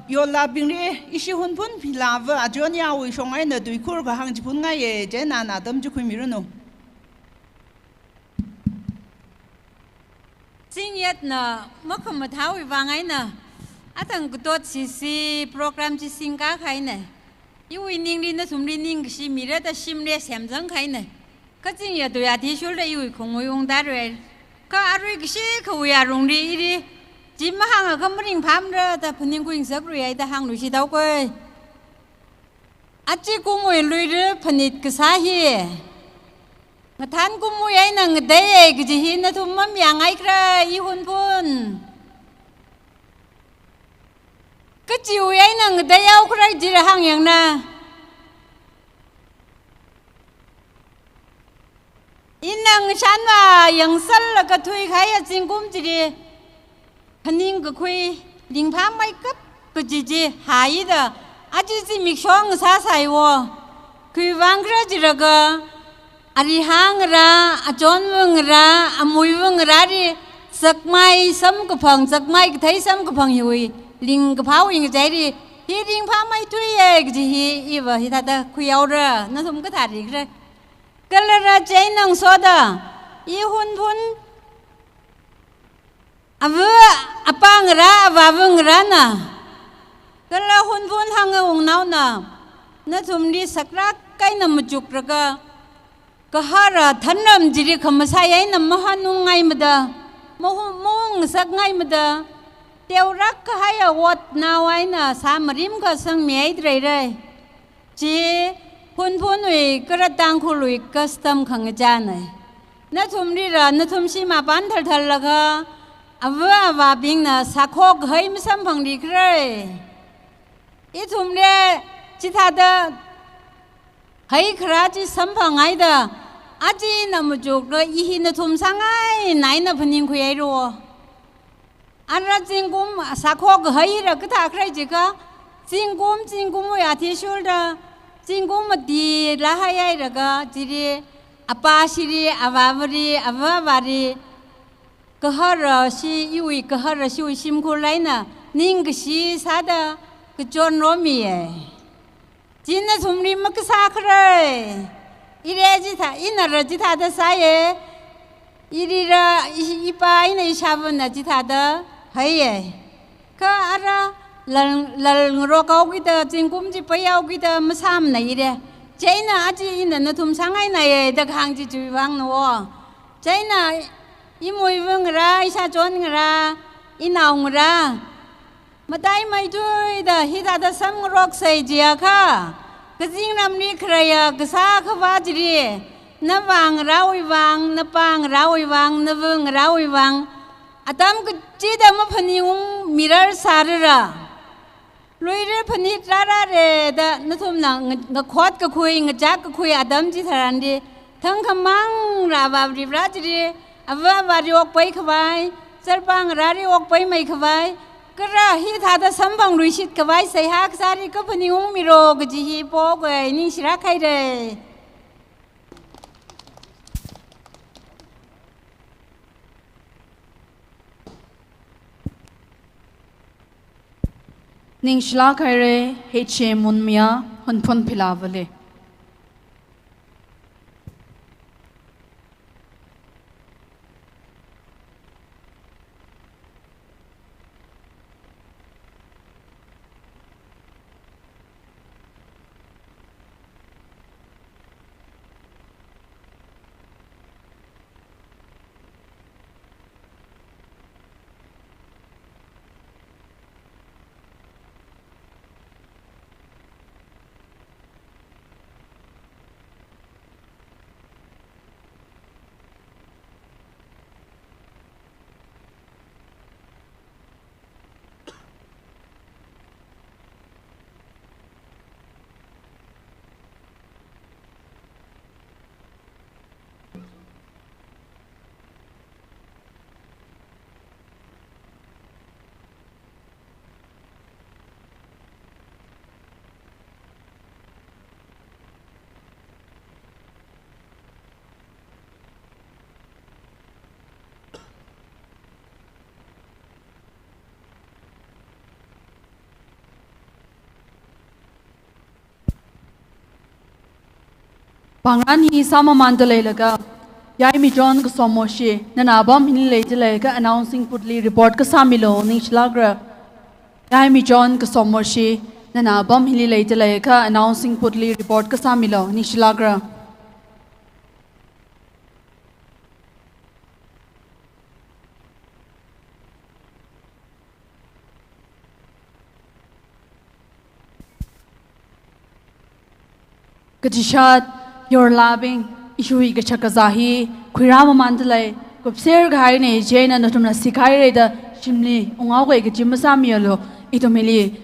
[SPEAKER 13] Yo labing re, ishi hun pun pilava, a jonia we shong I do kurga hang jipunga ye, Jena, Adam Jukumirano.
[SPEAKER 14] Sing yet na, Mokamatau Vangina. I think dot CC program to sing a kind. You winning in the Sumrining, she mirrored a shimless Samsung kind. Cutting yet to a tissue that you come on that way. Karik shake, we are only. Jim hang a company Pamra, the Peninguing Sabri, the hang Lucy Daway. Achikum will read Panit Kasahi. Matankum Muyan and day, Gihina to Mummy, and I cry, Ihun Pun. Could you ain't and day out cry, dear hanging na? Inang Shana, young son like a twig higher singum today. Paning Gui, Ling Pam my cup, Gujiji, Haida, Ajizi Mishong Sasai war. Kuivangra Jiraga, Arihangara, a John Wungra, a Muyung Radi, Sakmai, some Kupang, Sakmai, Tay some Kupang Hui, Ling Powing Jadi, Heating Pam my 3 eggs, he ever he had a Kuyaura, Nasum Katari. Galera Jane Soda, Ihun Pun. Apang ra vavung rana. Kala hun pun hanga now na. Natumdi sakra kaina mujukraga. Kahara thanam jiri kamasaya na mahanungai mada. Mohung sagngai mada. Teurak kahaya wat now aina samarim ka sang miai dre. Ji hun pun we karatang kului custom kangajana. Natumdi ra natumsi ma panthal thalaga. Ava being a sakog him something decree. It umre Chitada hay khra chi sampangai da aji na mujuk ra ihi na thum sangai nai na phaning khuyai ro anra jingum sakho ga hai ra ka tha khrai ji ka jingum ya thi shul da jingum di la hayai ra ga jiri apa siri avavri avavari kahara si yui kahara si ui sim khulai na ning si sada ka jon romi e jinna sumri mak sakre ire ji tha inara ji tha da saye irira ipa ina isabun na ji tha da haye ka ara lal ro ka gi da jingum ji payau gi da masam na ire China aji ina na thum sangai na ye da khang ji ju wang no China imoi wang ra isa jon ra inaung ra matai mai dui da hi da sam rok sai jia kha kajing nam ni khraya ksa khwa jri na wang ra oi wang na pang ra oi wang na wang ra oi wang atam ku chi da ma phani mirar sarra Loire Panit Rara da Natum the Quat Kakui, a Jack Kakui, Adam Jitarandi, Tankamang, Rava Rivratri, Ava Yok Pai Kavai, Serpang Rari Wok Pai Mai Kavai, Kara, he had a sambang Rishit Kavai, say Haksari Company Umiro, Gaji Pog, Nishirakaide.
[SPEAKER 1] Ning shla kaire heche munmia hunpun pilavale. Pangrani sama mandale laga yai mi John ka somoshi nana bam hin le ka announcing putli report ka samilo ning shlagra yai mi John ka somoshi nana bam hin le ka announcing putli report ka samilo ning shlagra Kajishat Your loving ishui gachakazahi kuirama mandalai kupser ghai ne jena natumna sikai re da shimli ungau ge jimasa mialo itomeli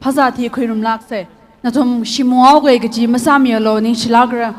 [SPEAKER 1] phazati kuirum lakse natum shimungau ge jimasa mialo ning shilagra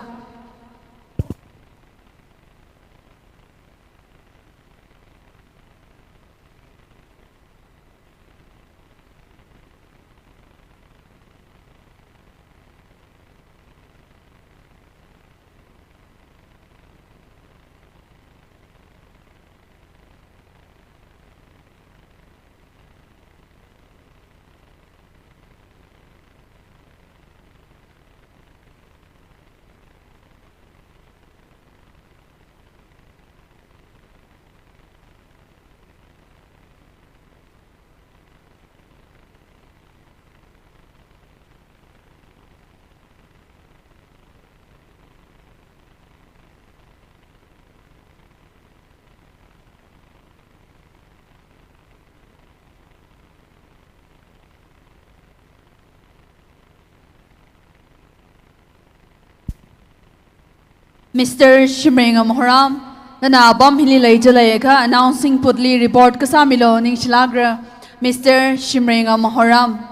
[SPEAKER 1] Mr. Shimringam Horam, Nana Bom Hili Lajaleka announcing Putli report Kasamilo Ning Shilagra, Mr. Shimringam Horam.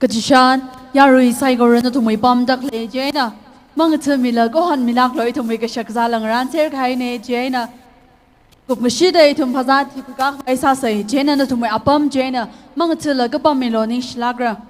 [SPEAKER 1] Kajishan, Yarui Saigoran to my bomb duck lay Jana. Mangatumila, go on Milak to make a shakzalang ranser kaine Jana. Gupmashida to Pazat, Isasa, Jana to my apam Jana, Mangatilla, Gopamiloni Schlagra.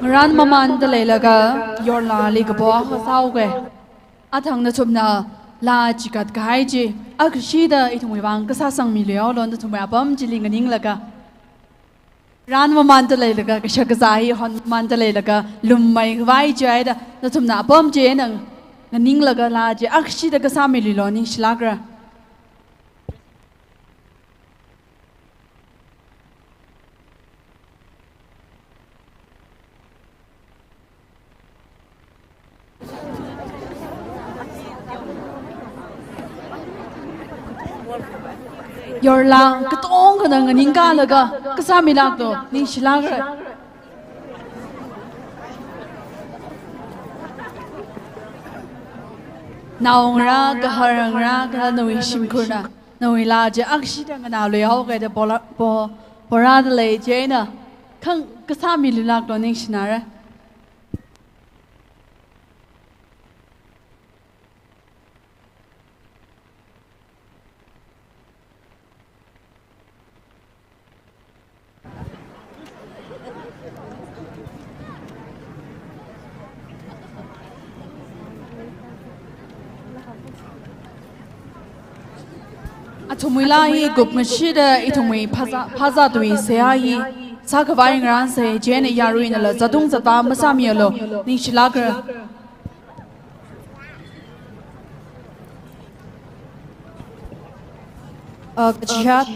[SPEAKER 1] Ran maman de laylaga your la ligabo sauge. Atang na tumna la jikat gaiji. Akshida itumuang kasasang milyo lon to my abum jilinganing laga. Ran maman de laylaga kashagazahi hon mandalaylaga lumay vai jada na tumna abum jenang naning laga la ji akshida kasamililo ning shlagra. Your lang katong ka nang ningka laga kasami lang to ni shilagra. Naong ra kaharang ra ka nawi shimkurna nawi la je akshida nga na lo ka de porada le jena kang kasami lilak to ning shinara. Atumila hi gupmashida itumwi paza dui seayi sakavaing ran se jene yaruin la zadung zata masamielo ni shilagra. Kachat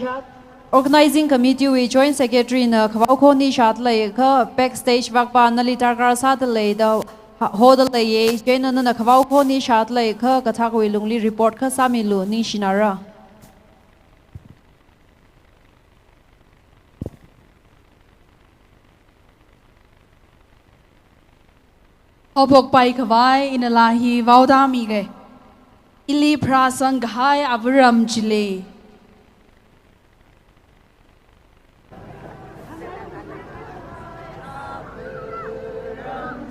[SPEAKER 3] organizing committee we joint secretary na khawau kho ni shat lai kha backstage vakpa na litar kar sa da lai da ho da lai ye chen na khawau kho ni shat lai kha katha koi lungli report kha sami lu ni shinara
[SPEAKER 1] Obok pai kawai inalahi vaudami ge. Ili prasang ghai avram chile.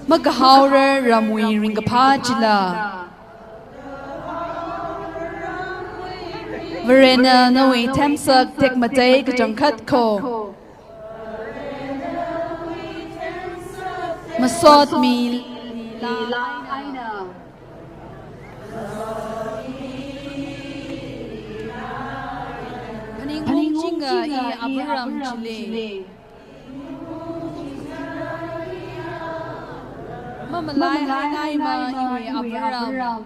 [SPEAKER 1] Magahaure ramui ringapa chila. Verena nawi temsak tek matay kajangkat ko. Masot mi Paning jinga I Abraham chile. Mama lai hai ma iwe Abraham.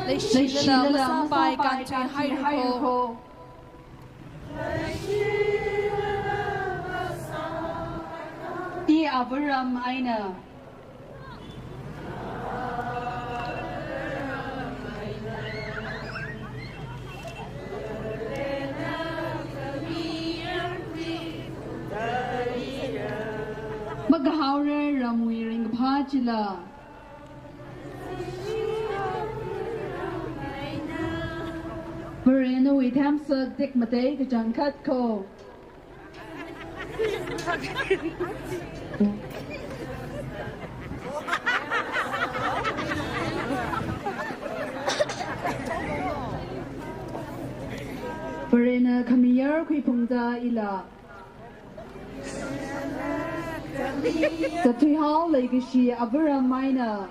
[SPEAKER 1] Lấy shila masampai kan tu hai ko. I Abraham aina. Magahaure ramui ring pachila. Verena we tamsa dik mate kajangkat ko. Verena kamiyar kui pungda ila. Sa tui hao legacy Abraham Maina.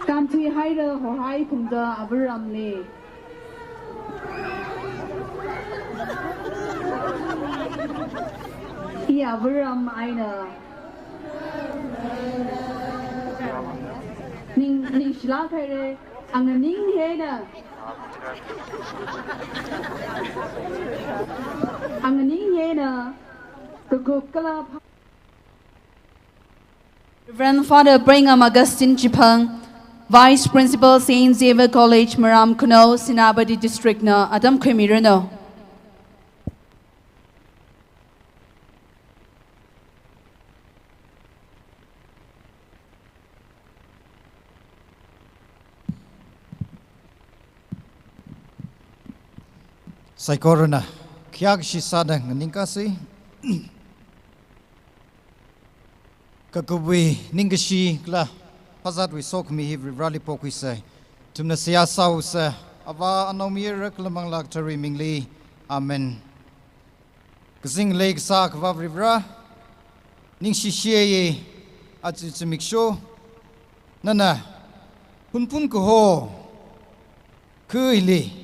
[SPEAKER 1] Kam tui haida ho hai pungda Abraham le. I Abraham Aina. Ning shila kare ang ning hena. Ang ning hena. Kukukala. Reverend Father Brigham Augustine Chipang, Vice Principal Saint Xavier College, Maram Kuno, Sinabadi District na Adam Kwemirano.
[SPEAKER 6] Saikorona, kiag si sada ningkasi. Kakubi ningasi kla pazat we sok mi hi rally pokwi sai. Tumna siya sau sa ava anomir reklamang laktari mingli. Amen. Kasing leg sa kwa vivra ningshi shiye atsumiksho nana punpun ko ho kuili.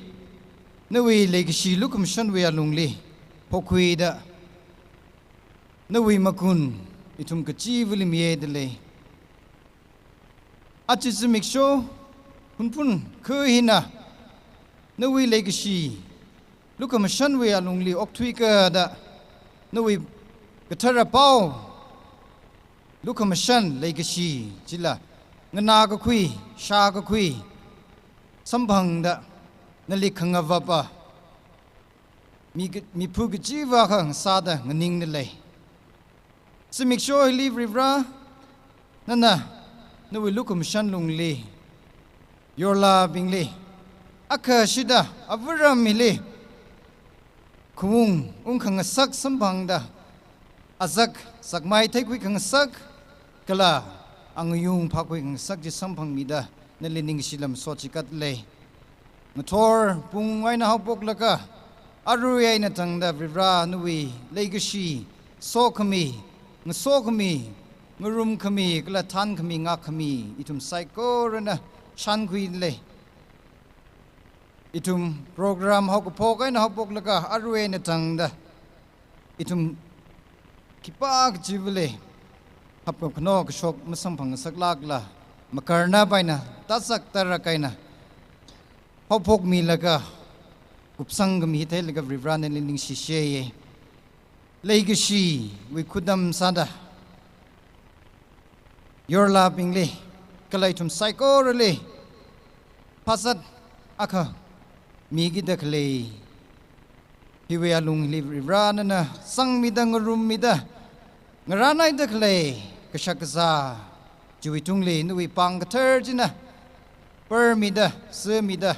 [SPEAKER 6] Nawi legacy lukum shanwe alungli pokwida nawi makun itum kachivuli miedle achizmiksho punpun kuhina nawi legacy lukum shanwe alungli oktwika da nawi katara pau lukum shan legacy chila ngana ka khui sha ka khui sambhang da Nalikanga vapa mi pugijiva kang sada nganing nilay. Si make sure I leave rivra nana nawi lukum shanlung li your loving li aka shida avara mili kumung kang sak sambang da azak sakmai taikwi kang sak kala ang yung pakwi kang sak ji sambang mida nalining silam sochikat lay. Motor pung ay na hapok laka aru ay na tangda vivra nui legacy so kami ngurum kami kelatan kami ngak kami itum psycho rena shan kui le itum program hapok ay na hapok laka aru ay na tangda itum kipak jivle hapok no kshok masampang saklak la
[SPEAKER 15] makarna paina tasak tarakaina hopok milaga kupsang gami te laga vibran lining shishe legacy we kudam sada your laping le kalaitum psycho le pasat aka migi dakle hiwe alung vibran na sang midang rum mida ngaranai dakle kashakza juitung le nui pang katerjina per mida se mida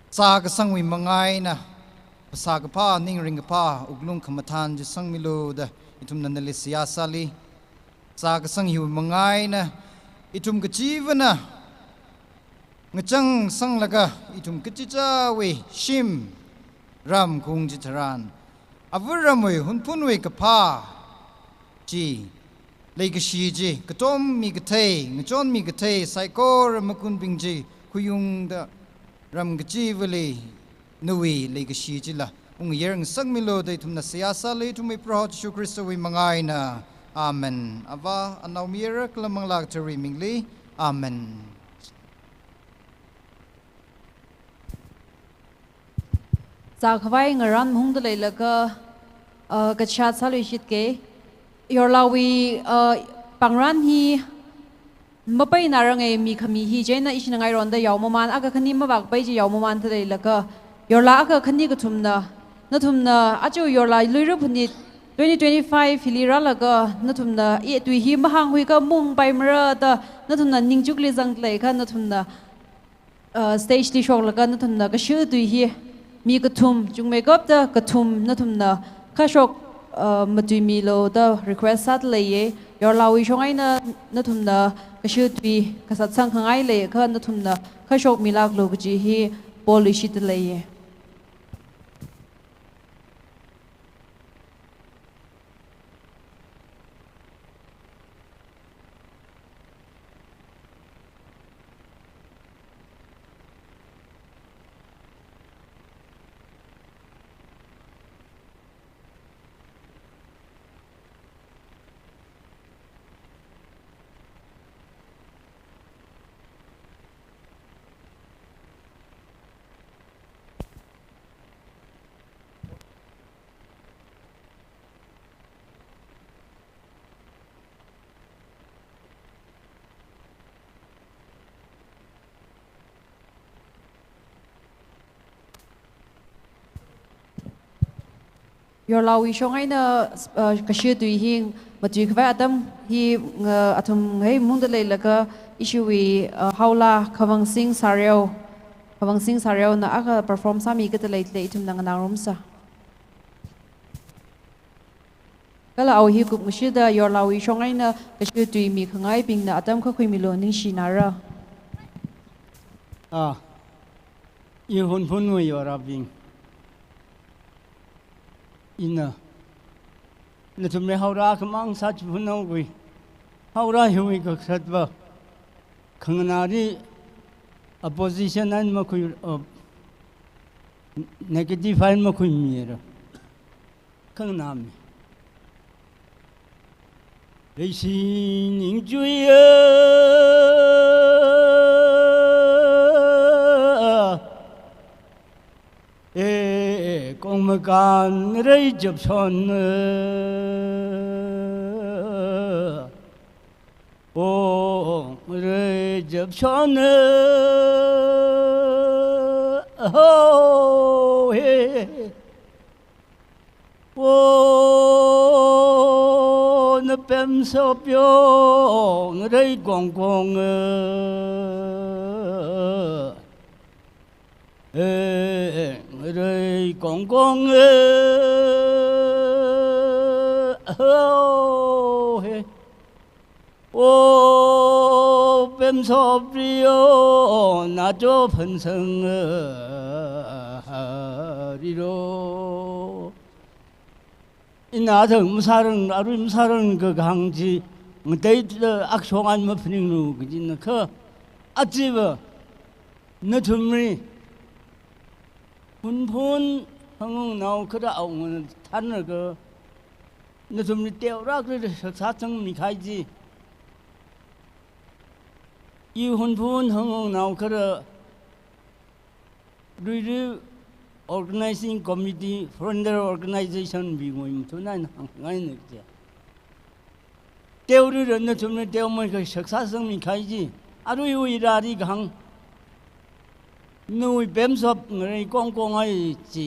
[SPEAKER 15] sa ka sangwi mangai na sa ka pa ning ring pa uglung khamatan ji sangmilo da itum nanale siyasali sa ka sang hiu mangai na itum ka jivana ngachang sang laga itum ka chicha we shim ram kung jitaran avuramwe hunpunwe ka pa ji legacy ji katom mi gatei ngachon mi gatei saikor makun bingji kuyung da ram gachi vali nui legacy ji la ung yerng sangmilo dai thumna siyasa le thumai prahot shu kristo wi mangai na amen ava anaw mira klamang lag tari mingli amen
[SPEAKER 3] za khwai ngaran mung de le ka chat salu shit ke your lawi pangran hi mapai narangai mi khami hi jena isina ngai ron da yawmaman aga khani mabak pai ji yawmaman thai laka your la aga khani ka thumna na thumna achu your la luiru phuni 2025 hilira laga na thumna e tui hi mahang hui ka mung pai mara da na thumna ningjuk le jang tlai kha na thumna stage ti shok laga na thumna ka shu tui hi mi ka thum chung makeup da ka thum na thumna kha shok matui milo da request sat leye your lawi shongai na thumna ka shu tui ka sat sang khangai le kha na thumna kha shok milak lo ji hi polish it leye your lawi shongai na kashi tui hi matui khwa adam hi athum hei mundale laka ishui haula khawang sing saryo na aga perform sami ka tlai tlai thum nang nangrum sa kala au hi kup mushida your lawi shongai na kashi tui mi khangai ping na adam kha khui milo ning shinara
[SPEAKER 6] i hun phun we your abing ina na tumre haura khamang sach phunau wi haura hui ka khatba khangnari opposition an ma khu negative an ma khu mira khangnam reisin ingjuya công can rây chụp son ô rây chụp son ô he ô nó bém sâu biếu nó rây quăng quăng rồi con ô bém sọp riêu na cho phần sừng đi đâu 나등 무사른 아루 무사른 그 강지 데이트 악송한 뭐 분위기로 그진 그 아찌버 너 tumri 분분 항응 나오 그다 아오는 탄을 그 너 tumri 떼오라 그래 사청 미카이지
[SPEAKER 16] อีหุ่นพูนหงนาวก็ดู organizing committee from their organization บีงวยมุทุนันง่ายนึกเจ้าเที่ยวดูเรื่องนั้นทุกเที่ยวมันก็ศึกษาซึ่งมีใครจีอารุยวิราดีกังนู่นเป็นศพเงยกองไอ้จี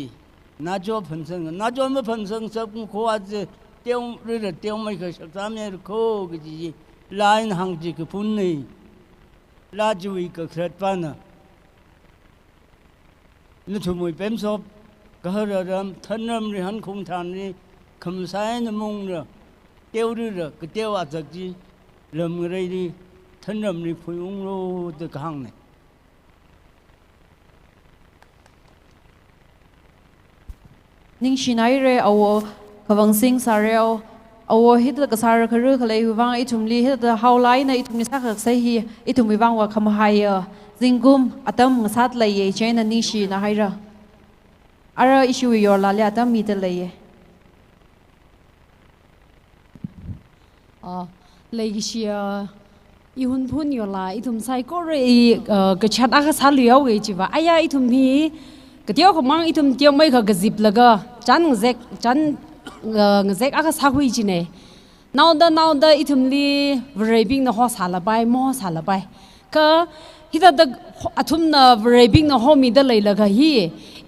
[SPEAKER 16] น่าจะพันซึ่งน่าจะไม่พันซึ่งศพเขาอาจจะเที่ยวดูเรื่องเที่ยวมันก็ศึกษาไม่รู้เขาก็จีลายหังจีก็พุ่นนี่ลาจุยก็เคล็ดปันนะนึกถึงมือเป็นศพก็เรื่องท่านนั้นริหันคงทานนี่คำสายนมุงเรื่องเที่ยวดูเรื่องก็เที่ยวอาจจะจีเริ่มอะไรดีท่านนั้นริพูดงรู้ตัวกังเนี่ย
[SPEAKER 3] นิ่งชินายเรเอากวังสิงสาเรเอาฮิตละกษาระครือเขาเลยวังอิทุมลีฮิตละฮาวไลน์นะอิทุมนิสักเสียอิทุมวังว่าคำหายจิงกุมอัตมสัตเลยเจนนิ่งชินะให้ระอะไรอิชูยอร์ลาเลยอัตมมีแต่เลย
[SPEAKER 17] เลยกิเชียอีหุ่นพุ่นยอร์ลาอิทุมไซโคเรกระชัดอาคาซาเลียวเวจิวะอายาอิทุมฮีกระเที่ยวขมังอิทุมเที่ยวไม่เขากระซิบแล้วก็จันเซกอาคาซาคุยจีเน่นาวเดอิทุมลีวเรบิงนะฮอสาลาไปมอสาลาไปก็ฮิตาดอัทุมนะวเรบิงนะฮอมีเดเลยแล้วก็ฮี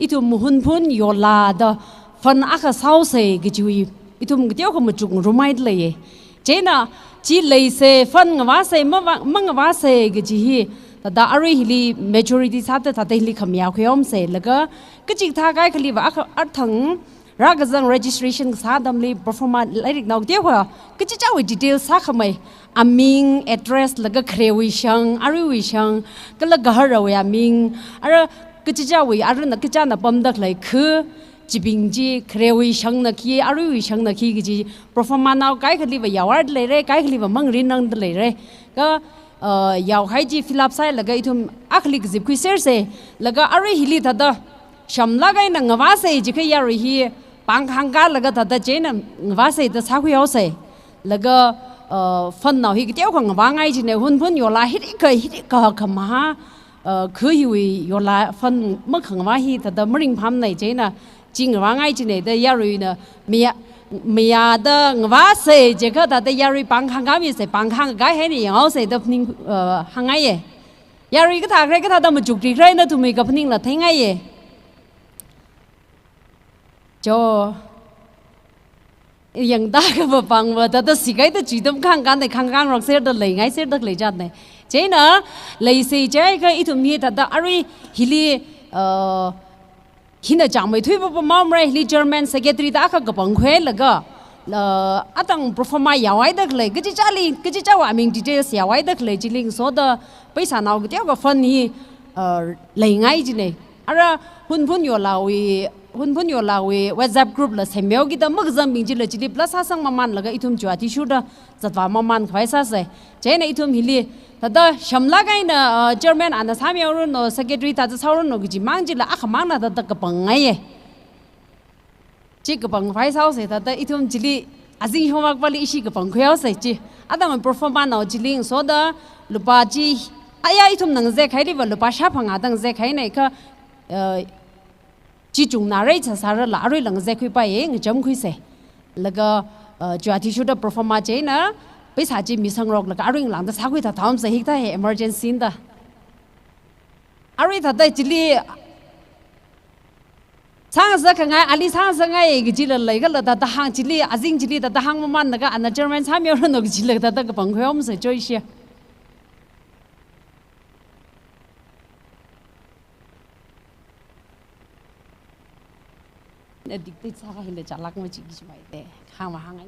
[SPEAKER 17] อิทุมหุ่นพุ่นยอลาดฟันอาคาซาเซกจุยอิทุมกระเที่ยวขมังจุงรู้ไม่เลยเจน่ะจีเลยเซฟันงวาเซมังวาเซกจีฮีแต่ดาอารีฮิลี majority สัตย์แต่ฮิลีขมยาวขยอมเสร็จแล้วก็จิกท่าใกล้ขลีว่าอัดทั้งรักจัง registration สาดำลี performance อะไรอีกนอกเดียวว่าก็จะเจ้าดีเทลสักขมายอามิง address แล้วก็เครวิชังอารีวิชังก็แล้วก็ฮาร์ว่าอามิงอะไรก็จะเจ้าวิอารีนักก็จะนับบัมดักเลยคือจีบิงจีเครวิชังนักขี้อารีวิชังนักขี้ก็จี performance เอาใกล้ขลีว่ายาวร์ดเลยใกล้ขลีว่ามังรินนังเลยก็ยาวให้จีฟิลับไซแล้วก็อีทุมอัคลิกจิบคุยเซอร์เซแล้วก็อารีฮิลีทัดดชัมลากไอ้นังวาเซจิขยารีฮีปังคังกาแล้วก็ทัดดเจนงวาเซตัดสักคุยเอาเซแล้วก็ฟันเอาฮิกเดียวของวางไอ้จีเนี่ยหุ่นพุ่นยอลาฮิตก็ขมาคืออยู่ยอลาฟันเมื่อขังว่าฮีทัดดมริงพัมในเจน่ะจริงวางไอ้จีเนี่ยแต่ยารีเนี่ยมีอาดงวาเซเจก็แต่ยารีปังคังก็มีเสปังคังก็ให้นี่เอาเสแต่พนิงหังไงยารีก็ถากใครก็ถากแต่มาจุกจีใครนะทุมีกับพนิงละทั้งไงโจยังได้ก็บ่ปังว่าแต่สิไกแต่จีดมคังกันแต่คังรักเสียดเลยไงเสียดเลยจัดเนี่ยเจนะเลยสิเจก็อีทุมีแต่อารีฮิลีหินจังไม่ถุยบ่มาเมย์ลีเจอร์แมนเซกเตอรี่ตาข้ากับปังเขยแล้วก็ตั้งโปรฟอร์มายาวไว้ดักเลยก็จะจ้าว่ามิงดีเทลยาวไว้ดักเลยจิลิงโซดาไปสานเอาก็เที่ยวกับฟันนี่เลยง่ายจีเนี่ยอะไรหุ่นยอลาวีวอทแอปกรุ๊ปละเซมิโอกิตามักจะมิงจิเลยจิลิพลัสสังมามันแล้วก็อีทุ่มจัวที่ชุดจัดว่ามามันขวายซะเสเจนอีทุ่มฮิลีแต่ถ้าชัมลากไอ้น่ะเจอร์แมนอันนั้นสามีเอารุ่นโนเซกเตอรี่ตาจะเช่ารุ่นโนกิจิมังจิละอ่ะขมังน่ะแต่กระปังไงจีกระปังไฟเศร้าเสียแต่อีทุ่มจิลีอาจิงหัวมักบาลีอิชิกระปังขยาวเสียจีอ่ะแต่มันเปอร์ฟอร์มานเอาจิลิงโซดาลูปาจีอายาอีทุ่มนังเซใครดีวะลูปาชาพังอาดังเซใครเนี่ยก็จีจุงนาเรชสารละอรุยหลังเซคุยไปเองจำคุยเสแล้วก็จัวที่ชุดเปอร์ฟอร์มานเจนะไปสาจีมีสังรกแล้วก็อาริงหลังแต่สักวิธีทำเสียหิกได้ emergency นด้อาริถ้าได้จิลีช่างสักไงอาลีช่างสักไงก็จิลเลยก็เลยแต่หางจิลีอาจิงจิลีแต่หางมันแล้วก็อันนั้นเจอร์แมนสามีเอาหนูจิลีแต่ก็ปังคุยอมเสียช่วยเชียเนี่ยดิกติดสักให้เลยจัดลักมาจิกิจไปแต่หางมาหางไง